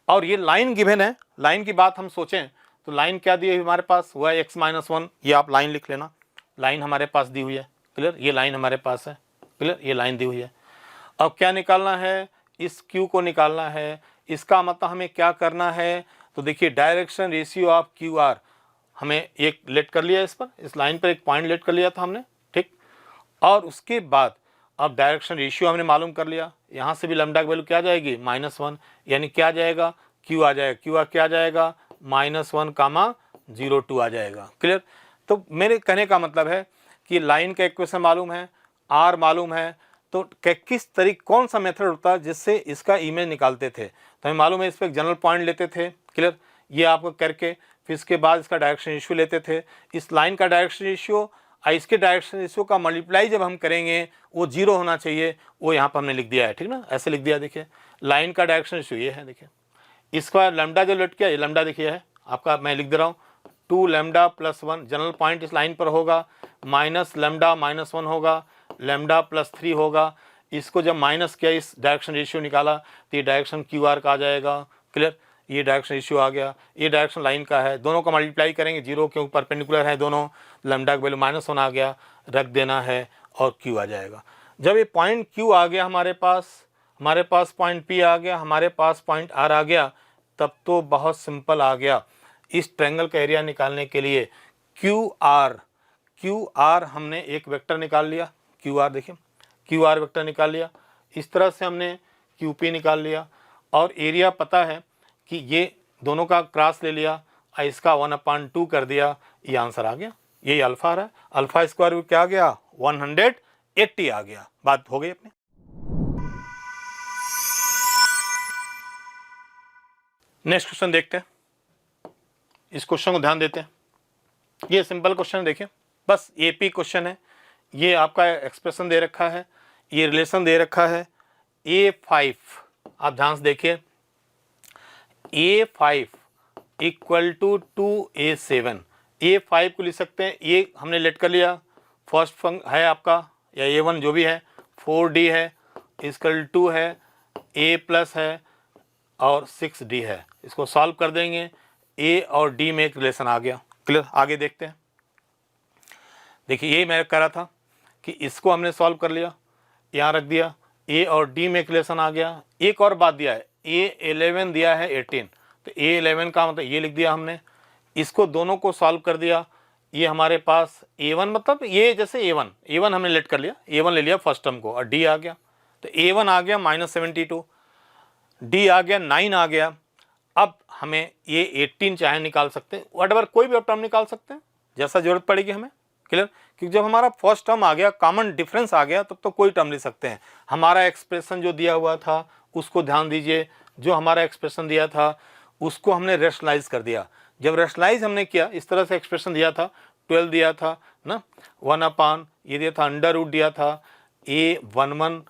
और ये लाइन गिवन है। लाइन की बात हम सोचें तो लाइन क्या दी है हमारे पास, हुआ है x माइनस 1। ये आप लाइन लिख लेना, लाइन हमारे पास दी हुई है। क्लियर, ये लाइन हमारे पास है। क्लियर, ये लाइन दी हुई है। अब क्या निकालना है, इस Q को निकालना है। इसका मतलब हमें क्या करना है, तो देखिए डायरेक्शन रेशियो ऑफ QR हमें एक लेट कर लिया, इस पर, इस लाइन पर एक पॉइंट लेट कर लिया था हमने। ठीक, और उसके बाद अब डायरेक्शन रेशियो हमने मालूम कर लिया। यहाँ से भी लैम्डा की वैल्यू क्या आ जाएगी -1, यानी क्या आ जाएगा Q आ जाएगा। Q क्या आ जाएगा -1, 0 2 आ जाएगा। क्लियर, तो मेरे कहने का मतलब है कि लाइन का इक्वेशन मालूम है, R मालूम है, तो किस तरीके कौन सा मेथड होता है जिससे इसका इमेज निकालते थे। तो हमें मालूम है इस पर एक जनरल पॉइंट लेते थे। क्लियर, ये आपको करके फिर इसके बाद इसका डायरेक्शन रेशियो लेते थे। इस लाइन का डायरेक्शन रेशियो और इसके डायरेक्शन रेशियो का मल्टीप्लाई जब हम करेंगे वो 0 होना चाहिए, वो यहाँ पर हमने लिख दिया है। ठीक ना, ऐसे लिख दिया। देखिए लाइन का डायरेक्शन रेशियो ये है। देखिए इसका लैम्डा जो लेट किया, ये लैम्डा देखिए है आपका, मैं लिख दे रहा हूँ 2 लैम्डा प्लस 1। जनरल पॉइंट इस लाइन पर होगा, माइनस लैम्डा माइनस 1 होगा, लैम्डा प्लस 3 होगा। इसको जब माइनस किया, इस डायरेक्शन रेशियो निकाला तो ये डायरेक्शन QR का आ जाएगा। क्लियर, ये डायरेक्शन रेशियो आ गया, ये डायरेक्शन लाइन का है। दोनों का मल्टीप्लाई करेंगे, 0 के ऊपर परपेंडिकुलर है दोनों, लैम्डा की वैल्यू -1 आ गया, रख देना है और Q आ जाएगा। जब ये पॉइंट Q आ गया हमारे पास पॉइंट P आ गया, हमारे पास पॉइंट R आ गया, तब तो बहुत सिंपल आ गया। इस ट्रायंगल का एरिया निकालने के लिए QR हमने एक वेक्टर निकाल लिया। QR देखिए QR वेक्टर निकाल लिया। इस तरह से हमने QP निकाल लिया और एरिया पता है कि ये दोनों का क्रॉस ले लिया और इसका 1/2 कर दिया, ये आंसर आ गया। यही अल्फा है, अल्फा स्क्वायर क्या आ गया 180 आ गया। बात हो गई अपनी। नेक्स्ट क्वेश्चन देखते हैं। इस क्वेश्चन को ध्यान देते हैं। ये सिंपल क्वेश्चन देखिए, बस AP क्वेश्चन है। ये आपका एक्सप्रेशन दे रखा है, ये रिलेशन दे रखा है A5। आप ध्यान से देखिए, A5 equal to 2A7। A5 को लिख सकते हैं, ये हमने लेट कर लिया, फर्स्ट फंक्शन है आपका या A1 जो भी है, 4D है, इक्वल टू है, A प्लस है और 6D है। इसको सॉल्व कर देंगे, A और D में एक रिलेशन आ गया। क्लियर, आगे देखते हैं। देखिए ये मैं कह रहा था कि इसको हमने सॉल्व कर लिया, यहाँ रख दिया, A और D में एक रिलेशन आ गया। एक और बात दिया है, A11 दिया है 18, तो A11 का मतलब ये लिख दिया हमने। इसको दोनों को सॉल्व कर दिया, ये हमारे पास A1 मतलब ये जैसे A1 हमने लेट कर लिया, A1 ले लिया फर्स्ट टर्म को और D आ गया, तो A1 आ गया -72, D आ गया 9 आ गया। अब हमें ये 18 चाहे निकाल सकते हैं, वट कोई भी टर्म निकाल सकते हैं जैसा जरूरत पड़ेगी हमें। क्लियर, क्योंकि जब हमारा फर्स्ट टर्म आ गया, कॉमन डिफरेंस आ गया, तब तो कोई टर्म ले सकते हैं। हमारा एक्सप्रेशन जो दिया हुआ था उसको ध्यान दीजिए, जो हमारा एक्सप्रेशन दिया था उसको हमने रेशनलाइज कर दिया। जब रेशनलाइज हमने किया, इस तरह से एक्सप्रेशन दिया था, 12 दिया था ना, 1/, ये दिया था √, दिया था A11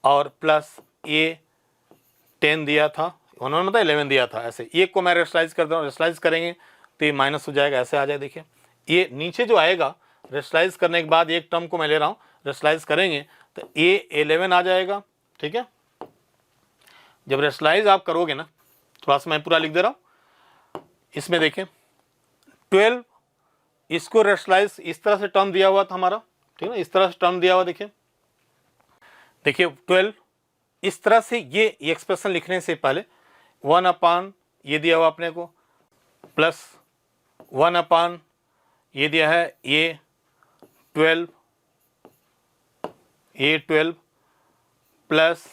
और प्लस A10 दिया था, 11 मतलब 11 दिया था, ऐसे एक को मैं रेशनलाइज कर दूँ, रेशनलाइज करेंगे तो ये माइनस हो जाएगा, ऐसे आ जाए। देखिए ये नीचे जो आएगा रेशनलाइज करने के बाद एक टर्म को मैं ले रहा हूँ, रेशनलाइज करेंगे तो A11 आ जाएगा। ठीक है, जब रेशनलाइज आप करोगे ना, थोड़ा सा मैं पूरा लिख दे रहा हूँ, इसमें देखें 12, इसको रेशनलाइज इस तरह से टर्म दिया हुआ था हमारा, ठीक है ना, इस तरह से टर्म दिया हुआ, देखिए 12 इस तरह से। ये एक्सप्रेशन लिखने से पहले 1 अपान ये दिया हुआ अपने को, प्लस 1 अपान ये दिया है A12 प्लस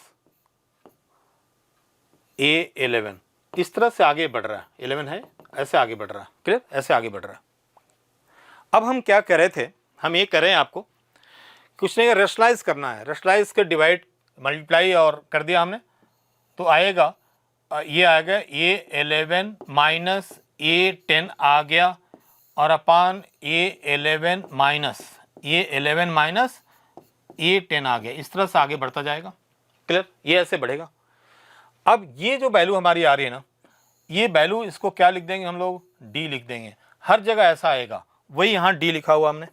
A11, इस तरह से आगे बढ़ रहा है, 11 है, ऐसे आगे बढ़ रहा है, क्लियर, ऐसे आगे बढ़ रहा है। अब हम क्या कर रहे थे, हम ये कर रहे हैं, आपको कुछ नहीं, रेशनलाइज करना है, रेशनलाइज कर डिवाइड मल्टीप्लाई और कर दिया हमने, तो आएगा ये आएगा A11 माइनस A10 आ गया, और अपान A11 माइनस A10 आ गया, इस तरह से आगे बढ़ता जाएगा, क्लियर, ये ऐसे बढ़ेगा। अब ये जो वैल्यू हमारी आ रही है ना, ये वैल्यू इसको क्या लिख देंगे हम लोग, D लिख देंगे, हर जगह ऐसा आएगा, वही यहाँ D लिखा हुआ हमने,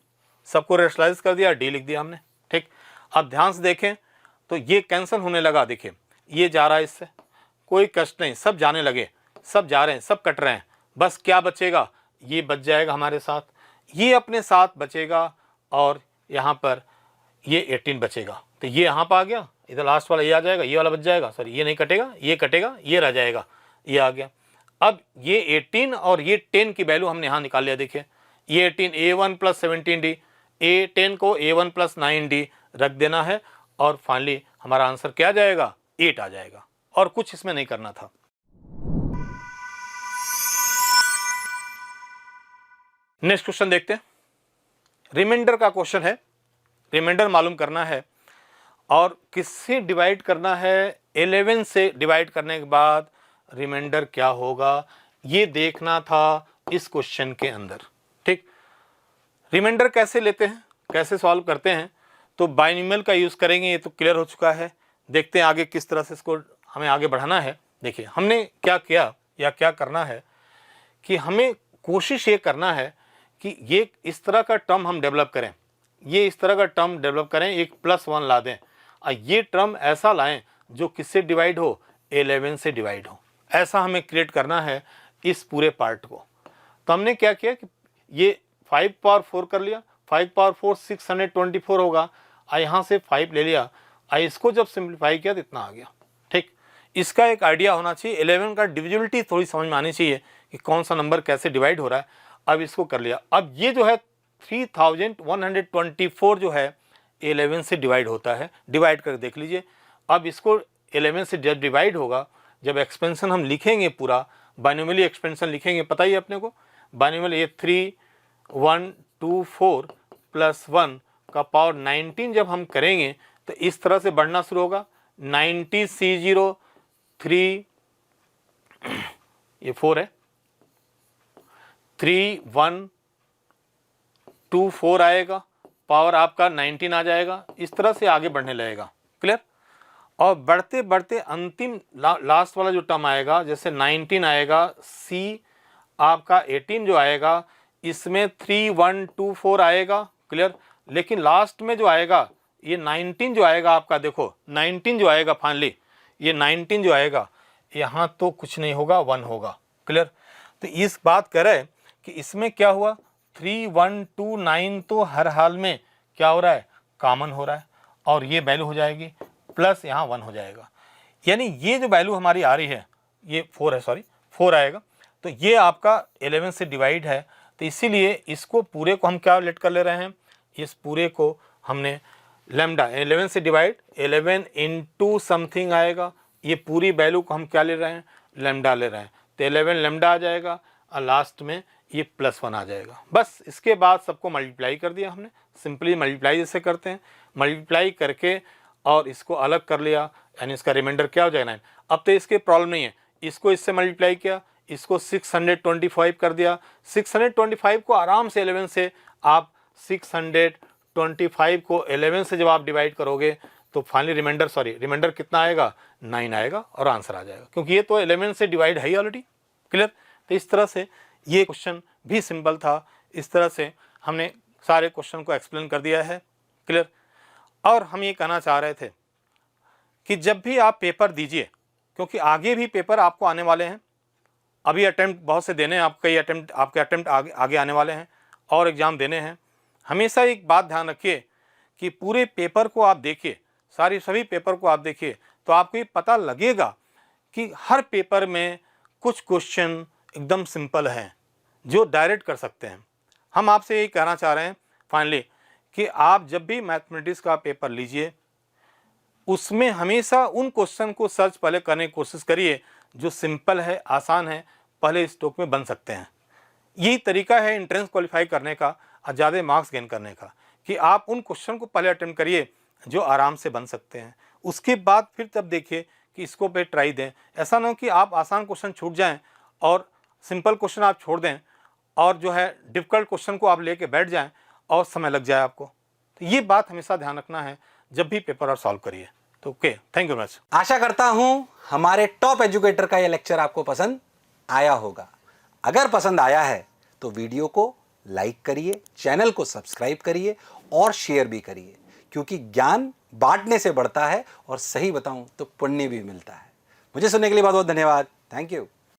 सबको रेशनलाइज कर दिया, D लिख दिया हमने। ठीक, अब ध्यान से देखें तो ये कैंसिल होने लगा, देखिए ये जा रहा है, इससे कोई कष्ट नहीं, सब जाने लगे, सब जा रहे हैं, सब कट रहे हैं, बस क्या बचेगा, ये बच जाएगा हमारे साथ, ये अपने साथ बचेगा, और यहाँ पर ये 18 बचेगा, तो ये यहाँ पर आ गया, इधर लास्ट वाला ये आ जाएगा, ये वाला बच जाएगा, सॉरी ये नहीं कटेगा, ये कटेगा, ये रह जाएगा, ये आ गया। अब ये 18 और ये 10 की वैल्यू हमने यहाँ निकाल लिया, देखिए ये 18 A1 प्लस 17D, A10 को A1 प्लस 9D रख देना है, और फाइनली हमारा आंसर क्या आ जाएगा, 8 आ जाएगा, और कुछ इसमें नहीं करना था। नेक्स्ट क्वेश्चन देखते हैं, रिमाइंडर का क्वेश्चन है, रिमाइंडर मालूम करना है, और किससे डिवाइड करना है, 11 से डिवाइड करने के बाद रिमाइंडर क्या होगा, ये देखना था इस क्वेश्चन के अंदर। ठीक, रिमाइंडर कैसे लेते हैं, कैसे सॉल्व करते हैं, तो बाइनोमियल का यूज़ करेंगे, ये तो क्लियर हो चुका है। देखते हैं आगे किस तरह से इसको हमें आगे बढ़ाना है। देखिए हमने क्या किया या क्या करना है, कि हमें कोशिश ये करना है कि ये इस तरह का टर्म हम डेवलप करें, ये इस तरह का टर्म डेवलप करें, एक +1 ला दें, और ये टर्म ऐसा लाएं जो किससे डिवाइड हो, 11 से डिवाइड हो, ऐसा हमें क्रिएट करना है इस पूरे पार्ट को। तो हमने क्या किया कि ये 5 पावर 4 कर लिया, 5 पावर 4 624 होगा, और यहाँ से 5 ले लिया, और इसको जब सिंप्लीफाई किया तो इतना आ गया। ठीक, इसका एक आइडिया होना चाहिए, 11 का डिविजिबिलिटी थोड़ी समझ में आनी चाहिए कि कौन सा नंबर कैसे डिवाइड हो रहा है। अब इसको कर लिया, अब ये जो है 3124 जो है 11 से डिवाइड होता है, डिवाइड कर देख लीजिए। अब इसको 11 से जब डिवाइड होगा, जब एक्सपेंशन हम लिखेंगे, पूरा बाइनोमियली एक्सपेंशन लिखेंगे, पता ही अपने को, बाइनोमियल ये 3124 प्लस 1 का पावर 19 जब हम करेंगे तो इस तरह से बढ़ना शुरू होगा, 90 C0 3 ये 4 है, 3124 आएगा, पावर आपका 19 आ जाएगा, इस तरह से आगे बढ़ने लगेगा, क्लियर। और बढ़ते बढ़ते अंतिम लास्ट वाला जो टर्म आएगा, जैसे 19 आएगा, C आपका 18 जो आएगा, इसमें 3124 आएगा, क्लियर। लेकिन लास्ट में जो आएगा ये 19 जो आएगा आपका, देखो 19 जो आएगा फाइनली, ये 19 जो आएगा यहाँ तो कुछ नहीं होगा, 1 होगा, क्लियर। तो इस बात करें कि इसमें क्या हुआ, 3129 तो हर हाल में क्या हो रहा है, कॉमन हो रहा है, और ये वैल्यू हो जाएगी प्लस यहाँ 1 हो जाएगा, यानी ये जो वैल्यू हमारी आ रही है, ये 4 है, सॉरी 4 आएगा, तो ये आपका 11 से डिवाइड है, तो इसीलिए इसको पूरे को हम क्या लेट कर ले रहे हैं, इस पूरे को हमने लैम्डा 11 से डिवाइड 11 इंटू समथिंग आएगा, ये पूरी वैल्यू को हम क्या ले रहे हैं, लैम्डा ले रहे हैं, तो 11 लैम्डा आ जाएगा, और लास्ट में ये +1 आ जाएगा। बस इसके बाद सबको मल्टीप्लाई कर दिया हमने, सिंपली मल्टीप्लाई जैसे करते हैं, मल्टीप्लाई करके और इसको अलग कर लिया, यानी इसका रिमाइंडर क्या हो जाएगा 9। अब तो इसके प्रॉब्लम नहीं है, इसको इससे मल्टीप्लाई किया, इसको 625 कर दिया, 625 को आराम से 11 से आप 625 25 को 11 से जब आप डिवाइड करोगे तो फाइनली रिमाइंडर कितना आएगा, 9 आएगा और आंसर आ जाएगा, क्योंकि ये तो 11 से डिवाइड है ही ऑलरेडी। क्लियर। तो इस तरह से ये क्वेश्चन भी सिंपल था। इस तरह से हमने सारे क्वेश्चन को एक्सप्लेन कर दिया है। क्लियर। और हम ये कहना चाह रहे थे कि जब भी आप पेपर दीजिए, क्योंकि आगे भी पेपर आपको आने वाले हैं, अभी अटेम्प्ट बहुत से देने हैं, आपके अटेम्प्ट आगे आने वाले हैं और एग्ज़ाम देने हैं। हमेशा एक बात ध्यान रखिए कि पूरे पेपर को आप देखिए, सभी पेपर को आप देखिए, तो आपको ये पता लगेगा कि हर पेपर में कुछ क्वेश्चन एकदम सिंपल हैं जो डायरेक्ट कर सकते हैं। हम आपसे यही कहना चाह रहे हैं फाइनली कि आप जब भी मैथमेटिक्स का पेपर लीजिए, उसमें हमेशा उन क्वेश्चन को सर्च पहले करने की कोशिश करिए जो सिंपल है, आसान है, पहले स्टॉक में बन सकते हैं। यही तरीका है एंट्रेंस क्वालिफाई करने का और ज़्यादा मार्क्स गेन करने का, कि आप उन क्वेश्चन को पहले अटेम्प्ट करिए जो आराम से बन सकते हैं। उसके बाद फिर तब देखिए कि इसको पे ट्राई दें। ऐसा ना हो कि आप आसान क्वेश्चन छूट जाएं और सिंपल क्वेश्चन आप छोड़ दें और जो है डिफ़िकल्ट क्वेश्चन को आप लेके बैठ जाएं और समय लग जाए आपको। तो ये बात हमेशा ध्यान रखना है जब भी पेपर आप सॉल्व करिए। तो ओके, थैंक यू मच। आशा करता हूं हमारे टॉप एजुकेटर का यह लेक्चर आपको पसंद आया होगा। अगर पसंद आया है तो वीडियो को लाइक करिए, चैनल को सब्सक्राइब करिए और शेयर भी करिए, क्योंकि ज्ञान बांटने से बढ़ता है और सही बताऊं तो पुण्य भी मिलता है। मुझे सुनने के लिए बहुत बहुत धन्यवाद। Thank you.